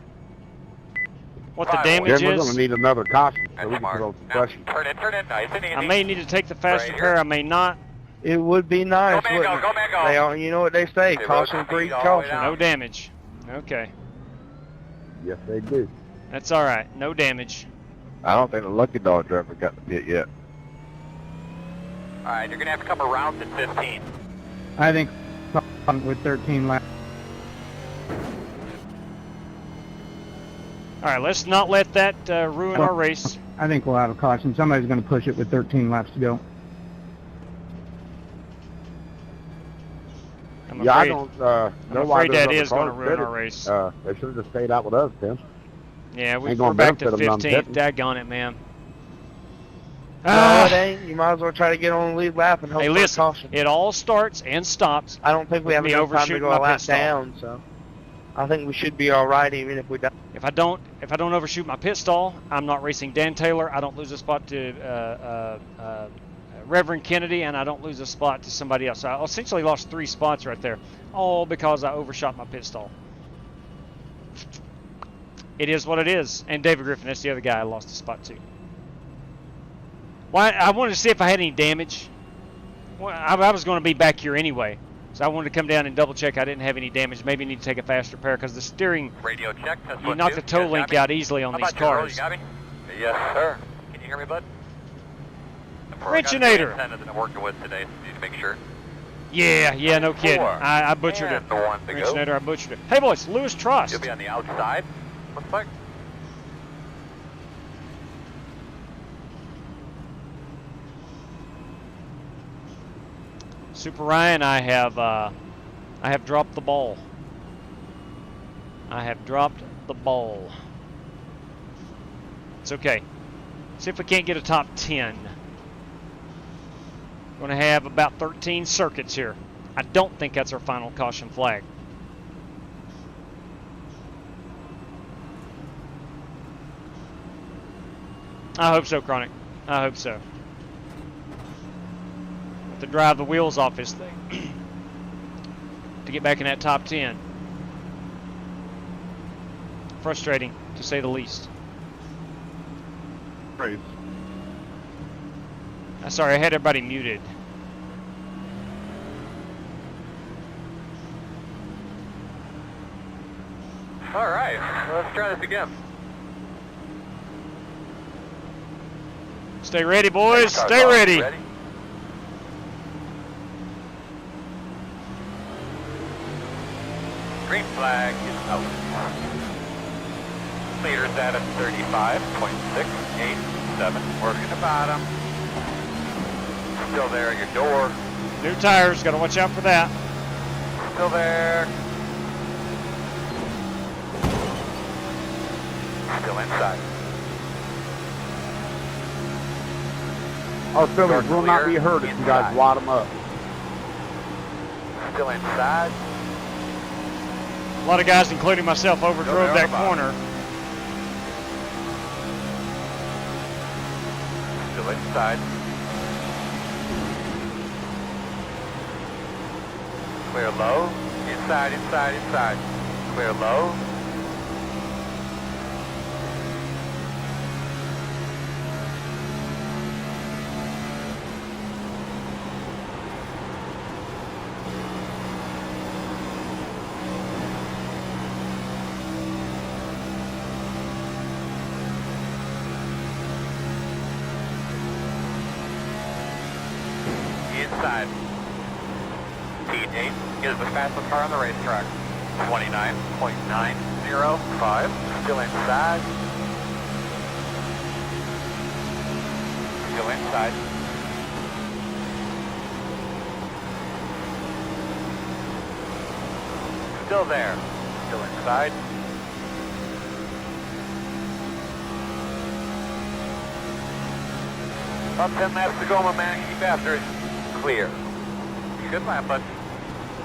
what the Then damage Then we're going is. to need another caution so At we the can mark. put on some Now, pressure. turn it, nice and easy. I may need to take the faster Right pair. here. I may not. It would be nice, Go Mango, wouldn't go it? Mango. They all, you know what they say, They caution rotate breeds all the way caution. down. No damage. Okay, Yes, they do. that's all right. No damage. I don't think the Lucky Dog driver got the pit yet. Alright, you're going to have to come around the 15. I think with 13 laps. All right, let's not let that ruin our race. I think we'll have a caution. Somebody's going to push it with 13 laps to go. I'm Yeah, I afraid, don't know I'm why afraid those that other is going to cars ruin pitted. our race. They should have just stayed out with us, Tim. Yeah, ain't we're gonna back to benefit 'em none 15th. pitting. Daggone it, man. No, it ain't. You might as well try to get on the lead lap and hope Hey, for a listen, caution. it all starts and stops. I don't think we have me enough time to overshooting go my a lap pit stop. down, so. I think we should be all right, even if we don't. If I don't overshoot my pit stall, I'm not racing Dan Taylor. I don't lose a spot to Reverend Kennedy, and I don't lose a spot to somebody else. So I essentially lost 3 spots right there, all because I overshot my pit stall. It is what it is. And David Griffin, that's the other guy I lost a spot to. Well, I wanted to see if I had any damage. Well, I was going to be back here anyway, so I wanted to come down and double check I didn't have any damage. Maybe need to take a fast repair because the steering, Radio check. you knock the toe link out easily on these cars. You got me? Yes, sir. Can you hear me, bud? Wrenchinator. That I'm working with today. Need to make sure. Yeah, no kidding. I butchered it. Wrenchinator, I butchered it. Hey boys, Lewis Trust. You'll be on the outside. Looks like. Super Ryan, I have dropped the ball. I have dropped the ball. It's okay. See if we can't get a top 10. We're going to have about 13 circuits here. I don't think that's our final caution flag. I hope so, Chronic. I hope so. To drive the wheels off this thing to get back in that top 10. Frustrating, to say the least. Great. Sorry, I had everybody muted. All right, let's try this again. Stay ready, boys. Stay ready. Green flag is out. Leaders at a 35.687. Working the bottom. Still there at your door. New tires, gotta watch out for that. Still there. Still inside. Our fillers will not be hurt if you guys wad them up. Still inside. A lot of guys, including myself, overdrove that corner. Still inside. Clear low. Inside, inside, inside. Clear low. Inside. T8 is the fastest car on the racetrack. 29.905. Still inside. Still inside. Still there. Still inside. About 10 laps to go, my man. Keep after it. Clear. Good lap, bud.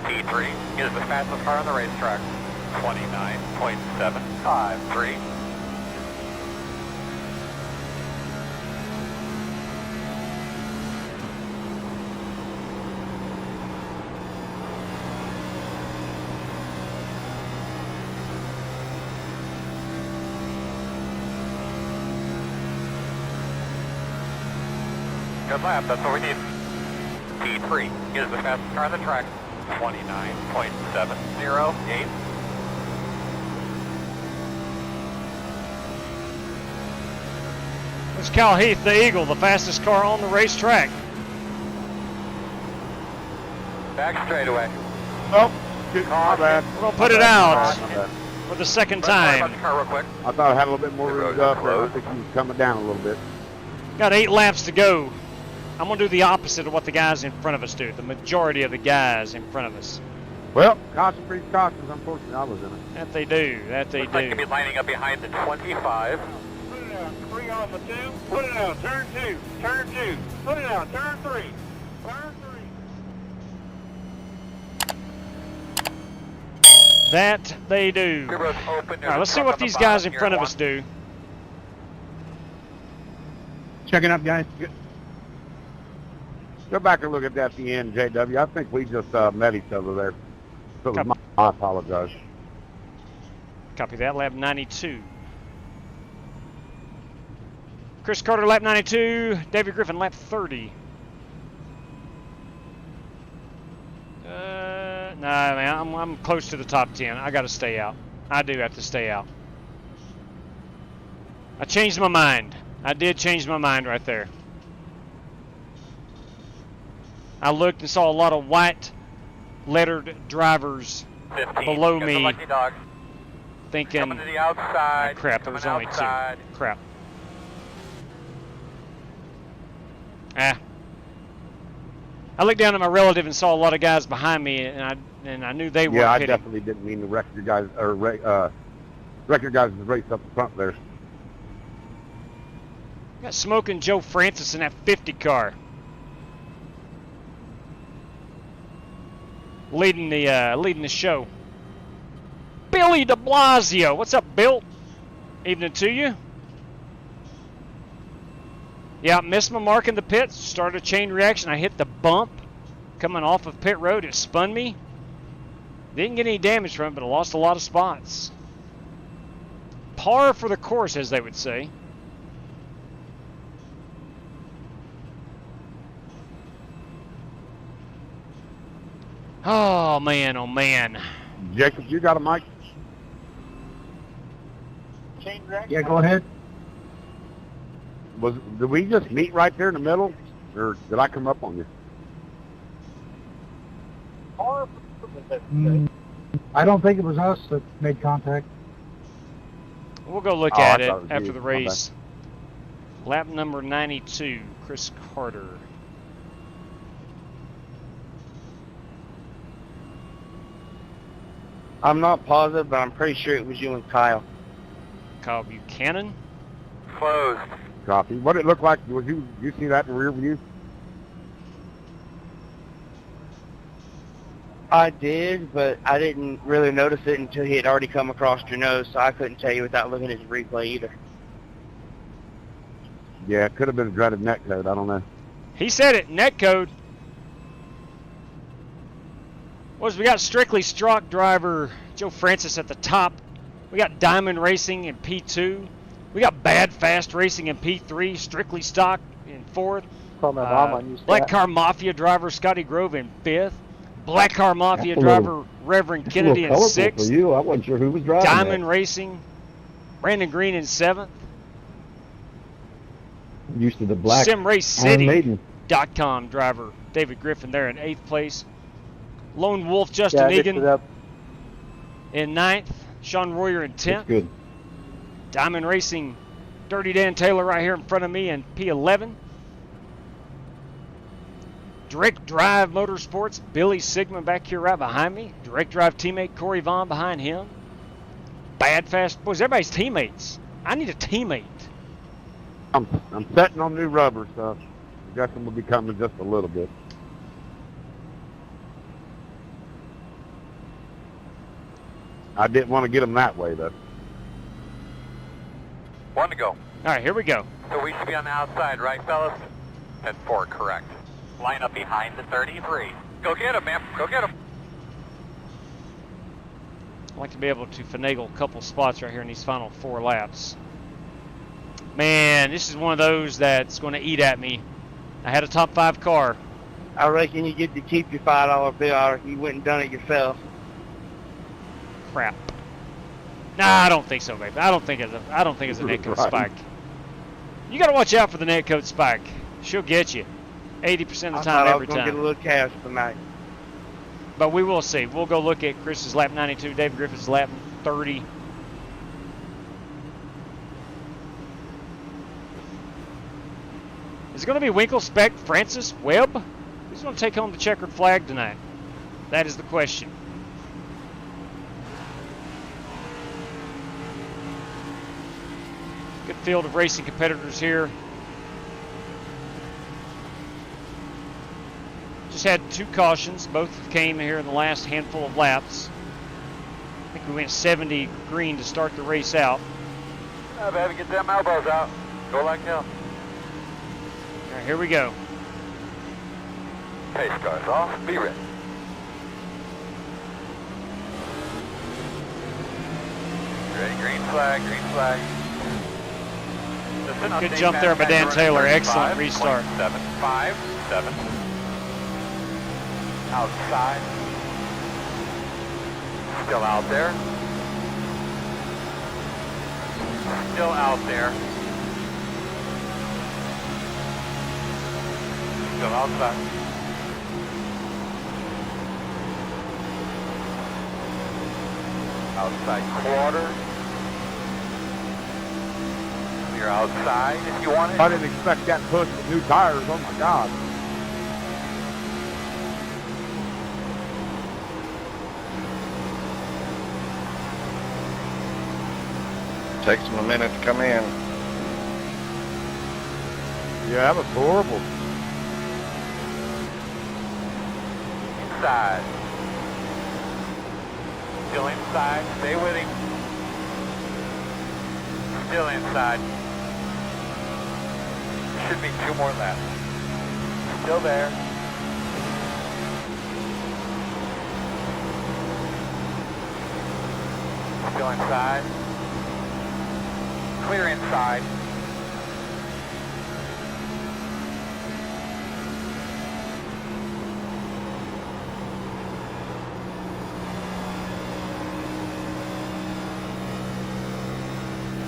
T3 is the fastest car on the racetrack. 29.753. Good lap, that's what we need. T3 is the fastest car on the track. 29.708. There's Cal Heath, the Eagle, the fastest car on the racetrack. Back straightaway. Oh, my bad. We're going to put it out for the second time. Car real quick. I thought I had a little bit more room up there. I think he was coming down a little bit. Got 8 laps to go. I'm going to do the opposite of what the guys in front of us do. The majority of the guys in front of us. Well, caution breeds caution. Unfortunately, I was in it. That they do. That they Looks like do. you'll be lining up behind the 25. Put it out. 3 on the 2. Put it out. Turn 2. Turn 2. Put it out. Turn 3. Turn 3. That they do. Rear road's open. All There's right, a let's see truck what on the these guys bottom, in front of gear us do. Checking up, guys. Go back and look at that at the end, JW. I think we just met each other there. So it was I apologize. Copy that, lap 92. Chris Carter, lap 92. David Griffin, lap 30. Nah, man, I'm close to the top 10. I got to stay out. I do have to stay out. I changed my mind. I did change my mind right there. I looked and saw a lot of white lettered drivers 15. below Got me, the lucky dog. thinking, Coming to the outside. oh, crap, there was only outside. 2. Crap. Ah. I looked down at my relative and saw a lot of guys behind me, and I knew they were. Yeah, I hitting. definitely didn't mean to wreck your guys or wreck your guys' race up the front there. Got smoking Joe Francis in that 50 car. Leading the show. Billy de Blasio. What's up, Bill? Evening to you. Yeah, missed my mark in the pits. Started a chain reaction. I hit the bump coming off of pit road. It spun me. Didn't get any damage from it, but I lost a lot of spots. Par for the course, as they would say. Oh, man, oh, man. Jacob, you got a mic? Yeah, go ahead. Did we just meet right there in the middle, or did I come up on you? I don't think it was us that made contact. We'll go look at it after the race. Lap number 92, Chris Carter. I'm not positive, but I'm pretty sure it was you and Kyle. Kyle Buchanan. Closed. Copy. What did it look like? Was you see that in the rear view? I did, but I didn't really notice it until he had already come across your nose, so I couldn't tell you without looking at his replay either. Yeah, it could have been a dreaded net code. I don't know. He said it, net code. We got Strictly Strock driver Joe Francis at the top. We got Diamond Racing in P2. We got Bad Fast Racing in P3. Strictly Stock in 4th. Black Car Mafia driver Scotty Grove in 5th. Black Car Mafia driver Reverend Kennedy in 6th. For you, I wasn't sure who was driving. Diamond Racing, Brandon Green in 7th. Used to the black SimRaceCity.com driver David Griffin there in 8th place. Lone Wolf Justin Egan in 9th. Sean Royer in 10th. That's good. Diamond Racing, Dirty Dan Taylor right here in front of me in P11. Direct Drive Motorsports, Billy Sigmund back here right behind me. Direct Drive teammate Corey Vaughn behind him. Bad Fast Boys, everybody's teammates. I need a teammate. I'm setting on new rubber, so I'm guessing we'll be coming just a little bit. I didn't want to get them that way, though. 1 to go. All right, here we go. So we should be on the outside, right, fellas? 10-4, correct. Line up behind the 33. Go get him, man. Go get him. I'd like to be able to finagle a couple spots right here in these final 4 laps. Man, this is one of those that's going to eat at me. I had a top 5 car. I reckon you get to keep your $5 bill. You went and done it yourself. Crap. Nah, I don't think so, baby. I don't think it's a netcode spike. You got to watch out for the netcode spike. She'll get you 80% of the time, every time. I was going to get a little cash tonight. But we will see. We'll go look at Chris's lap 92, David Griffith's lap 30. Is it going to be Winkle, Speck, Francis, Webb? Who's going to take home the checkered flag tonight? That is the question. Good field of racing competitors here. Just had 2 cautions. Both came here in the last handful of laps. think we went 70 green to start the race out. Oh, baby, get them elbows out. Go like hell. All right, here we go. Pace cars off. Be ready. Ready, green flag, green flag. Good jump there by Dan Taylor. Excellent restart. 757. Outside. Still out there. Still out there. Still outside. Outside quarter. You're outside if you want it. I didn't expect that push with new tires. Oh my God. Takes them a minute to come in. Yeah, that was horrible. Inside. Still inside. Stay with him. Still inside. Should be 2 more laps. Still there. Still inside. Clear inside.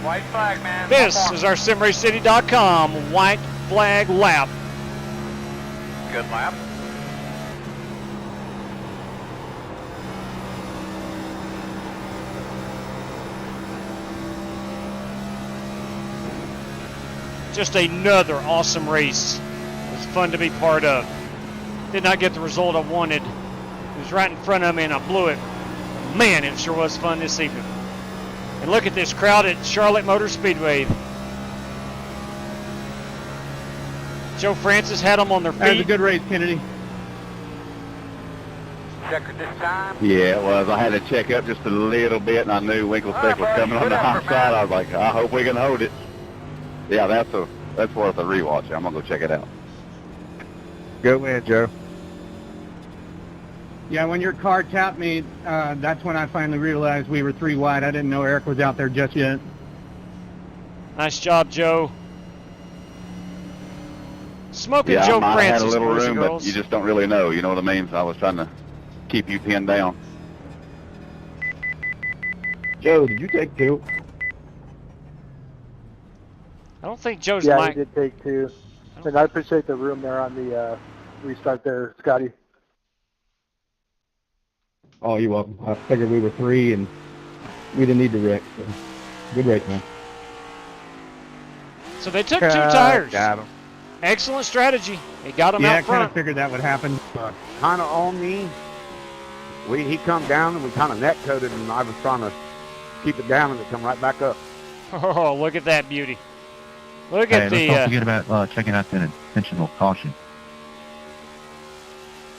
White flag, man. This is our SimRaceCity.com white flag lap. Good lap. Just another awesome race. It was fun to be part of. Did not get the result I wanted. It was right in front of me and I blew it. Man, it sure was fun this evening. And look at this crowd at Charlotte Motor Speedway. Joe Francis had them on their feet. That was a good race, Kennedy. Checker this time. Yeah, it was. I had to check up just a little bit, and I knew Winklestick was coming on the high side. I was like, I hope we can hold it. Yeah, that's worth a rewatch. I'm gonna go check it out. Go in, Joe. Yeah, when your car tapped me, that's when I finally realized we were 3 wide. I didn't know Eric was out there just yet. Nice job, Joe. Smoking Yeah, Joe I might have had Francis, a little boys room, and girls. but you just don't really know. You know what I mean? So I was trying to keep you pinned down. Joe, did you take 2? I don't think Joe's Yeah, mic. he did take 2. And I appreciate the room there on the restart there, Scotty. Oh, you're welcome. I figured we were 3 and we didn't need to wreck. So. Good race, man. So they took 2 tires. Got him. Excellent strategy. It got him Yeah, I out kind front. of figured that would happen. Kind of on me. He come down and we kind of net coated and I was trying to keep it down and it come right back up. Oh, look at that beauty. Look Hey, at let's the... don't forget about checking out that intentional caution.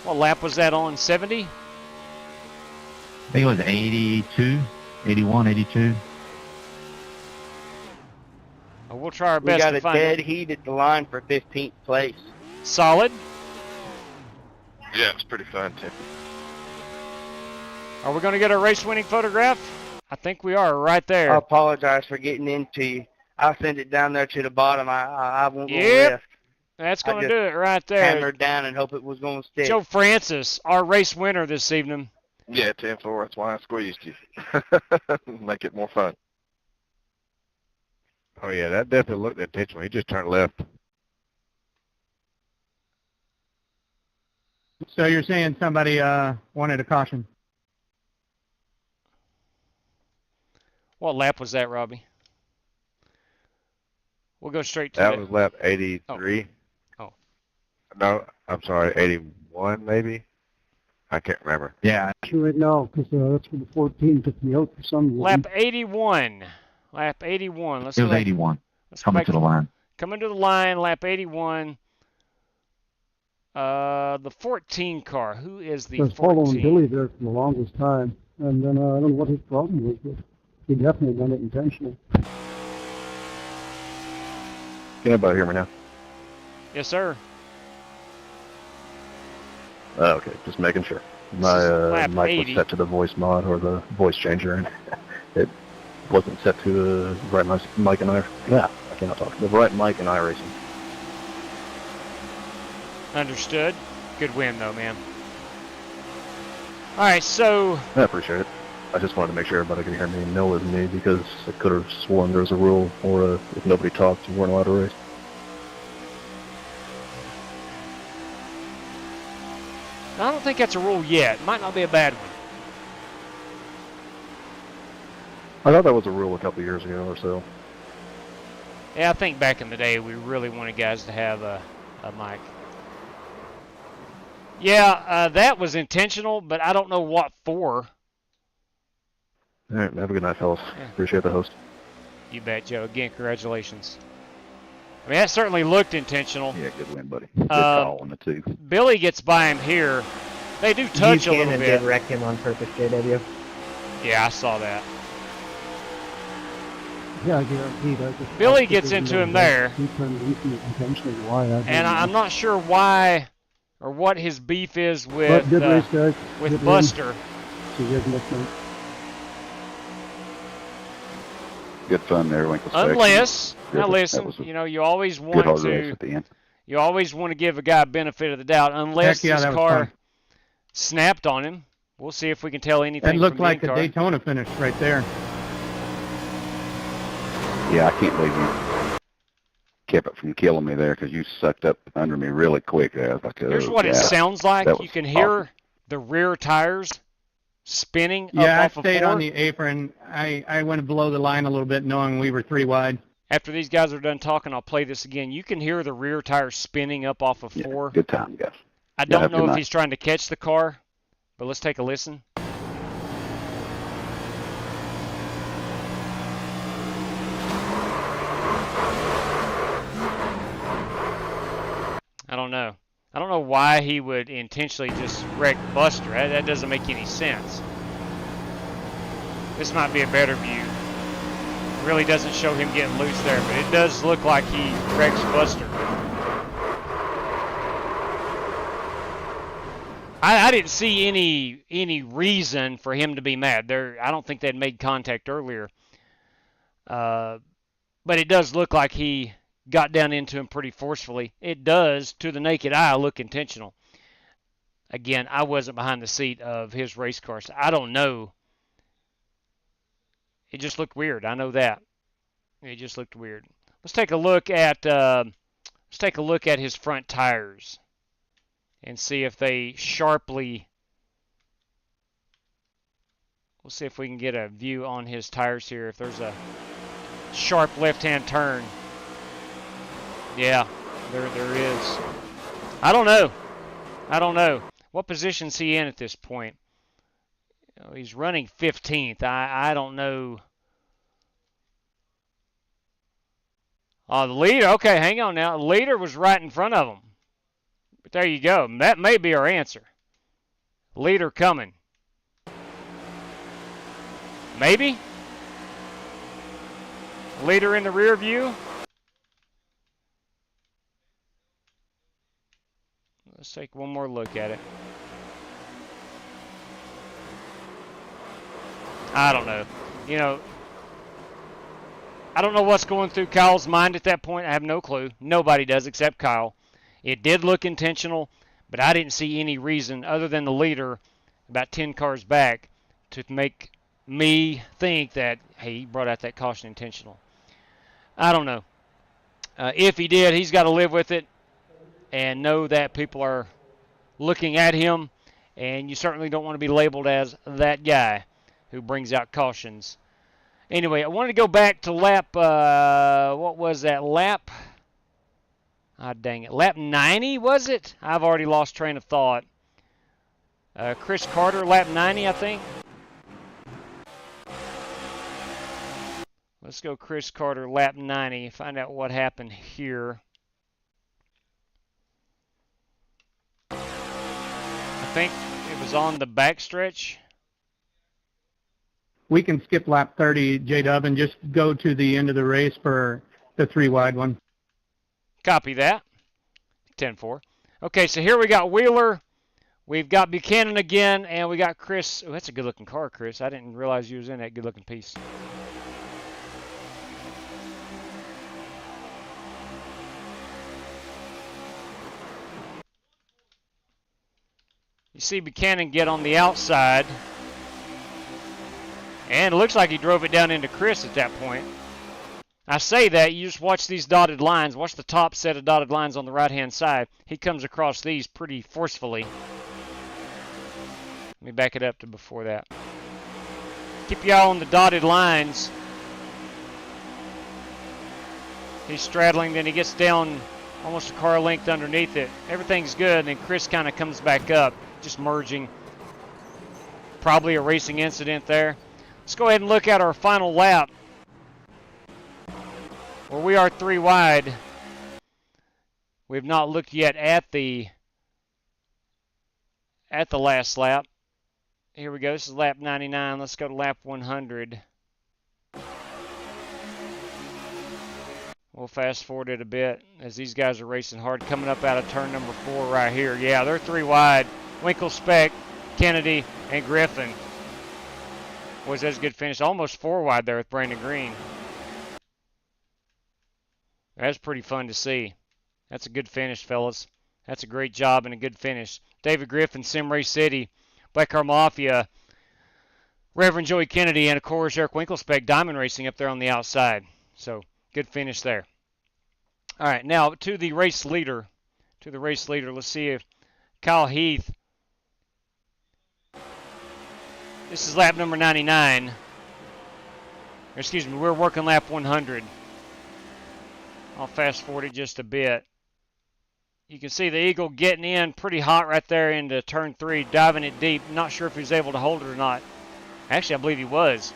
what lap was that on? 70? I think it was 82, 81, 82. Oh, we'll try our We best got to a find dead it. heat at the line for 15th place. Solid. Yeah, it's pretty fun too. Are we going to get a race-winning photograph? I think we are right I there. apologize for getting into you. I'll send it down there to the bottom. I won't go Yep. left. That's I going to just do it right there. Hammered down and hope it was going to stick. Joe Francis, our race winner this evening. Yeah, 10-4. That's why I squeezed you. Make it more fun. Oh yeah, that definitely looked intentional. He just turned left. So you're saying somebody wanted a caution? What lap was that, Robbie? We'll go straight to That was lap 83. Oh. No, I'm sorry, 81 maybe? I can't remember. Yeah. Right now, because that's for the 14 took me out for some reason. lap 81. Lap 81. Let's It go was back. 81. Let's go Coming back to the line. Coming to the line, lap 81. The 14 car. Who is the I was following 14? Billy there for the longest time. And then I don't know what his problem was, but he definitely done it intentionally. Can everybody hear me now? Yes, sir. Okay, just making sure. My mic 80. was set to the voice mod or the voice changer, and it wasn't set to the right mic and I cannot talk. The right mic and iRacing. Understood. Good win, though, man. All right, so... I appreciate it. I just wanted to make sure everybody could hear me and know it was me, because I could have sworn there was a rule, or if nobody talked, you weren't allowed to race. I don't think that's a rule yet. Might not be a bad one. I thought that was a rule a couple years ago or so. Yeah, I think back in the day we really wanted guys to have a mic. Yeah, that was intentional, but I don't know what for. All right, have a good night, fellas. Yeah. Appreciate the host. You bet, Joe. Again, congratulations. I mean, that certainly looked intentional. Yeah, good win, buddy. Good call on the two. Billy gets by him here. They do touch a little Buchanan bit. did wreck him on purpose, JW. Yeah, I saw that. Yeah, I guarantee that. Billy gets into him there. He turned into intentionally. Why? And I'm not sure why or what his beef is with good race, guys. with Good Buster. See you guys next night. Good fun there, Winkle. Unless, Good. now listen, Was you know, you always good want hard race to, at the end. you always want to give a guy a benefit of the doubt, unless Heck yeah, this that was car fun. snapped on him. We'll see if we can tell anything. That looked from the like a in-car. Daytona finish right there. Yeah, I can't believe you kept it from killing me there, because you sucked up under me really quick there. I was like, Here's oh, what it God. sounds like. That You was can hear awesome. the rear tires spinning Yeah, up I off of stayed 4. on the apron. I went below the line a little bit, knowing we were 3 wide. After these guys are done talking, I'll play this again. You can hear the rear tires spinning up off of 4. Good time, guys. I Yeah, don't have a know good if night. he's trying to catch the car, but let's take a listen. I don't know. I don't know why he would intentionally just wreck Buster. That doesn't make any sense. This might be a better view. Really doesn't show him getting loose there, but it does look like he wrecks Buster. I didn't see any reason for him to be mad. I don't think they'd made contact earlier. But it does look like he got down into him pretty forcefully. It does, to the naked eye, look intentional. Again, I wasn't behind the seat of his race car, so I don't know. It just looked weird. I know that. It just looked weird. Let's take a look at his front tires and see if they sharply. We'll see if we can get a view on his tires here. If there's a sharp left-hand turn. Yeah, there is. I don't know. What position's he in at this point? You know, he's running 15th. I don't know. Oh, the leader. Okay, hang on now. The leader was right in front of him. But there you go. That may be our answer. Leader coming. Maybe? Leader in the rear view. Let's take one more look at it. I don't know. You know, I don't know what's going through Kyle's mind at that point. I have no clue. Nobody does except Kyle. It did look intentional, but I didn't see any reason other than the leader about 10 cars back to make me think that, hey, he brought out that caution intentional. I don't know. If he did, he's got to live with it and know that people are looking at him, and you certainly don't want to be labeled as that guy who brings out cautions. Anyway, I wanted to go back to lap, what was that, lap? Ah, dang it. Lap 90, was it? I've already lost train of thought. Chris Carter, lap 90, I think. Let's go Chris Carter, lap 90, find out what happened here. I think it was on the backstretch. we can skip lap 30, J-Dub, and just go to the end of the race for the 3 wide one. Copy that. 10-4. Okay, so here we got Wheeler. We've got Buchanan again, and we got Chris. Oh, that's a good-looking car, Chris. I didn't realize you was in that good-looking piece. You see Buchanan get on the outside. And it looks like he drove it down into Chris at that point. I say that, you just watch these dotted lines. Watch the top set of dotted lines on the right-hand side. He comes across these pretty forcefully. Let me back it up to before that. Keep your eye on the dotted lines. He's straddling, then he gets down almost a car length underneath it. Everything's good, and then Chris kind of comes back up, just merging. Probably a racing incident there. Let's go ahead and look at our final lap, where we are 3 wide. We've not looked yet at the last lap. Here we go. This is lap 99. Let's go to lap 100. We'll fast forward it a bit as these guys are racing hard, coming up out of turn number 4 right here. Yeah, they're 3 wide. Winkle, Speck, Kennedy, and Griffin. Was that a good finish? Almost 4 wide there with Brandon Green. That's pretty fun to see. That's a good finish, fellas. That's a great job and a good finish. David Griffin, Simray City, Black Car Mafia, Reverend Joey Kennedy, and of course Eric Winklespec, Diamond Racing up there on the outside. So good finish there. All right, now to the race leader. Let's see if Kyle Heath. This is lap number 99. Excuse me, we're working lap 100. I'll fast forward it just a bit. You can see the Eagle getting in pretty hot right there into turn 3, diving it deep. Not sure if he was able to hold it or not. Actually, I believe he was.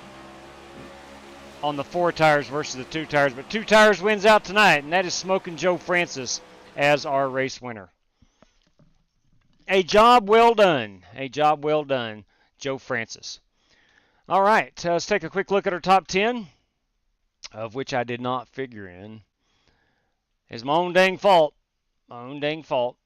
On the 4 tires versus the 2 tires. But 2 tires wins out tonight, and that is Smoking Joe Francis as our race winner. A job well done. A job well done, Joe Francis. All right, let's take a quick look at our top 10, of which I did not figure in. It's my own dang fault. My own dang fault.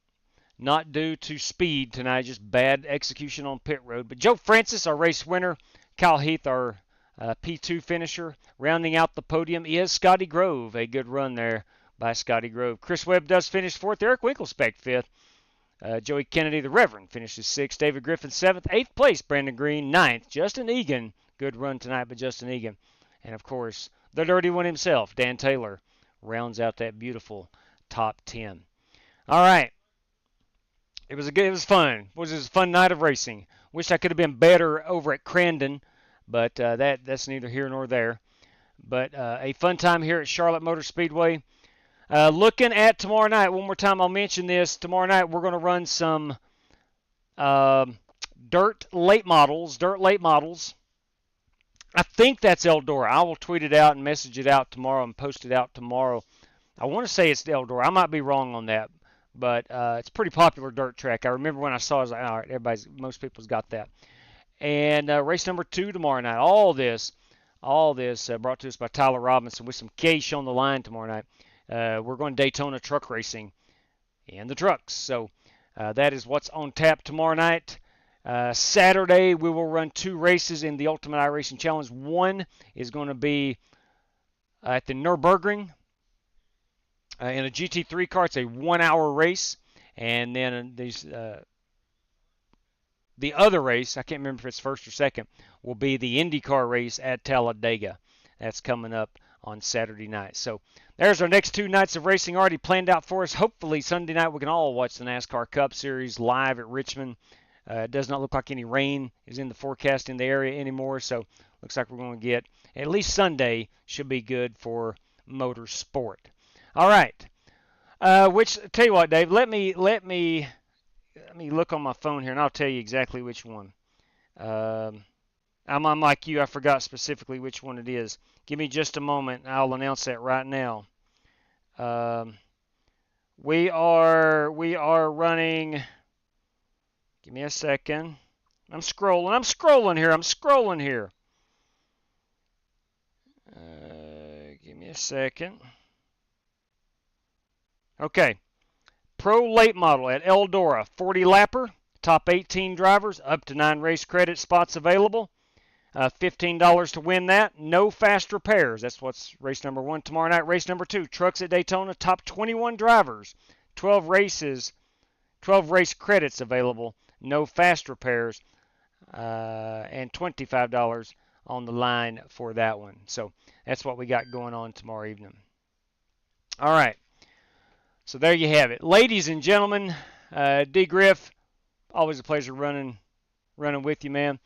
Not due to speed tonight, just bad execution on pit road. But Joe Francis, our race winner. Kyle Heath, our P2 finisher. Rounding out the podium is Scotty Grove. A good run there by Scotty Grove. Chris Webb does finish 4th. Eric Winklespec 5th. Joey Kennedy, the Reverend, finishes 6th. David Griffin 7th. 8th place, Brandon Green 9th. Justin Egan, good run tonight by Justin Egan. And, of course, the dirty one himself, Dan Taylor, rounds out that beautiful top 10. All right. It was fun. It was a fun night of racing. Wish I could have been better over at Crandon, but that's neither here nor there. But a fun time here at Charlotte Motor Speedway. Looking at tomorrow night, one more time I'll mention this. Tomorrow night we're going to run some dirt late models. I think that's Eldora. I will tweet it out and message it out tomorrow and post it out tomorrow. I want to say it's Eldora. I might be wrong on that, but it's a pretty popular dirt track. I remember when I saw it, I was like, all right, most people's got that. And race number 2 tomorrow night. All this brought to us by Tyler Robinson with some cash on the line tomorrow night. We're going Daytona truck racing in the trucks. So that is what's on tap tomorrow night. Saturday, we will run 2 races in the Ultimate iRacing Challenge. One is going to be at the Nürburgring in a GT3 car. It's a 1-hour race. And then the other race, I can't remember if it's first or second, will be the IndyCar race at Talladega. That's coming up on Saturday night. So there's our next 2 nights of racing already planned out for us. Hopefully Sunday night we can all watch the NASCAR Cup Series live at Richmond. It does not look like any rain is in the forecast in the area anymore, so looks like we're going to get at least Sunday should be good for motorsport. All right. Tell you what, Dave, let me look on my phone here and I'll tell you exactly which one. I'm like you, I forgot specifically which one it is. Give me just a moment and I'll announce that right now. We are running. Give me a second. I'm scrolling here. second. Okay. Pro late model at Eldora, 40 lapper, top 18 drivers, up to 9 race credit spots available. $15 to win that. No fast repairs. That's what's race number 1 tomorrow night. Race number 2, trucks at Daytona, top 21 drivers, 12 races, 12 race credits available. No fast repairs, and $25 on the line for that one. So that's what we got going on tomorrow evening. All right. So there you have it. Ladies and gentlemen, D. Griff, always a pleasure running with you, man.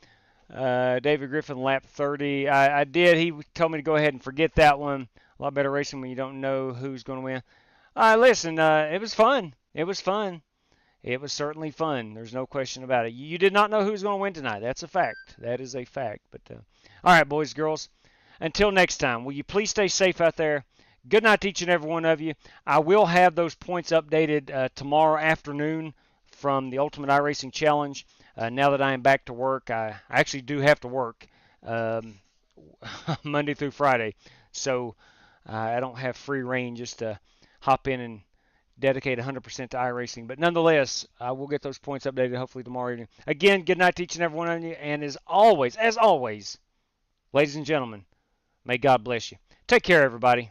David Griffin, lap 30. I did. He told me to go ahead and forget that one. A lot better racing when you don't know who's going to win. Listen, it was fun. It was fun. It was certainly fun. There's no question about it. You did not know who was going to win tonight. That's a fact. That is a fact. But all right, boys, girls. Until next time, will you please stay safe out there? Good night to each and every one of you. I will have those points updated tomorrow afternoon from the Ultimate iRacing Challenge. Now that I am back to work, I actually do have to work Monday through Friday. So I don't have free reign just to hop in and dedicate 100% to iRacing. But nonetheless, I will get those points updated hopefully tomorrow evening. Again, good night to each and every one of you. And as always, ladies and gentlemen, may God bless you. Take care, everybody.